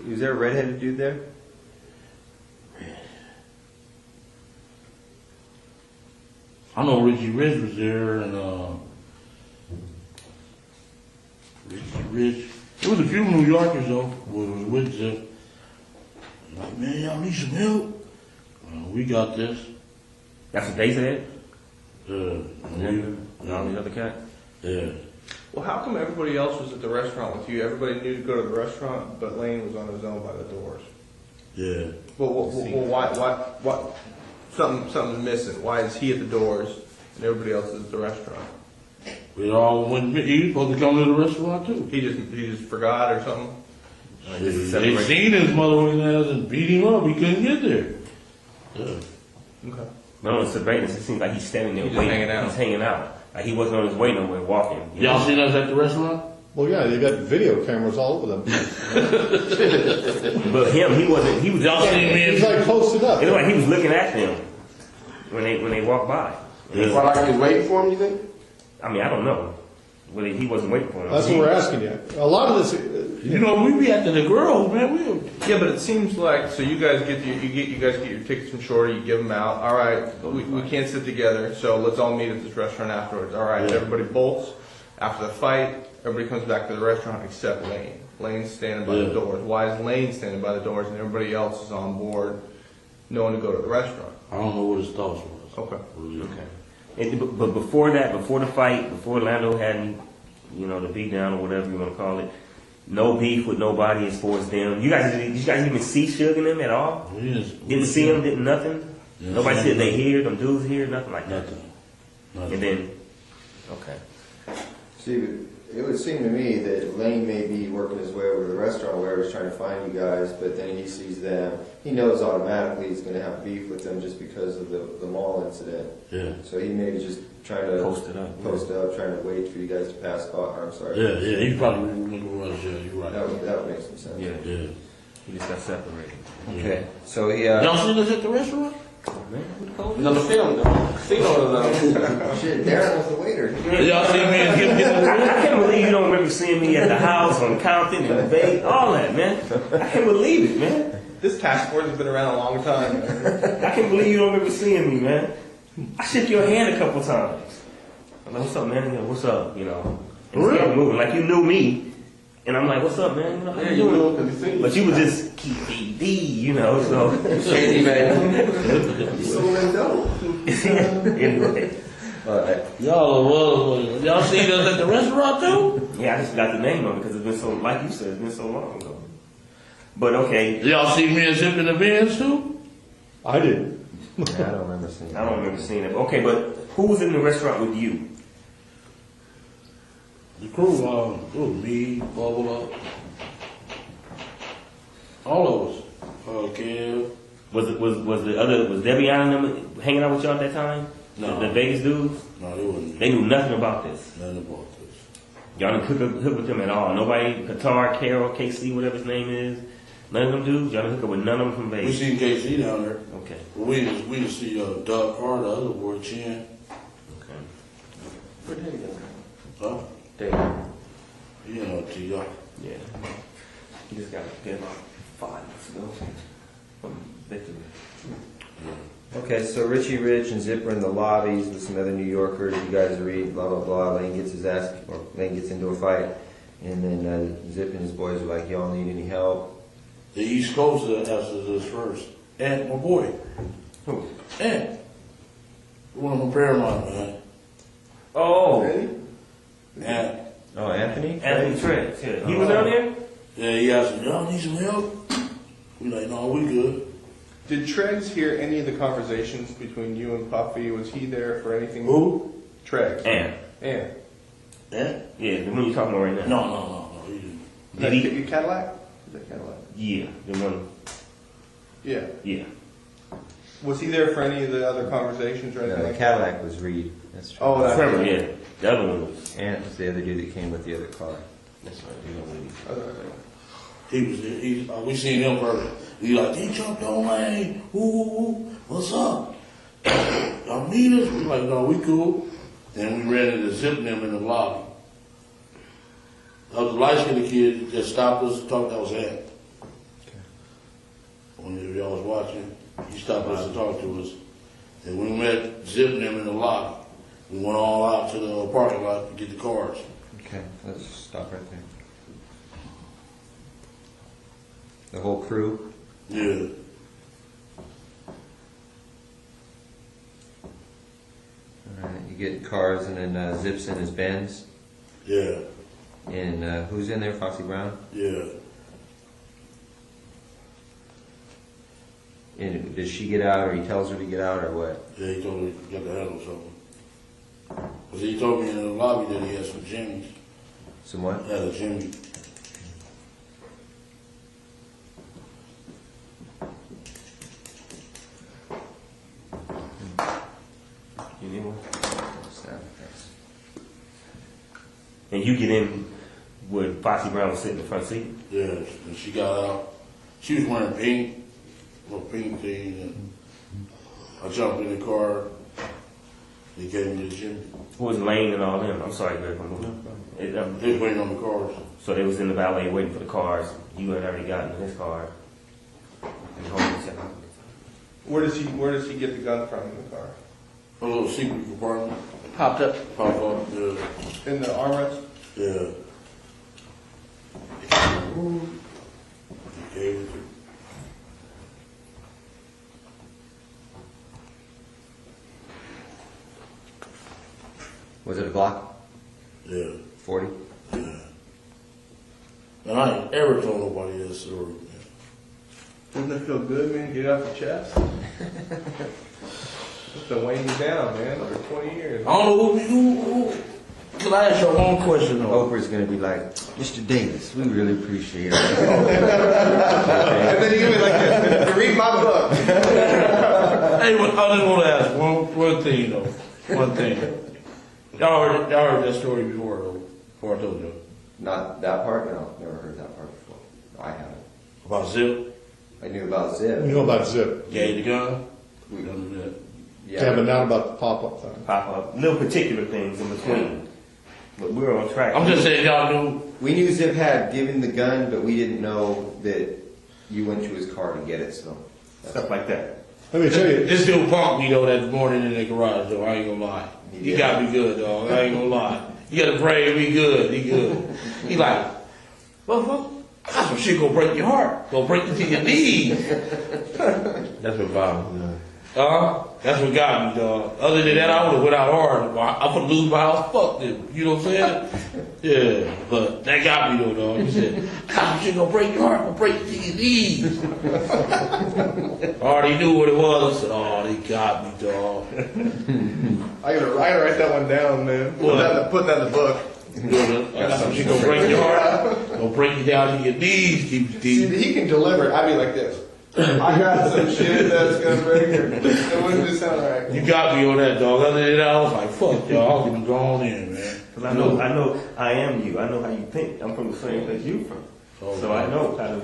Was there a redheaded dude there? I know Richie Rich was there, and Richie Rich. There was a few New Yorkers though who was with Zip. Like, man, y'all need some help? We got this. That's what they said? And all the other cat? Yeah. Well, how come everybody else was at the restaurant with you? Everybody knew to go to the restaurant, but Lane was on his own by the doors. Yeah. Well, why? Something's missing. Why is he at the doors and everybody else is at the restaurant? We all went. He was supposed to come to the restaurant too. He just forgot or something. They seen his mother ass and beat him up. He couldn't get there. Yeah. Okay. But on the surveillance, it seems like he's standing there He's waiting. hanging out. He's hanging out. Like he wasn't on his way nowhere, walking. Y'all seen us at the restaurant? Well, yeah, they got video cameras all over them. But him, he wasn't. He was. Y'all seen me? He's like posted up. It looked like he was looking at them when they walked by. It's like he was waiting for him, you think? I mean, I don't know. Well, he wasn't waiting for him. That's what we're asking you. A lot of this, You know, we be after the girls, man. Yeah, but it seems like so you guys get you guys get your tickets from Shorty, you give them out. All right, we can't sit together, so let's all meet at this restaurant afterwards. All right, everybody bolts after the fight. Everybody comes back to the restaurant except Lane. Lane's standing by the doors. Why is Lane standing by the doors and everybody else is on board, knowing to go to the restaurant? I don't know what his thoughts was. Okay. But before that, before the fight, before Lando had, the beat down or whatever you want to call it, no beef with nobody as far as them. You guys even see Suge and them at all? Didn't see them, didn't nothing? Nobody said they here, them dudes here, nothing like that? Nothing. And then, okay. See, it would seem to me that Lane may be working his way over to the restaurant where he's trying to find you guys, but then he sees them. He knows automatically he's going to have beef with them just because of the mall incident. Yeah. So he may be just trying to Post it up, trying to wait for you guys to pass by. I'm sorry. Yeah, he probably remember us. Yeah, you're right. That would make some sense. Yeah. Yeah. He just got separated. Okay. So he. Y'all seen us at the restaurant? He's on the film, though. Shit, Darren was the waiter. Y'all seen me and him get I can't believe you don't remember seeing me at the house on Compton and Bay, all that, man. I can't believe it, man. This task force has been around a long time. I can't believe you don't remember seeing me, man. I shook your hand a couple times. I'm like, what's up, man? What's up? And kept moving like you knew me. And I'm like, what's up, man? How you doing? But you was just KPD, so. Shady man. You sold them dope. Anyway. Y'all seen us at the restaurant too? Yeah, I just got the name of it because it's been so, like you said, it's been so long ago. But okay. Y'all see me and Zip in the Benz too? I didn't. Yeah, I don't remember seeing it. I don't remember seeing it. Okay, but who was in the restaurant with you? The crew, me, Bubba, all of us. Kev. Was Debbie and them hanging out with y'all at that time? No. The Vegas dudes? No, they wasn't. They knew nothing about this. Nothing about this. Y'all didn't hook with them at all. Nobody, Qatar, Carol, KC, whatever his name is. None of them dudes. Y'all didn't hook up with none of them from We Vegas. seen KC down there. Okay. We just see Doug Carter, the other boy, Chin. Okay. Where'd he go? Huh? Damn. T.R. Yeah. He just got together 5 months ago. Victory. Okay, so Richie Rich and Zip are in the lobbies with some other New Yorkers. You guys read, blah, blah, blah. Lane gets into a fight. And then Zip and his boys are like, y'all need any help? The East Coast asked us first. And my boy. Who? And. One of my Paramount, man. Oh. Really? And. Oh, Anthony? Anthony Trent. Yeah. He was down there? Yeah, he asked me, y'all need some help? We like, no, we good. Did Treggs hear any of the conversations between you and Puffy? Was he there for anything? Who? Treggs. And. And. Yeah? Yeah, the one you're talking about right now. No, he didn't. Did Did he? he? Cadillac? Is that Cadillac? Yeah, the one. Yeah. Yeah. Was he there for any of the other conversations or anything No, the like Cadillac was Reed. That's true. Oh, that's Trevor, yeah. The other one was. And it was the other dude that came with the other car. That's right. You know what He was there. We seen him first. He like, he jumped on lane. Ooh, what's up? Y'all need us? We like, no, we cool. Then we ran into Zip them in the lobby. That was the light-skinned kid that stopped us and talked. That was him. When y'all was watching, he stopped us and talked to us. And we met Zip them in the lobby. We went all out to the parking lot to get the cars. Okay, let's stop right there. The whole crew? Yeah. Alright, you get cars and then Zips in his Benz. Yeah. And who's in there? Foxy Brown? Yeah. And does she get out, or he tells her to get out, or what? Yeah, he told me to get the handle something. Because he told me in the lobby that he had some jimmies. Some what? Had a jimmy. You need one? Thanks. And you get in with Foxy Brown was sitting in the front seat? Yeah, and she got out. She was wearing pink, little pink thing, and I jumped in the car. He gave me the jimmy. Who was Lane and all them? I'm sorry, Greg. They was waiting on the cars. So they was in the valet waiting for the cars. You had already gotten in his car. And home said, Where does he get the gun from in the car? A little secret compartment. Popped up. Pop up, yeah. In the armrest? Yeah. He gave it to Was it a Glock? Yeah. 40? Yeah. And I ain't ever told nobody this story, man. Doesn't it feel good, man? Get it off your chest? It's been weighing you down, man, for 20 years. I don't know who can I ask you one question though? Oprah's going to be like, Mr. Davis, we really appreciate it. And then you give me like this, read my book. Hey, I just want to ask one thing though. One thing. Y'all heard that story before though, before I told you. Not that part? No, never heard that part before. No, I haven't. About Zip? I knew about Zip. We know about Zip. Gave the gun? We don't do that. Yeah, but not about the pop-up thing. pop up. Little particular things in between. But we're on track. I'm just saying y'all knew. We knew Zip had given the gun, but we didn't know that you went to his car to get it, so. Stuff like that. Let me tell you. This dude punked me though that morning in the garage though, I ain't gonna lie. He got me good dog, I ain't gonna lie. You gotta pray, he good. He like, well, I got some shit gonna break your heart. Gonna break you to your knees. That's what bothers me. That's what got me, dog. Other than that, I would have went out hard. I would lose my house. Fuck them. You know what I'm saying? Yeah, but that got me though, dog. He said, "God, shit gonna break your heart, gonna break you to your knees." I already knew what it was. I said, "Oh, they got me, dog." I gotta write that one down, man. Put that in the book. I got some shit gonna break your heart, gonna break you down to your knees, keep you deep. See, he can deliver it. I'd be like this. I got some shit that's gonna break her. It wouldn't just sound right. You got me on that, dog. Other than that, I was like, fuck y'all, I'm gonna go on in, man. Because I know I am you. I know how you think. I'm from the same place you from. Oh, so I know kind of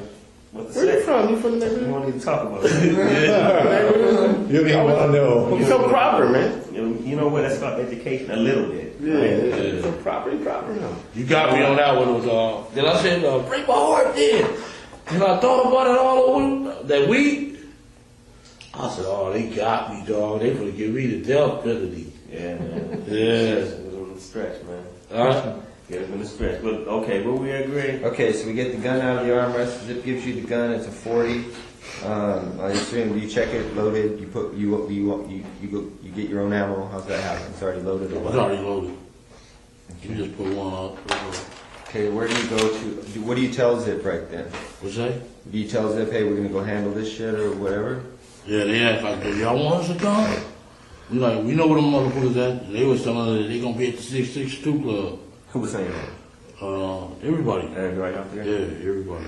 what to say. Where you from? You from the You neighborhood? won't even talk about it. You don't even want to know. You're so proper, man. You know what? That's called education a little bit. Yeah. So property now. You got me on that one, dog. Then I said, break my heart then. And I thought about it all over that week. I said, oh, they got me, dog. They gonna give me the death penalty. Yeah, man. Yeah. It was on the stretch, man. Yeah, it's been a stretch. But okay, will we agree? Okay, so we get the gun out of the armrest. Zip gives you the gun. It's a 40. I assume you check it, loaded. You put you get your own ammo. How's that happen? It's already loaded or what? It's already loaded. You just put one up. Okay, where do you go to? What do you tell Zip right then? What's that? Do you tell Zip, hey, we're gonna go handle this shit or whatever? Yeah, they act like, do y'all want us to come? We like, we know where them motherfuckers at. They was telling us that they gonna be at the 662 club. Who was saying that? Everybody. Everybody out there? Yeah, everybody.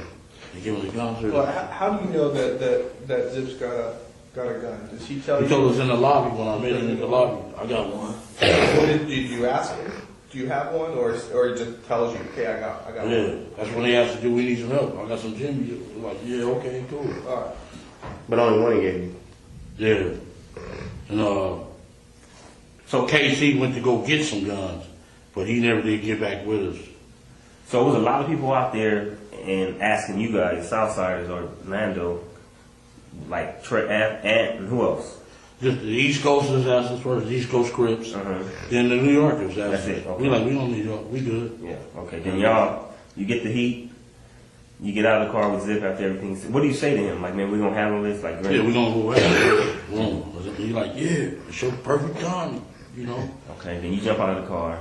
They giving the concert. Well, how do you know that Zip's got a gun? Does he tell you? He told us in the lobby when I met him in the lobby. I got one. What did you ask him? Do you have one, or he just tells you, okay, I got one? Yeah, that's when they asked to do. We need some help. I got some Jimmy. We're like, yeah, okay, cool. All right. But only one he gave you. Yeah, and so KC went to go get some guns, but he never did get back with us. So it was a lot of people out there and asking you guys, Southsiders or Lando, like Trey and who else? Just the East Coasters asked us first, the East Coast Crips. Then the New Yorkers asked us. That's it, okay. We like, we don't need y'all. We good. Yeah, okay. Then y'all, you get the heat, you get out of the car with Zip after everything. What do you say to him? Like, man, we're going to handle this? Like, yeah, we're going to go ahead. He's like, yeah, show the perfect timing, you know. Okay, then you jump out of the car,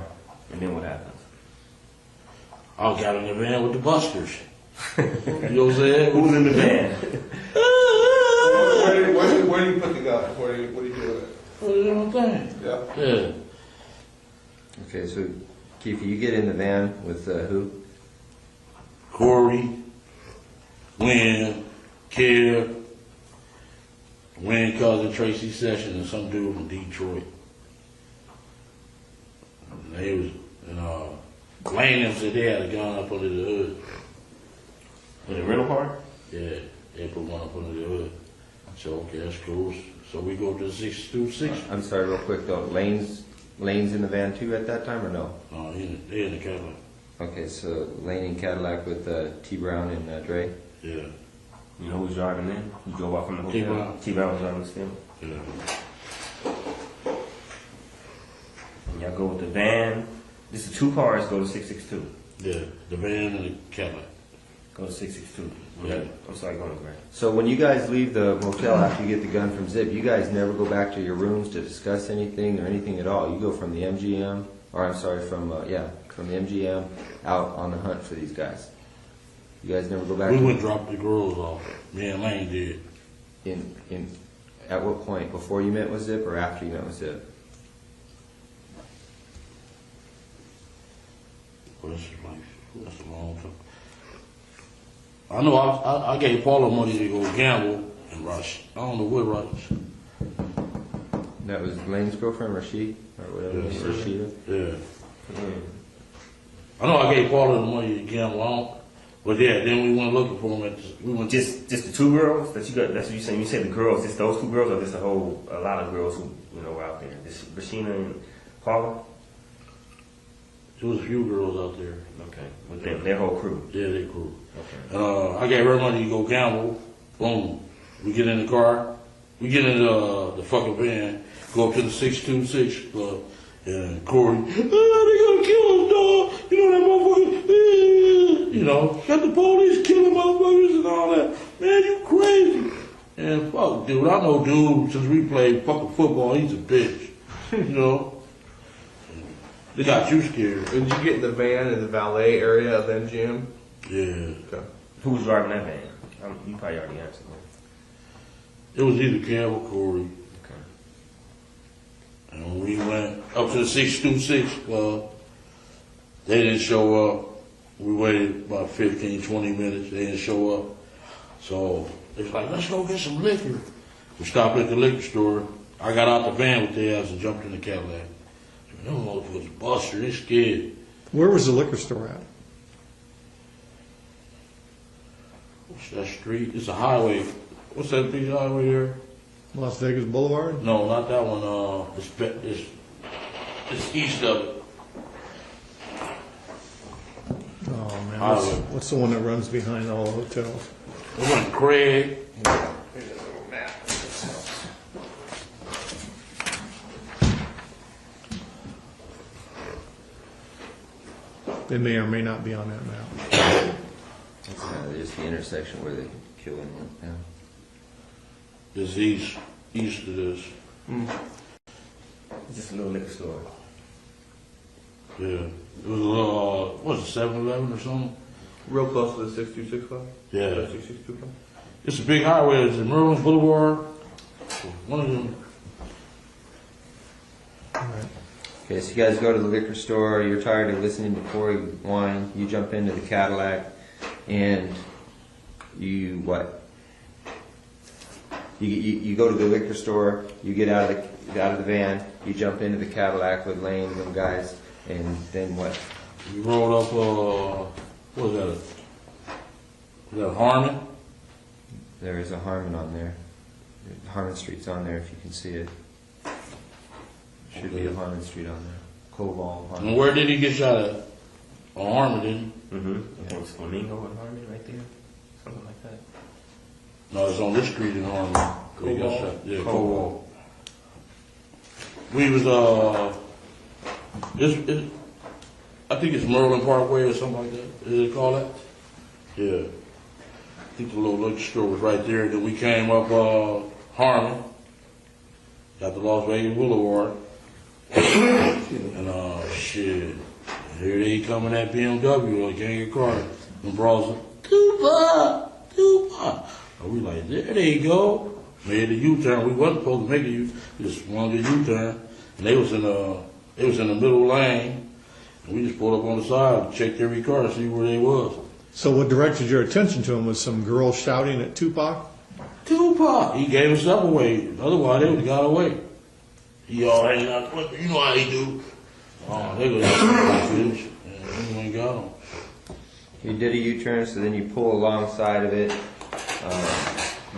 and then what happens? I got in the van with the busters. You know what I'm saying? Who's in the van? Where do you put the gun? What do you do with it? What do you think? Yeah. Yeah. Okay, so Keith, you get in the van with who? Corey, Wynn, Kev, Wynn cousin Tracy Sessions, and some dude from Detroit. And they was, Lane them said they had a gun up under the hood. In the rental car? Yeah, they put one up under the hood. So, okay, that's cool. So we go to the 626. I'm sorry, real quick though. Lane's in the van too at that time or no? No, they in the Cadillac. Okay, so Lane in Cadillac with T Brown and Dre. Yeah. You know who's driving in? Who drove off from the hotel? T-Brown. T-Brown was driving the steering. Yeah. And y'all go with the van. This is 2 cars go to 662. Yeah, the van and the Cadillac. Go to 662. Yeah. I'm sorry, go on, Grant. So when you guys leave the motel after you get the gun from Zip, you guys never go back to your rooms to discuss anything or anything at all. You go from the MGM, or I'm sorry, from the MGM out on the hunt for these guys. You guys never go back. We went drop the girls off. Me and Lane did. At what point? Before you met with Zip or after you met with Zip? Well, that's a long time. I know I gave Paula money to go gamble and rush. I don't know what rush. That was Lane's girlfriend, Rashid, or whatever. Yeah, Rashida. Yeah. I know I gave Paula the money to gamble on, but yeah, then we went looking for him we went just the 2 girls that you got. That's what you saying. You said the girls, just those 2 girls, or just a lot of girls who were out there. This Rashina and Paula. There was a few girls out there. Okay, with them, their whole crew. Yeah, their crew. Okay. I gave her money to go gamble. Boom. We get in the car. We get in the fucking van. Go up to the 626 club. And Corey, they gonna kill us, dog. You know that motherfucker. You know, got the police killing motherfuckers and all that. Man, you crazy. And fuck, dude. I know dude since we played fucking football. He's a bitch. You know. They got you scared. Did you get in the van in the valet area of MGM? Yeah. Okay. Who was driving that van? You probably already answered that. It was either Kev or Corey. Okay. And when we went up to the 626 club, they didn't show up. We waited about 15, 20 minutes. They didn't show up. So it's like, let's go get some liquor. We stopped at the liquor store. I got out the van with their ass and jumped in the Cadillac. Them motherfuckers buster, they scared. Where was the liquor store at? What's that street? It's a highway. What's that big highway there? Las Vegas Boulevard? No, not that one. It's east of it. Oh man, what's the one that runs behind all the hotels? We went to Craig. They may or may not be on that map. That's just the intersection where they kill him. Yeah. It's east of this. Just a little liquor store. Yeah. It was, what was it, 7-Eleven or something? Real close to the 6265? Yeah. 6265? It's a big highway. It's in Marion Boulevard. One of them. Okay, so you guys go to the liquor store, you're tired of listening to Corey whine, you jump into the Cadillac, and you what? You go to the liquor store, you get out of the van, you jump into the Cadillac with Lane and them guys, and then what? We rolled up, what was that? Was that Harmon? There is a Harmon on there. Harmon Street's on there if you can see it. Should be a Harmon Street on there. Koval, Harmon. And where did he get shot at? On Harmon, didn't he? Mm-hmm. Yeah. Flamingo and Harmon right there. Something like that. No, it's on this street in Harmon. He got shot. Yeah, Koval. We was, I think it's Merlin Parkway or something like that. Is it called that? Yeah. I think the little liquor store was right there. Then we came up Harmon, got the Las Vegas Boulevard, and shit. Here they come in that BMW, like gang of cars. And bros like, Tupac. And we like, there they go. Made the U-turn. We wasn't supposed to make a U. We just wanted a U-turn. And they was in the middle lane. And we just pulled up on the side, checked every car to see where they was. So what directed your attention to him was some girl shouting at Tupac? Tupac! He gave himself away. Otherwise, they would have got away. He already got, you know how he do. Oh, they go down to the finish. And we ain't got him. You did a U-turn, so then you pull alongside of it.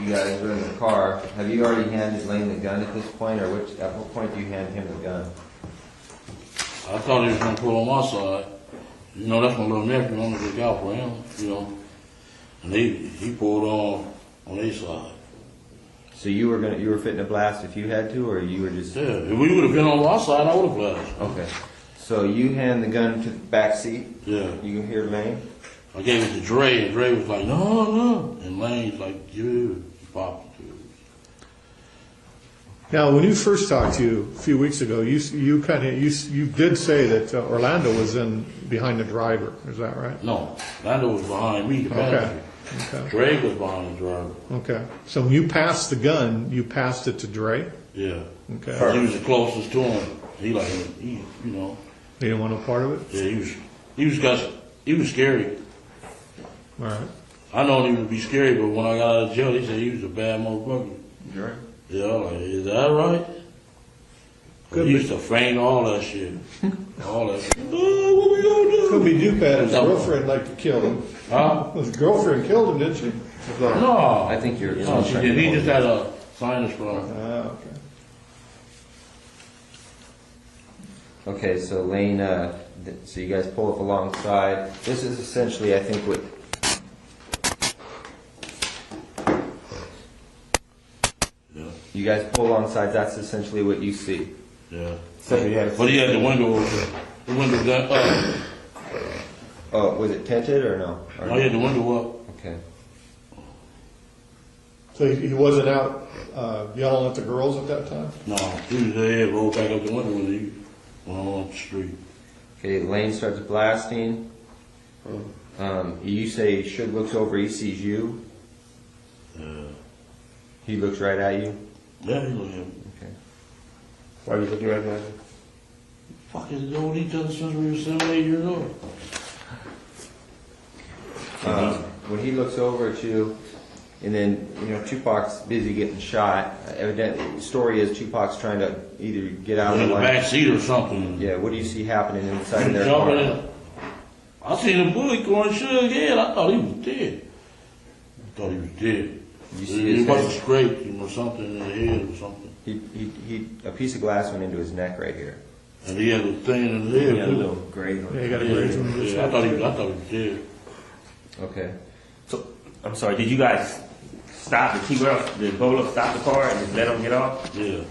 You guys are in the car. Have you already handed Lane the gun at this point, or at what point do you hand him the gun? I thought he was going to pull on my side. You know, that's my little nephew. I'm going to look out for him, you know. And he pulled on their side. So you were fitting to blast if you had to, or you were just... Yeah, if we would have been on our side, I would have blasted. Okay. So you hand the gun to the back seat. Yeah. You can hear Lane. I gave it to Dre, and Dre was like, no. And Lane's like, you popped it. Now, when you first talked to you a few weeks ago, you did say that Orlando was behind the driver. Is that right? No, Orlando was behind me, the passenger. Okay. Dre was behind the driver. Okay. So when you passed the gun, you passed it to Dre? Yeah. Okay. He was the closest to him. He you know. He didn't want no part of it? Yeah, he was scary. All right. I know he would be scary, but when I got out of jail, he said he was a bad motherfucker. Dre? Yeah, I'm like, is that right? He used to faint all that shit. All that shit. Oh, what we gonna do? Could be Duke had his girlfriend like to kill him. Huh? His girlfriend killed him, didn't she? No. I think you're... No, she did. He just had a sinus problem. Okay. Okay, so Lane, so you guys pull up alongside. This is essentially, I think, what... Yeah. You guys pull alongside, that's essentially what you see. Yeah. So you had But he had the window open. The window down. Oh, was it tinted or no? Or No, he had the window up. Okay. So he wasn't out yelling at the girls at that time? No, he was there, rolled back up the window when he went on up the street. Okay, Lane starts blasting. You say Suge looks over, he sees you. He looks right at you. Yeah, he looked at me. Okay. Why are you looking right at me? Fucking known each other since we were 7, 8 years old. When he looks over at you, and then, Tupac's busy getting shot. Evidently, the story is Tupac's trying to either get out of In the the back seat or something. Yeah, what do you see happening inside of their Jumping car? in. I seen a bullet going Suge head. I thought he was dead. You see He his must have head? scraped him or something in the head or something. A piece of glass went into his neck right here. And he had a thing in his head. Yeah, a little grave. Yeah, he got a grave on his Yeah, I head. thought he was dead. Okay. So, I'm sorry, did you guys stop and keep up? Did Bolo stop the car and just let him get off? Yeah.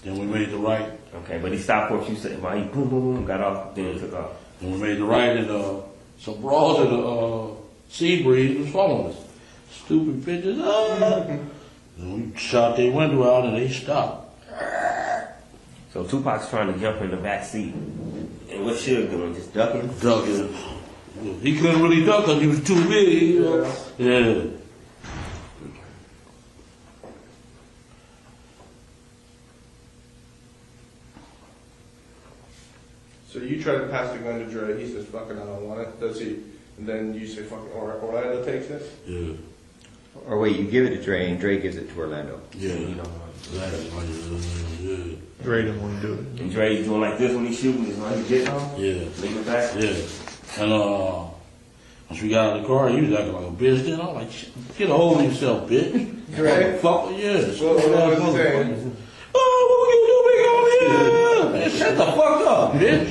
Then we made the right. Okay, but he stopped what you said. While he boom, boom, boom, got off, then he took off. And we made the right, and some bras in the sea breeze was following us. Stupid bitches. And we shot their window out, and they stopped. So Tupac's trying to jump in the back seat. And what's Suge doing? Just ducking? Ducking. He couldn't really duck because he was too big. You know? Yeah. So you try to pass the gun to Dre. He says, "Fuck it, I don't want it." Does he? And then you say, "Fuck it," or Orlando takes it. Yeah. Or wait, you give it to Dre and Dre gives it to Orlando. Yeah. Dre didn't want to do it. And Dre's doing like this when he's shooting, is when he gets on? Yeah. Leave it back? Yeah. And once we got out of the car, he was acting like a bitch. Then I'm like, get a hold of yourself, bitch. Dre? Fuck, yes. What was he saying? Oh, what we gonna do, big on here? Man, shut the fuck up, bitch.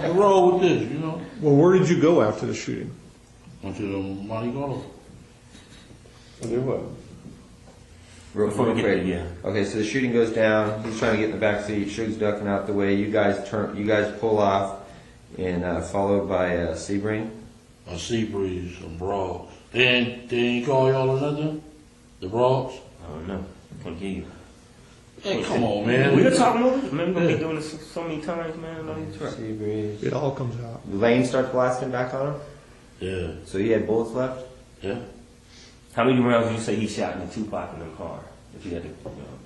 What's wrong with this, you know? Well, where did you go after the shooting? Went to the Monte Carlo. Do what? Real Before we get quick. there, yeah. Okay, so the shooting goes down. He's trying to get in the back seat. Suge's ducking out the way. You guys pull off, and followed by Sebring. A sea breeze, some broads. They ain't call y'all or nothing? The broads? I don't know. Can't give you. Hey, come on, man. We were talking over it. Man, we're gonna be doing this so many times, man. On the truck. Sebring. It all comes out. Lane starts blasting back on him. Yeah. So he had bullets left. Yeah. How many rounds did you say he shot in the Tupac in the car? If you had to,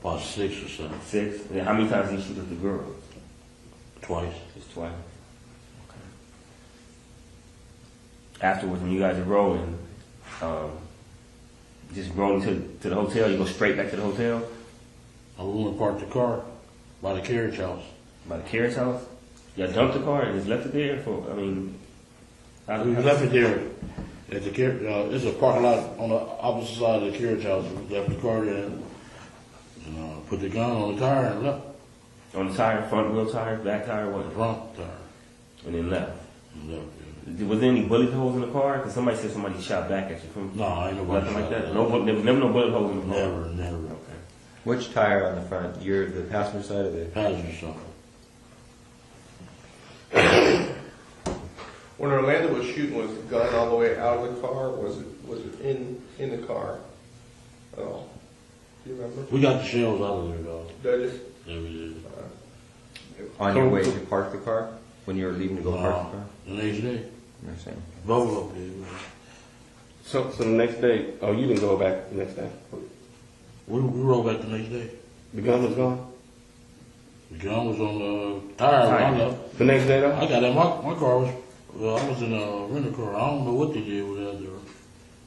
About 6 or something. 6? And how many times did he shoot at the girl? Twice. Just twice. Okay. Afterwards, when you guys are rolling, just rolling to the hotel, you go straight back to the hotel? I was going to park the car by the carriage house. By the carriage house? Y'all dumped the car and just left it there for, I mean... We left it there at the carriage, it's a parking lot on the opposite side of the carriage house. We left the car there and put the gun on the tire and left. On the tire, front wheel tire, back tire, what? Front tire. And then left? And left, yeah. Was there any bullet holes in the car? Because somebody said somebody shot back at you from... No, ain't nobody nothing like shot that? back. Never no bullet holes in the car? Never. Okay. Which tire on the front? You're the passenger side of the Passenger side. When Orlando was shooting, was the gun all the way out of the car? Or was it in the car at all? Do you remember? We got the shells out of there, though. Did you? Yeah, we did. On your way to park the car? When you were leaving to go park the car? The next day. You're saying. Bubble up there. So the next day, oh, you didn't go back the next day? We rolled back the next day. The gun was gone? The gun was on the tire when I left. The next day, though? I got in my car was, well, I was in a rental car. I don't know what they did with that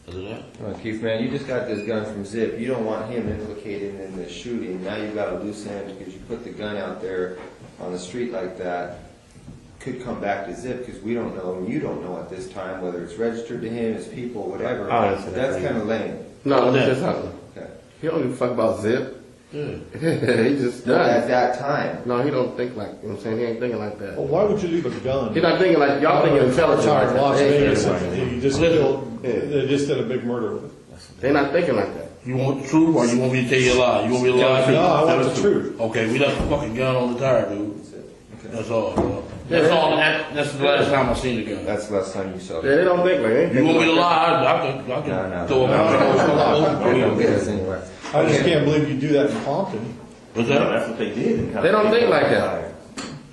after that. Well, Keith, man, you just got this gun from Zip. You don't want him implicated in the shooting. Now you've got a loose end because you put the gun out there on the street like that. Could come back to Zip because we don't know, and you don't know at this time whether it's registered to him, his people, whatever. That's kind of lame. No, that's not. Okay. He don't give a fuck about Zip. Yeah. He just No, at that time. No, he don't think like, you know what I'm saying? He ain't thinking like that. Well, why would you leave a gun? He's not thinking like, y'all thinking intelligent like in Las that. Vegas, you just killed, they just did a big murder with it. They're not thinking like that. You want the truth or you want me to tell you a lie? You want me to lie? No, I want the truth. Okay, we left the fucking gun on the tire, dude. That's all. That's all. That's the last time I seen the gun. That's the last time you saw it. Yeah, they don't think like that. You want me to lie? I can throw it out. We don't get us anywhere. I just can't believe you do that in Compton. What's that? That's what they did. They don't think like that.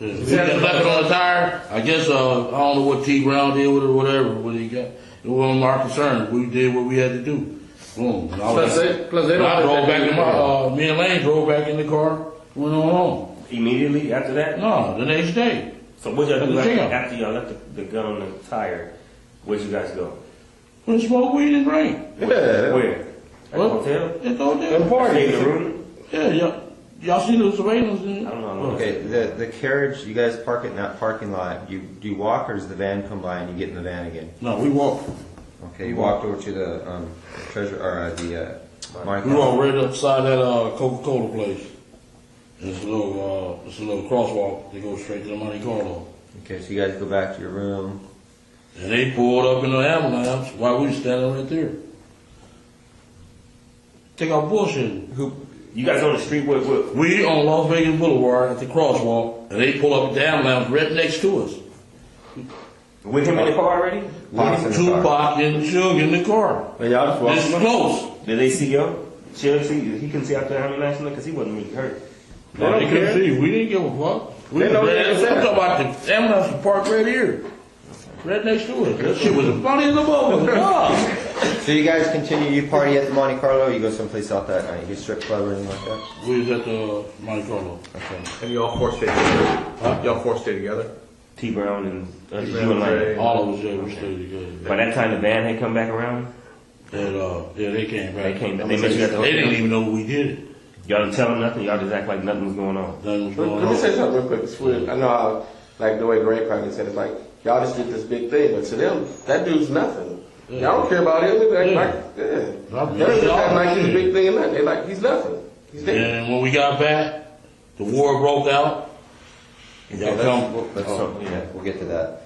We just left it on the tire. I guess I don't know what T Brown did with it or whatever. What he got. It wasn't our concern. We did what we had to do. Boom. Plus they don't I drove back in my. me and Lane drove back in the car. Went on home. Immediately after that? No, the next day. So what y'all do At the gym. after y'all left the gun on the tire? Where'd you guys go? We smoked weed and drink. Yeah. Where? At the What? hotel? At the hotel. Stay in the room? Yeah, y'all see the surveillance? I don't know. Okay, the carriage, you guys park it in that parking lot. Do you walk or does the van come by and you get in the van again? No, we walked. Okay, you walked over to the treasure or the Monte We Carlo. walked right upside that Coca-Cola place. It's a little crosswalk that goes straight to the Monte Carlo. Okay, so you guys go back to your room. And they pulled up in the ambulance while we was standing right there. Take our bullshit. You guys on the street with We on Las Vegas Boulevard at the crosswalk, and they pull up at the ambulance right next to us. with him in the car already? Tupac and Suge in the car. And y'all just This walking close. Did they see you? He couldn't see out there how many nights because he wasn't really hurt. No, they couldn't see. We didn't give a fuck. We They know ran- they I'm said. talking about the ambulance was parked right here. Right next to us. That shit was as funny as a bubble. So you guys continue, you party at the Monte Carlo, or you go someplace else that night? You get strip club or anything like that? We was at the Monte Carlo. Okay. And you all four stayed together? Y'all four stayed together? T Brown and T. you Brown, and Dre. Lane. All of us there were stayed together. By that time, the band had come back around. And, yeah, they came back. They came back. They They mentioned that. didn't even know we did it. Y'all didn't tell them nothing. Y'all just act like nothing was going on. Nothing was going Let me on. say something real quick. It's weird. I know how, like the way Greg probably said, it's like, y'all just did this big thing, but to them, that dude's nothing. Yeah. Y'all don't care about him. They act Yeah. like, yeah. Not They don't just act me. like he's a big thing and nothing. They like, he's nothing. He's dead. And when we got back, the war broke out. Y'all come. We'll get to that.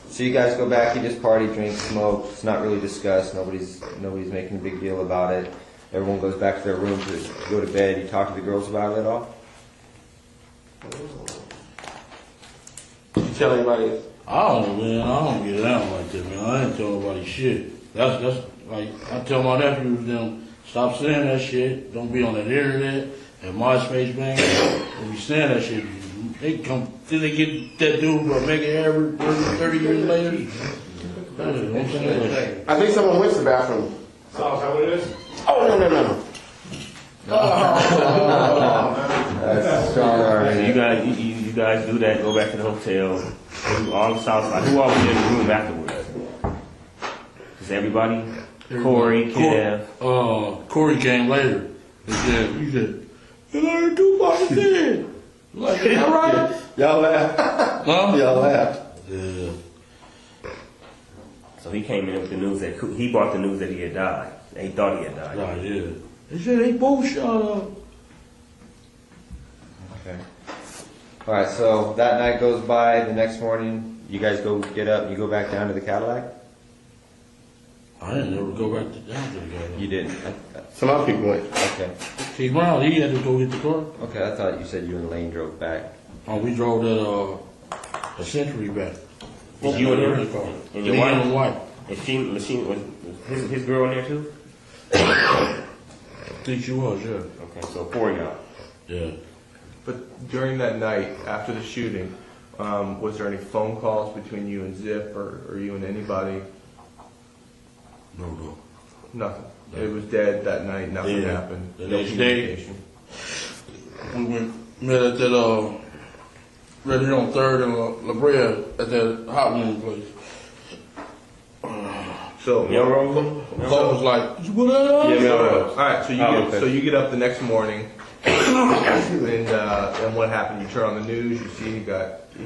So you guys go back, you just party, drink, smoke. It's not really discussed. Nobody's making a big deal about it. Everyone goes back to their room to go to bed. You talk to the girls about it at all? You tell anybody? I don't know, man. I don't get down like that, man. I ain't tell nobody shit. That's like I tell my nephews them stop saying that shit. Don't be on that internet and MySpace, man. Don't be saying that shit. They come, then they get that dude for making ever 30 years later. Don't say that shit. I think someone went to the bathroom. So, is that what it is? Oh, no. That's strong already. You guys do that. Go back to the hotel. Do all the south side. Who all was in the room afterwards? Just everybody. Corey, Kev. Corey came later. He said, you learned Tupac dead. Like, is that right? Y'all laughed. Huh? Y'all laughed. Yeah. So he came in with the news that he brought the news that he had died. He thought he had died. Right, yeah. They said they both shot up. Okay. All right. So that night goes by. The next morning, you guys go get up. And you go back down to the Cadillac. I didn't ever go back down to the guy. You didn't. Some other people went. Okay. T. Brown, he had to go get the car. Okay. I thought you said you and Lane drove back. Oh, we drove that a Century back. Was you and him? Car. And your Me wife? and my wife. And she was his girl in there too? I think she was, yeah. Okay, so 4 y'all. Yeah. But during that night, after the shooting, was there any phone calls between you and Zip or you and anybody? No. Nothing. It was dead that night. Nothing Yeah. happened. The No next day, communication. we met at that right here on 3rd and La Brea at that hot wing place. So Melrose was like, what up? Yeah, Melrose. All right, okay. so you get up the next morning, and what happened? You turn on the news, you see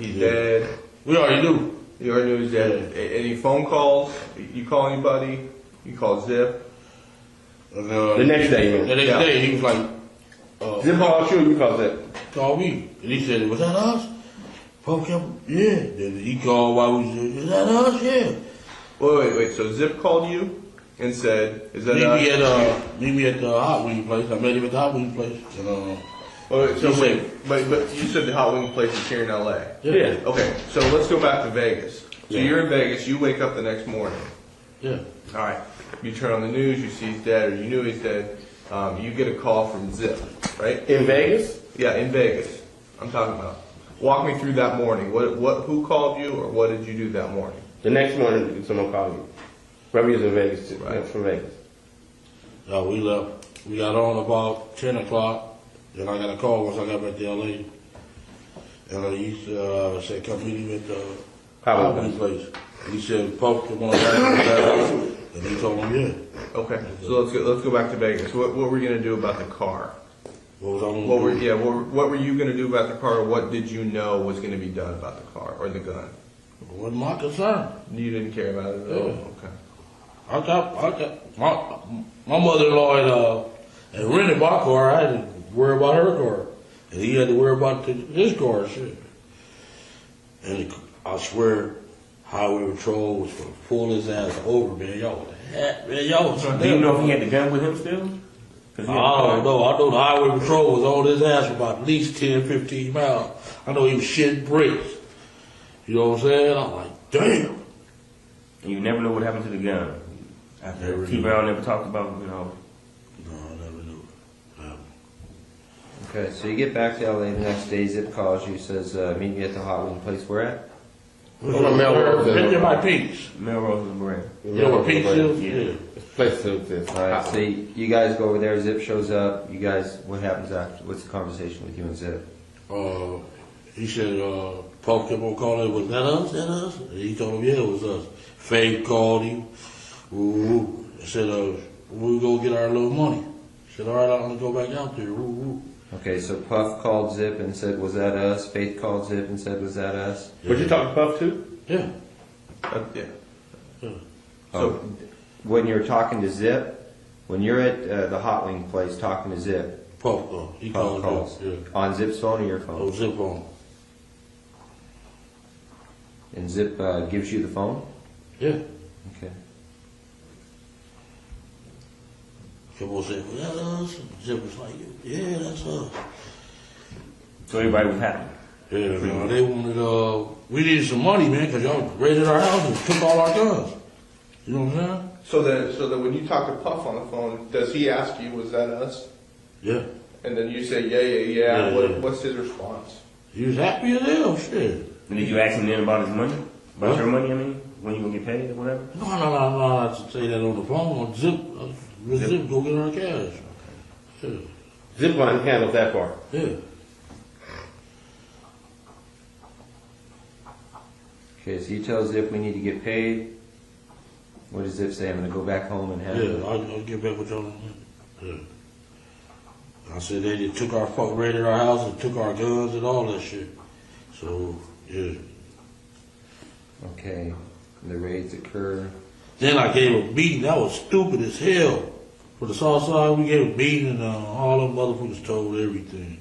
he's dead. We already knew. You already knew he's dead. Any phone calls? You call anybody? You call Zip? The next day, The next day, he was like, Zip called you, you called Zip. Called me. And he said, was that us? Poke him? Yeah. Then he called while we said, is that us? Yeah. Wait. So Zip called you and said, "Is that us?" Meet me at the hot wing place. I met him at the hot wing place. And, but you said the hot wing place is here in L.A. Yeah. Okay, so let's go back to Vegas. So you're in Vegas. You wake up the next morning. Yeah. All right. You turn on the news. You see he's dead, or you knew he's dead. You get a call from Zip, right? In Vegas? Yeah, in Vegas. I'm talking about. Walk me through that morning. Who called you, or what did you do that morning? The next morning, someone called you. Remember he was in Vegas too. Right. From Vegas. We left. We got on about 10 o'clock. Then I got a call once I got back to L.A. And he said, come meet him at the hot wing place. And he said, Pope, come on back. And he told him, yeah. Okay, so let's go back to Vegas. What were you gonna do about the car? What was I gonna do? What were you gonna do about the car, or what did you know was gonna be done about the car or the gun? It wasn't my concern. You didn't care about it at all. Okay. I got my mother-in-law had rented my car. I had to worry about her car, and he had to worry about his car. Shit. And I swear, Highway Patrol was gonna pull his ass over, man. Y'all, man, y'all. Do you know if he had the gun with him still? I don't know. I know the Highway Patrol was on his ass for about at least 10, 15 miles. I know he was shitting bricks. You know what I'm saying? I'm like, damn. And you never know what happened to the gun. After T. Brown never talked about, No, I never knew. Okay, so you get back to LA the next day. Zip calls you, says, "Meet me at the hot wing place." Where at? In my Peaks. Melrose and Brand. You know where Peaks is? Yeah. Place to this. All right, so you guys go over there. Zip shows up. You guys, what happens after? What's the conversation with you and Zip? He said, Paul kept on calling, was that us? That us? And he told him, yeah, it was us. Faith called him. Ooh. I said, we go get our little money. He said, all right, I'm going to go back out there. Ooh. Okay, so Puff called Zip and said, was that us? Faith called Zip and said, was that us? Yeah. Would you talk to Puff too? Yeah. Yeah. So when you're talking to Zip, when you're at the hot wing place talking to Zip, Puff calls. Yeah. On Zip's phone or your phone? Oh, Zip phone. And Zip gives you the phone? Yeah. Okay. Kept on saying, was that us? And Zip was like, yeah, that's us. So everybody was happy. Yeah, man, they wanted, we needed some money, man, because y'all raided our house and took all our guns. You know what I'm saying? So that when you talk to Puff on the phone, does he ask you, was that us? Yeah. And then you say, yeah. What's his response? He was happy as hell, shit. And did you ask him then about his money? About your money, I mean? When you gonna get paid or whatever? No, I should say that on the phone. On Zip, go get our cash. Yeah. Zip line handles that part. Yeah. Okay, so you tell Zip we need to get paid. What does Zip say? I'm going to go back home and have it. Yeah, I'll get back with y'all. Yeah. I said they just took our raided our house and took our guns and all that shit. So, yeah. Okay, the raids occur. Then I gave a meeting. That was stupid as hell. For the South Side, we gave a meeting and all them motherfuckers told everything.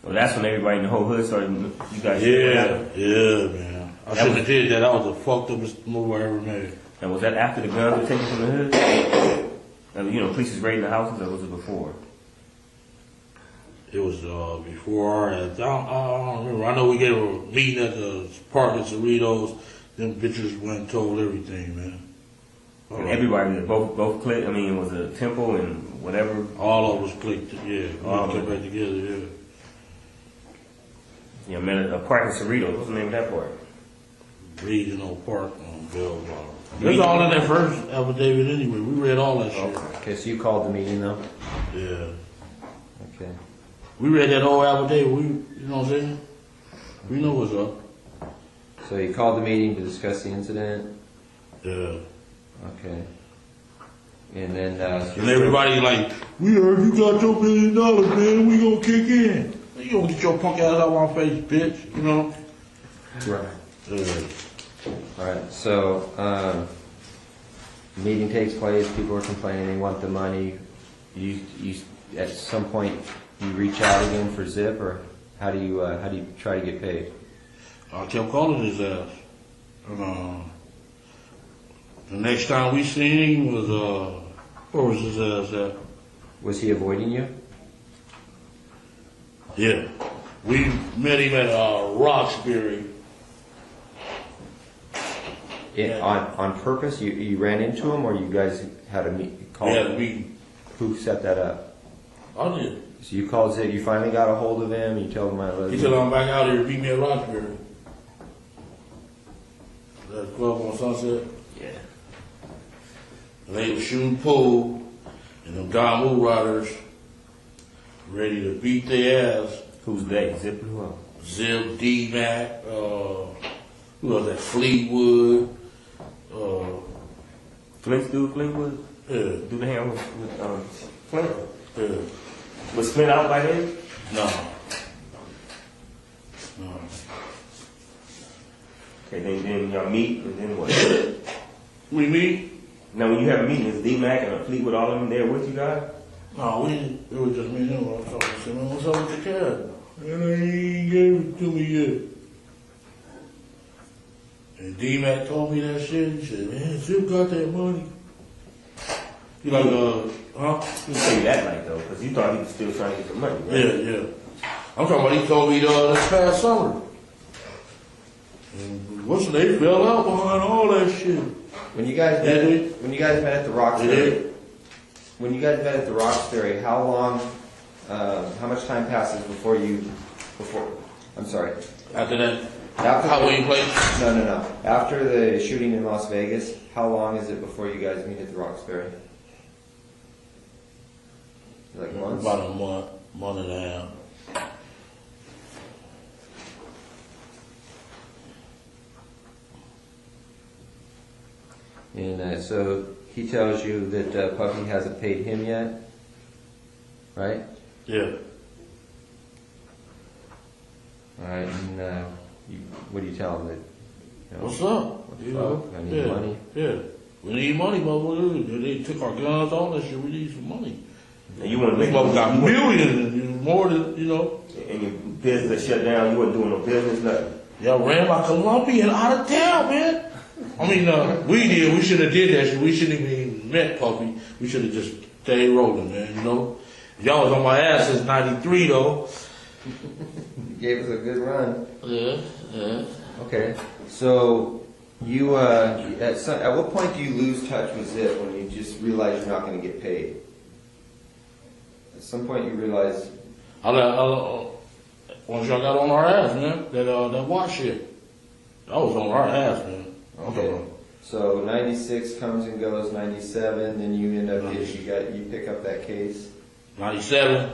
Well, that's when everybody in the whole hood started, you guys. Yeah, man. I shouldn't have did that. That was the fucked up move I ever made. And was that after the guns were taken from the hood? And, police was raiding the houses, or was it before? It was before I don't remember. I know we gave a meeting at the park at Cerritos. Them bitches went and told everything, man. And everybody, both clicked. I mean, it was a temple and whatever. All of us clicked. Yeah, all came back together. Yeah. Yeah, man, a park in Cerritos. What's the name of that park? Regional Park on Bellflower. It was all in that first affidavit anyway. We read all that shit. Okay, so you called the meeting though? Yeah. Okay. We read that whole affidavit. You know what I'm saying? We know what's up. So you called the meeting to discuss the incident? Yeah. Okay. And then, and everybody like, we heard you got your $1 million, man. We gonna kick in. You gonna get your punk ass out of my face, bitch. You know? Right. Yeah. All right. So, meeting takes place. People are complaining. They want the money. You at some point you reach out again for Zip, or how do you try to get paid? I kept calling his ass. And, the next time we seen him was where was his ass at? Was he avoiding you? Yeah. We met him at Roxbury. On purpose? You ran into him, or you guys had a call? We had a meeting. Who set that up? I did. So you called Zip, you finally got a hold of him, you told him He said, I'm back out here, meet me at Roxbury. That club on Sunset? Yeah. And they were shooting pool, and them Don Woo Riders ready to beat their ass. Who's they? Zip and who else? Zip, D-Mac, who was that? Fleetwood. Fleetwood? Yeah. Do the hand with Flint? Yeah. Was Flint out by then? No. Okay, then y'all meet, and then what? We meet? Now, when you have a meeting, is D-Mac and Fleetwood all of them there with you guys? No, it was just me and him. I was talking to him. Man, what's up with the cat? And he ain't gave it to me yet. And D-Mac told me that shit. He said, man, Zip got that money. He like, huh? He didn't tell you that night, though, because you thought he was still trying to get the money, right? Yeah. I'm talking about he told me this past summer. And what's they fell out behind all that shit. When you guys met at the Roxbury, how long how much time passes before, I'm sorry. After that, After Halloween play? No. After the shooting in Las Vegas, how long is it before you guys meet at the Roxbury? Like months? About a month and a half. And so he tells you that Puffy hasn't paid him yet, right? Yeah. All right, and what do you tell him? That, you know, What's up? What the fuck? I need money. Yeah. We need money, motherfucker. They took our guns, all that shit. We need some money. And you want to These motherfuckers got millions, and more than, you know. And your business shut down, you wasn't doing no business, nothing. Y'all ran like Colombian out of town, man. I mean, we did. We should have did that shit. We shouldn't even met Puffy. We should have just stayed rolling, man, you know. Y'all was on my ass since 93, though. You gave us a good run. Yeah. Okay, so you, at what point do you lose touch with Zip when you just realize you're not going to get paid? At some point you realize... Once y'all got on our ass, man, that watch shit. I was on our ass, man. Okay. So 96 comes and goes, 97, then you end up you pick up that case. 97,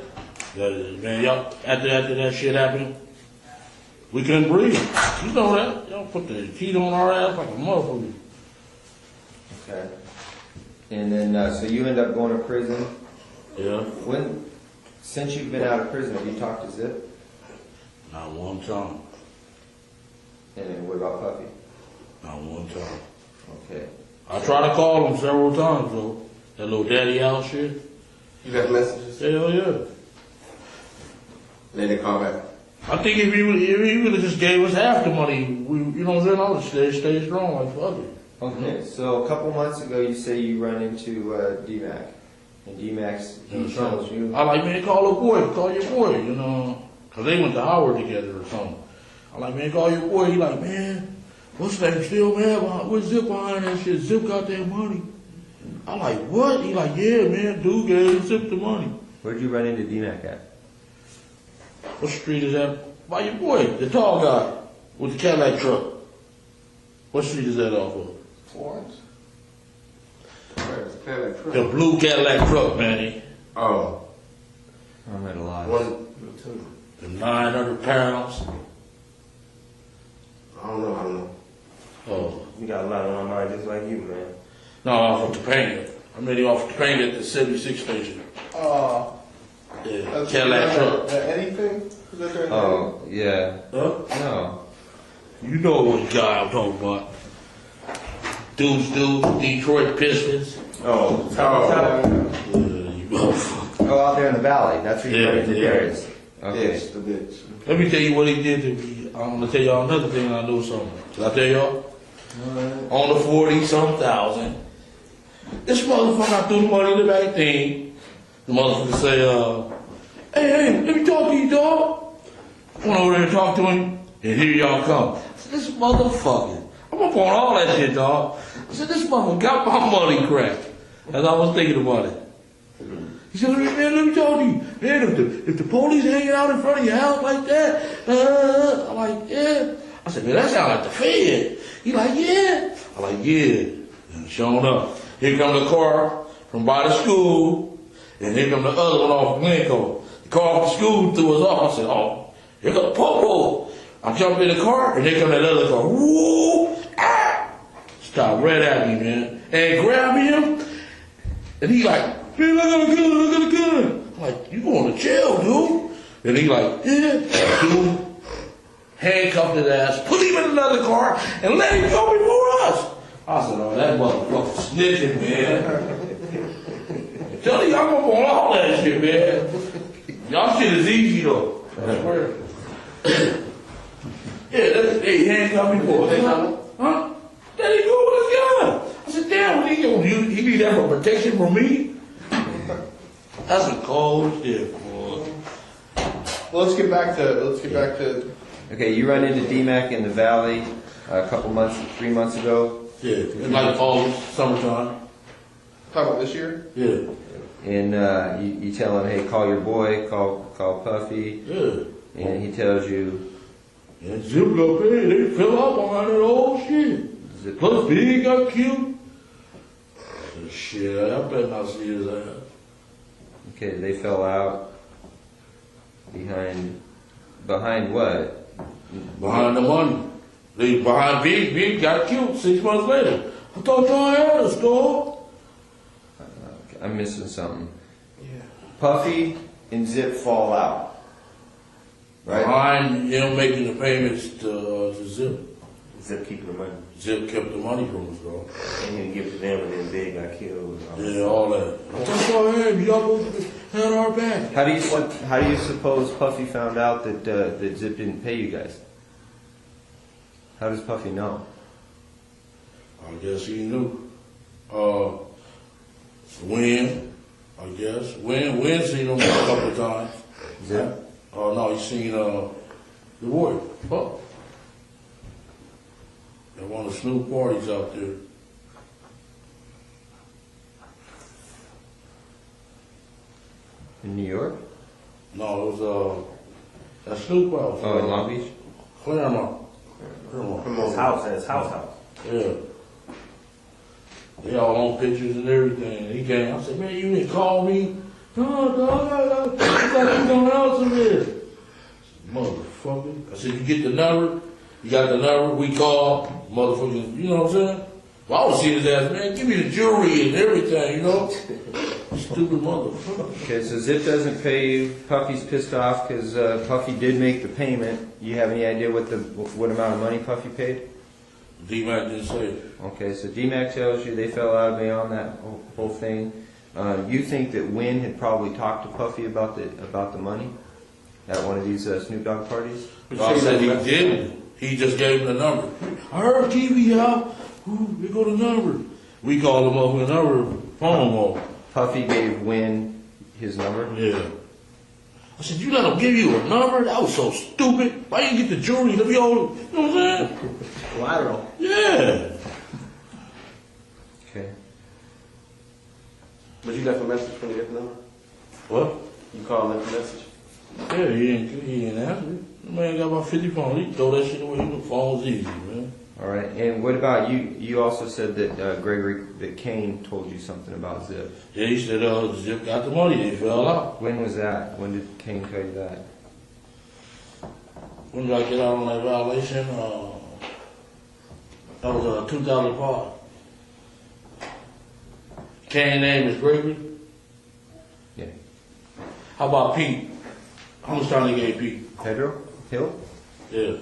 man, y'all, after that shit happened, we couldn't breathe. You know that. Y'all put the heat on our ass like a motherfucker. Okay. And then, so you end up going to prison. Yeah. Since you've been out of prison, have you talked to Zip? Not one time. And then what about Puffy? Not one time. Okay. I tried to call him several times, though. That little daddy out shit. You got messages? Hell yeah. They didn't call back. I think if he would have just gave us half the money, you know what I'm saying? I would stay strong like fuck it. Okay, so a couple months ago you say you run into D-Mac. And D-Mac's, he tells you... I like, man, call your boy, you know. Because they went to Howard together or something. I like, man, call your boy. He like, man, what's that name still, man? What's Zip behind that shit? Zip got that money. I like, what? He like, yeah, man, dude gave Zip the money. Where'd you run into D-Mac at? What street is that? By your boy, the tall guy with the Cadillac truck. What street is that off of? Florence? Where's the Cadillac truck? The blue Cadillac truck, man. Oh. I'm at a lot. One, two. The 900 pounds. I don't know. Oh. You got a lot on my mind just like you, man. No, off of Topanga. I met him off of Topanga at the 76 station. Yeah, Cadillac truck. Anything? Is that there? Oh, yeah. Huh? No. You know what guy I'm talking about. Dudes, Detroit Pistons. Oh, you motherfucker. Oh, out there in the valley. That's where you run into Darius. Okay. Yes, the bitch. Let me tell you what he did to me. I'm gonna tell y'all another thing I know something. Did I tell y'all? On the 40-some-thousand. This motherfucker, I threw the money in the back thing. The motherfucker say, hey, let me talk to you, dog. I went over there and talked to him, and here y'all come. I said, this motherfucker, I'm up on all that shit, dog. I said, this motherfucker got my money cracked. As I was thinking about it. He said, man, let me talk to you. Man, if the police hanging out in front of your house like that, I'm like, yeah. I said, man, that sound like the Fed. He like, yeah. I'm like, yeah. And sure enough, here come the car from by the school, and here come the other one off Glencoe. The car off the school threw us off. I said, oh, here come the popo. I jumped in the car, and here come that other car. Woo! Ah! Stop right at me, man. And grab him, and he like, man, look at the gun, look at the gun. I'm like, you going to jail, dude. And he like, yeah. Dude handcuffed his ass, put him in another car, and let him go before us. I said, oh, that motherfucker snitching, man. I'm telling you, I'm up on all that shit, man. Y'all shit is easy, though. I swear. Yeah, they handcuffed me for it. Huh? There he go with his gun. I said, damn, what he need that for protection from me? That's a cold shit, boy. Well, let's get back to. Okay, you run into D-Mac in the valley a couple months, 3 months ago. Yeah, like fall, summertime. Talking about this year? Yeah. And you tell him, hey, call your boy, call Puffy. Yeah. And he tells you, and Zip got paid. They fell out behind that old shit. Plus Big got killed. Shit, I better not see his ass. okay, they fell out behind what? Behind the money. They behind Big. Big got killed 6 months later. I thought y'all had a store. I'm missing something. Yeah. Puffy and Zip fall out. Right? Behind him making the payments to Zip. Zip keeping the money. Zip kept the money from us, bro. And he didn't give it to them, and then Big got killed. Yeah, all that. I thought y'all had our back. How do you suppose Puffy found out that Zip didn't pay you guys? How does Puffy know? I guess he knew. Win, I guess. Win seen him a couple of times. Zip? Oh no, he seen the Warrior. Fuck. At one of the Snoop parties out there. In New York? No, it was at Snoop house. Oh, in Long Beach? Claremont. His house. Yeah. They all on pictures and everything. He came. I said, man, you didn't call me. No, dog. I thought you don't answer this. Motherfucker. I said, you get the number. You got the number. We call. Motherfucker. You know what I'm saying? Well, I was seeing his ass, man. Give me the jewelry and everything, you know? Stupid motherfucker. Okay, so Zip doesn't pay you. Puffy's pissed off because Puffy did make the payment. You have any idea what amount of money Puffy paid? D-Mac didn't say it. Okay, so D-Mac tells you they fell out beyond that whole thing. You think that Win had probably talked to Puffy about the money at one of these Snoop Dogg parties? I said he didn't. He just gave him the number. I heard TV out. Ooh, we go to number. We called him up with a number. Phone off. Puffy gave Win his number? Yeah. I said, you let him give you a number? That was so stupid. Why you get the jewelry? Let me all, you know what I'm saying? Collateral. Yeah. Okay. But you left a message when you get the number? What? You called and left a message? Yeah, he ain't answer it. The man got about 50 phones. He throw that shit away. The phone's easy, man. All right. And what about you? You also said that that Kane told you something about Zip. Yeah, he said Zip got the money. They fell out. When was that? When did Kane tell you that? When did I get out on that violation? That was 2005. Kane's name is Gregory. Yeah. How about Pete? How much time they gave Pete? Pedro Hill? Yeah.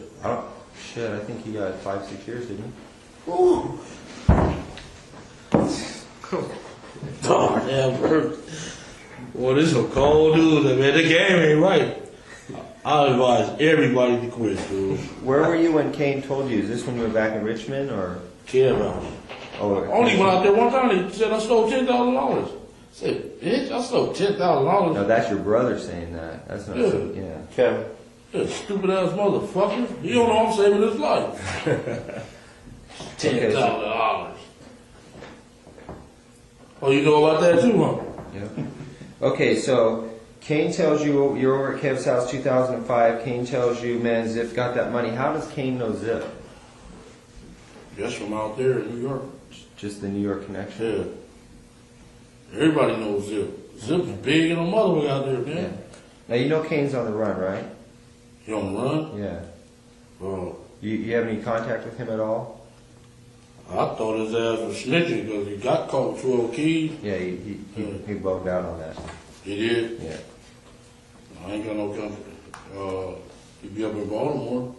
Shit, I think he got 5-6 years, didn't he? Ooh. Oh, damn, hurt. Boy, this is a cold dude, man. The game ain't right. I advise everybody to quit, dude. Where were you when Kane told you? Is this when you were back in Richmond, or? Care about it. Oh, only went out there one time. He said I stole $10,000. I said, bitch, I stole $10,000. No, that's your brother saying that. That's not. Yeah. Kevin. That stupid ass motherfucker. He don't know I'm saving his life. $10,000. Oh, you know about that too, huh? Yeah. Okay, so Kane tells you you're over at Kev's house 2005. Kane tells you, man, Zip got that money. How does Kane know Zip? Just from out there in New York. Just the New York connection? Yeah. Everybody knows Zip. Zip's big and a motherfucker out there, man. Yeah. Now, you know Kane's on the run, right? He on the run? Yeah. Oh. You have any contact with him at all? I thought his ass was snitching because he got caught with 12 keys. Yeah, he bugged out on that. He did? Yeah. I ain't got no company. He be up in Baltimore.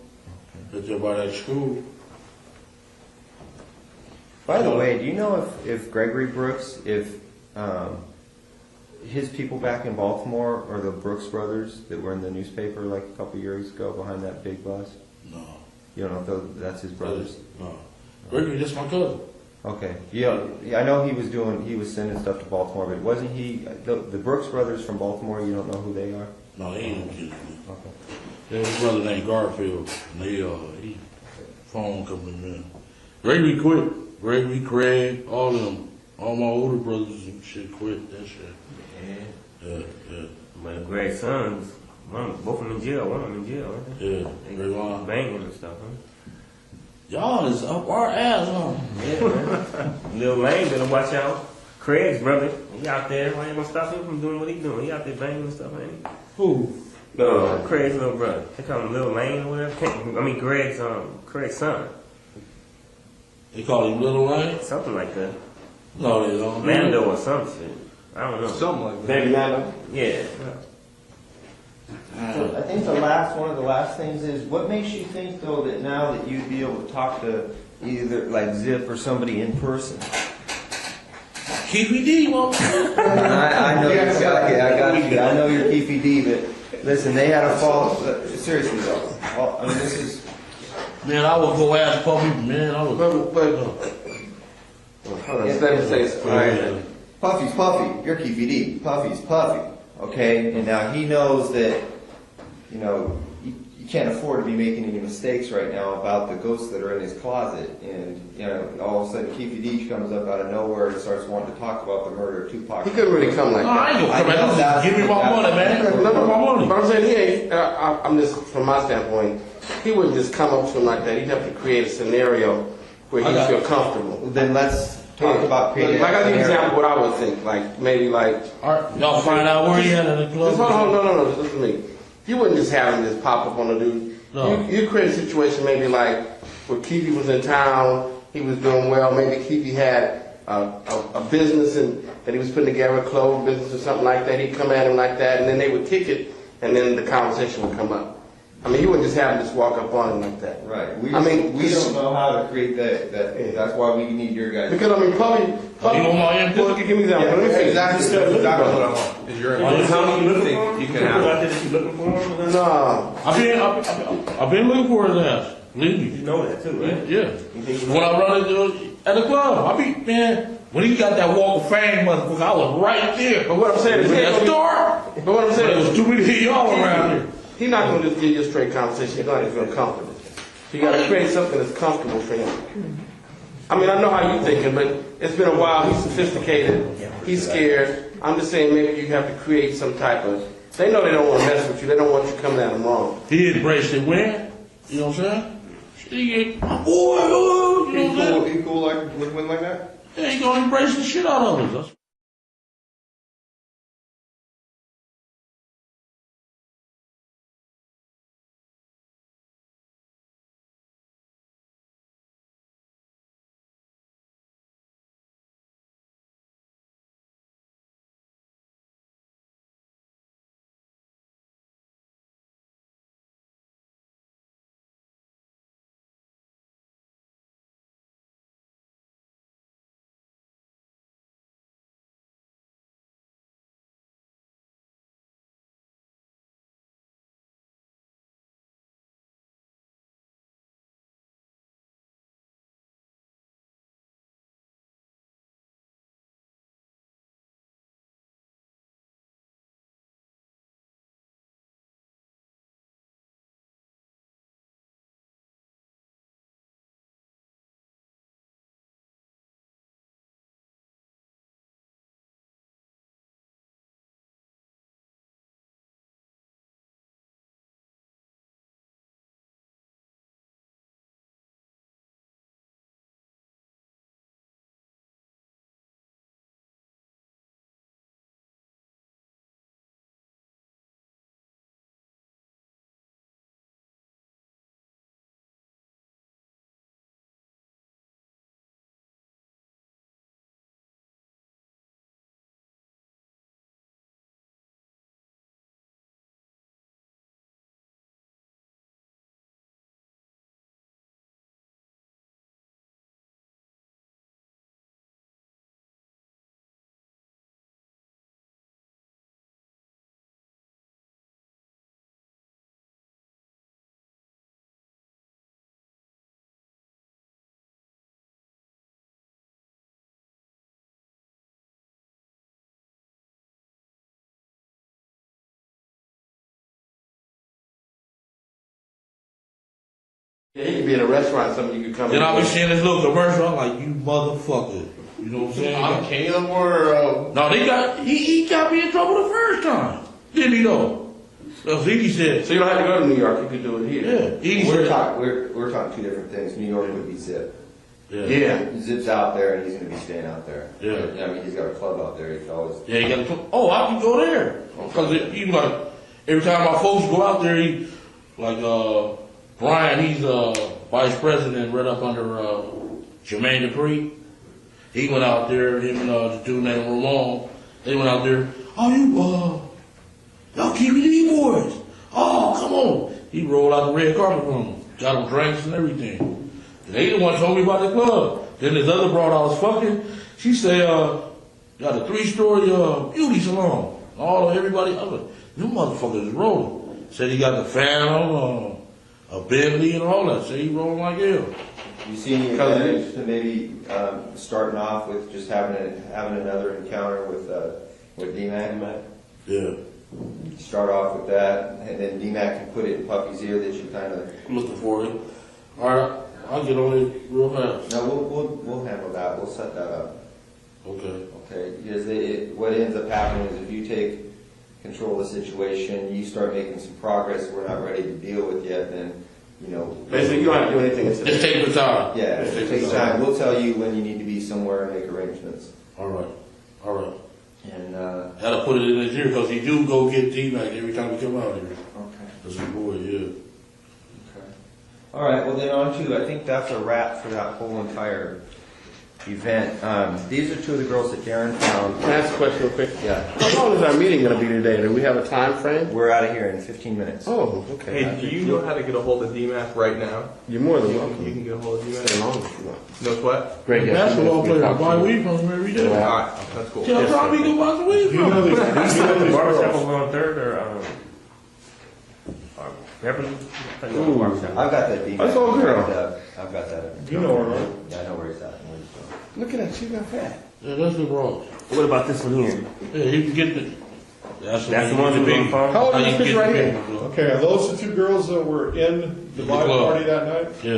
Right there by that school. By the way, do you know if Gregory Brooks, if his people back in Baltimore are the Brooks brothers that were in the newspaper like a couple years ago behind that big bus? No. You don't know if that's his brothers? No. Gregory, that's my cousin. Okay. Yeah, I know he was sending stuff to Baltimore, but wasn't he, the Brooks brothers from Baltimore, you don't know who they are? No, he ain't kidding me. Okay. Yeah, his brother named Garfield. And he phone company, man. Gregory quit. Gregory, Craig, all of them. All my older brothers and shit quit that shit. Yeah. Yeah. But Greg's sons, both of them in jail. One of them in jail, aren't they? Yeah. They banging and stuff, huh? Y'all is up our ass, huh? Yeah, man. Lil Lane better watch out. Craig's brother, he out there. Why you gonna stop him from doing what he doing? He out there banging and stuff, ain't he? Who? Craig's little brother. They call him Lil Lane or whatever. I mean, Craig's son. They call him Little Lane? Something like that. No, they don't. Mando or some shit. I don't know. Something like that. Baby Nando? Yeah. So I think one of the last things is, what makes you think though that now that you'd be able to talk to either like Zip or somebody in person? Keffe D, I know I got you. I know you're Keffe D, but listen, they had a fall. Seriously though, I mean this is. Man, I would go ask Puffy, man. I would. Hold on, let me say something. All right. Puffy's Puffy. You're Keffe D. Puffy's Puffy. Okay, and now he knows that, you know, you can't afford to be making any mistakes right now about the ghosts that are in his closet. And, you know, all of a sudden Keffe D comes up out of nowhere and starts wanting to talk about the murder of Tupac. He couldn't really come like No, I that. ain't gonna come back. Give me my money, man. No, my money. But I'm saying he ain't. I'm just from my standpoint. He wouldn't just come up to him like that. He'd have to create a scenario where he'd feel comfortable. Well, then let's talk about creating. Like I give you an example of what I would think. Like maybe like. All right, y'all find out where he at in the club. Just hold on, no. Listen to me. You wouldn't just have him just pop up on the dude. No. You create a situation maybe like where Keffe was in town. He was doing well. Maybe Keffe had a business and that he was putting together, a clothes business or something like that. He'd come at him like that, and then they would kick it, and then the conversation would come up. I mean, you wouldn't just have him just walk up on him like that. Right. We don't know how to create that. That's why we need your guys. Because I mean, Puffy. You want my input? Give me an example. Let me see. Exactly what I want. Is your opinion? How many you think you can have? out there that you looking for him? No. I've been looking for his ass. Believe me. You know that too, right? Yeah. When I run into at the club, when he got that walk of fame, motherfucker, I was right there. But what I'm saying is, that store. But what I'm saying There was too many of y'all around here. He's not going to just give you a straight conversation. He's going to feel comfortable. So you got to create something that's comfortable for him. I mean, I know how you're thinking, but it's been a while. He's sophisticated. He's scared. I'm just saying maybe you have to create some type of. They know they don't want to mess with you. They don't want you coming at them wrong. He embraced it when, you know what I'm saying? He get, my boy, you know what I'm saying? He cool like when like that? Yeah, he gonna embrace the shit out of us. Yeah, he could be in a restaurant, something you could come Then in. I'll be seeing this little commercial. I'm like, you motherfucker. You know what I'm saying? I'm king of the world. No, he got me in trouble the first time. Didn't he though? So he said. So you don't have to go to New York. You can do it here. Yeah. He We're said. talking two different things. New York would be Zip. Yeah. Zip's out there, and he's going to be staying out there. Yeah. I mean, he's got a club out there. He can always. Yeah, he got to. Oh, I can go there because he like every time my folks go out there, he like Brian. He's vice president right up under Jermaine Dupree. He went out there. Him and the dude named Ramon. They went out there. Oh, y'all KBD boys. Oh, come on. He rolled out the red carpet for them. Got them drinks and everything. And they the one told me about the club. Then this other broad I was fucking, she said, got a 3-story beauty salon. Everybody, I was like, them motherfuckers is rolling. Said he got the Phantom, a Bentley and all that. Said he rolling like hell. You see any advantage to maybe starting off with just having another encounter with D-Mac? Yeah. Start off with that, and then D-Mac can put it in Puffy's ear that you kind of. I'm looking for it. All right, I'll get on it real fast. No, we'll handle that. We'll set that up. Okay. Okay. Because what ends up happening is if you take control of the situation, you start making some progress we're not ready to deal with yet, then Basically, you don't have to do anything. Just take the time. Yeah, it takes time. We'll tell you when you need to be somewhere and make arrangements. All right. And gotta put it in his ear because he do go get D-Mac every time we come out here. Okay. That's a boy, yeah. Okay. All right. Well, then on to I think that's a wrap for that whole entire event. These are two of the girls that Darren found. Can I ask a question real quick? Yeah. How long is our meeting going to be today? Do we have a time frame? We're out of here in 15 minutes. Oh, okay. Hey, do you know how to get a hold of DMAC right now? You're more than welcome. You can get a hold of DMAC. Stay long if you want. Knows what? Great. Yeah, Basketball player, I buy weed from him every day. All right, that's cool. Tell Tommy to go buy some weed from him. The barbershop over on 3rd or Beverly? I've got that D-Mac. That's all girl. I've got that. You know her, right? Yeah, I know where he's at. Look at that. She got fat. Yeah, that's the wrong. What about this one here? Yeah, you can get the. That's the one the who's on the phone? How old is this picture right here? Okay, are those the two girls that were in the live club. party that night? Yeah.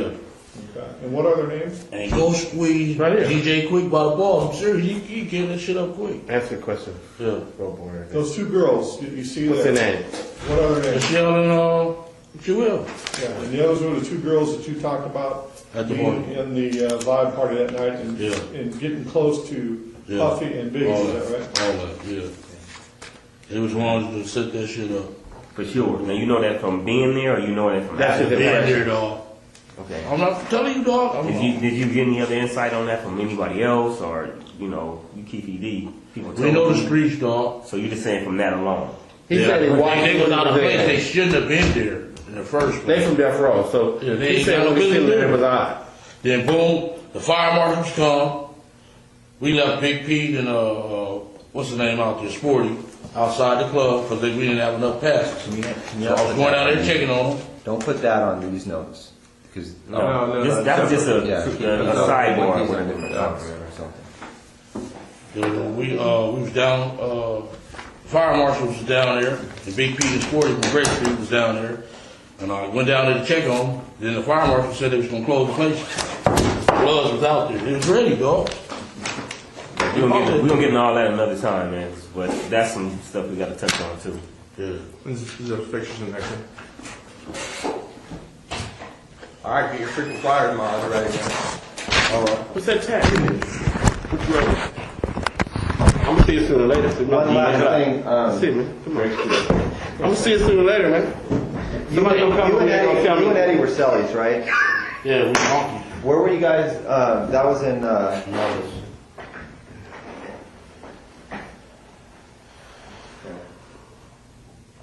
Okay. And what are their names? And go squeeze Right here. DJ Quick by the ball. I'm serious, he get that shit up quick. Answer the question. Yeah. Real boring. Those two girls, you see What's their that? name? What are their names? Michelle and Jewel. Yeah, and those were the two girls that you talked about At the being party. in the live party that night and, Yeah. and getting close to Yeah. Puffy and Biggie, All is that right? All that, yeah. They was ones to set that shit up. For sure. Now, you know that from being there or you know that from That's after? it. Being there, dog. Okay. I'm not telling you, dog. Did you get any other insight on that from anybody else or, you Keith D? People We know told the you? streets, dog. So you're just saying from that alone? He said he watched They was out of there. place. They shouldn't have been there in the first place. They from Death Row, so Yeah, they he ain't said got no when we business still there there. was odd. Then boom, the fire marshals come. We left Big Pete and what's the name out there, Sporty, outside the club because we didn't have enough passes. So I was going out there checking on them. Don't put that on these notes. Because No, That was just a sidebar. These are different notes or something. We was down. Fire marshal was down there. And Big Pete and Sporty from Great Street was down there. And I went down there to check on them. Then the fire marshal said they was gonna close the place. Bloods was out there. It was ready, dog. We're gonna get into all that another time, man. But that's some stuff we gotta touch on too. Yeah. This is a pictures in there. All right, get your freaking flyers, Miles, ready. All right. What's that tag? I'm gonna see you sooner or later. So One last thing. See me. Come on. I'm gonna see you sooner or later, man. Somebody gonna come You over and here and tell Eddie, me. were Sellies, right? Yeah, we honky. Where were you guys? That was in.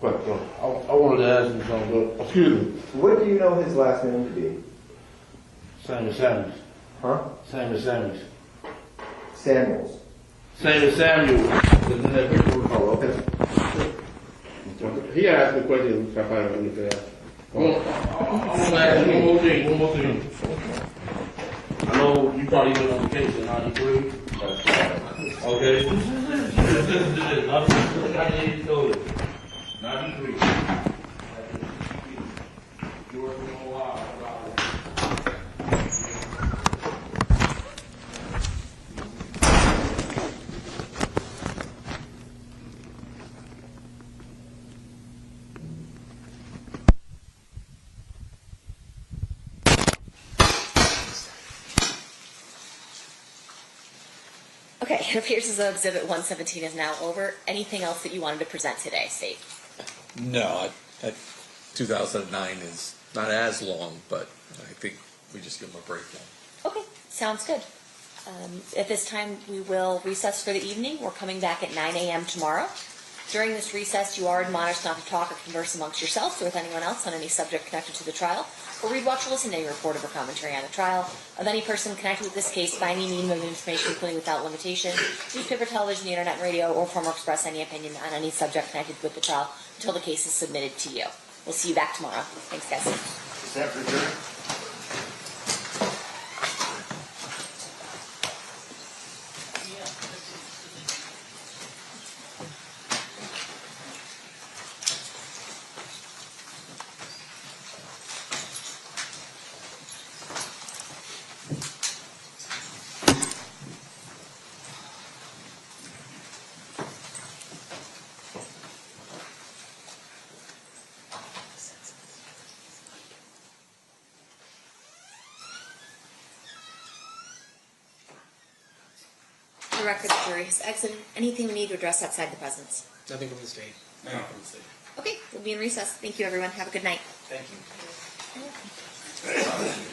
But I wanted to ask you something. Excuse me. What do you know his last name to be? Sammy Samuels. Huh? Sammy Samuels. Samuels. Sammy Samuels. Oh, okay. He asked the question. I find out what to ask. I want to ask you one more thing. I know you probably been on the case in 93. Okay. I need to know it. 93. You working on a while. Okay, it appears as though Exhibit 117 is now over. Anything else that you wanted to present today, State? No, 2009 is not as long, but I think we just give them a break now. Okay, sounds good. At this time, we will recess for the evening. We're coming back at 9 a.m. tomorrow. During this recess, you are admonished not to talk or converse amongst yourselves or with anyone else on any subject connected to the trial, or read, watch, or listen to any report or commentary on the trial of any person connected with this case by any medium of information, including without limitation, newspaper, television, the internet, and radio, or form or express any opinion on any subject connected with the trial until the case is submitted to you. We'll see you back tomorrow. Thanks, guys. Is that for adjourned? For the record, the jury has exited. Anything we need to address outside the presence? Nothing from the state. Okay, we'll be in recess. Thank you, everyone. Have a good night. Thank you.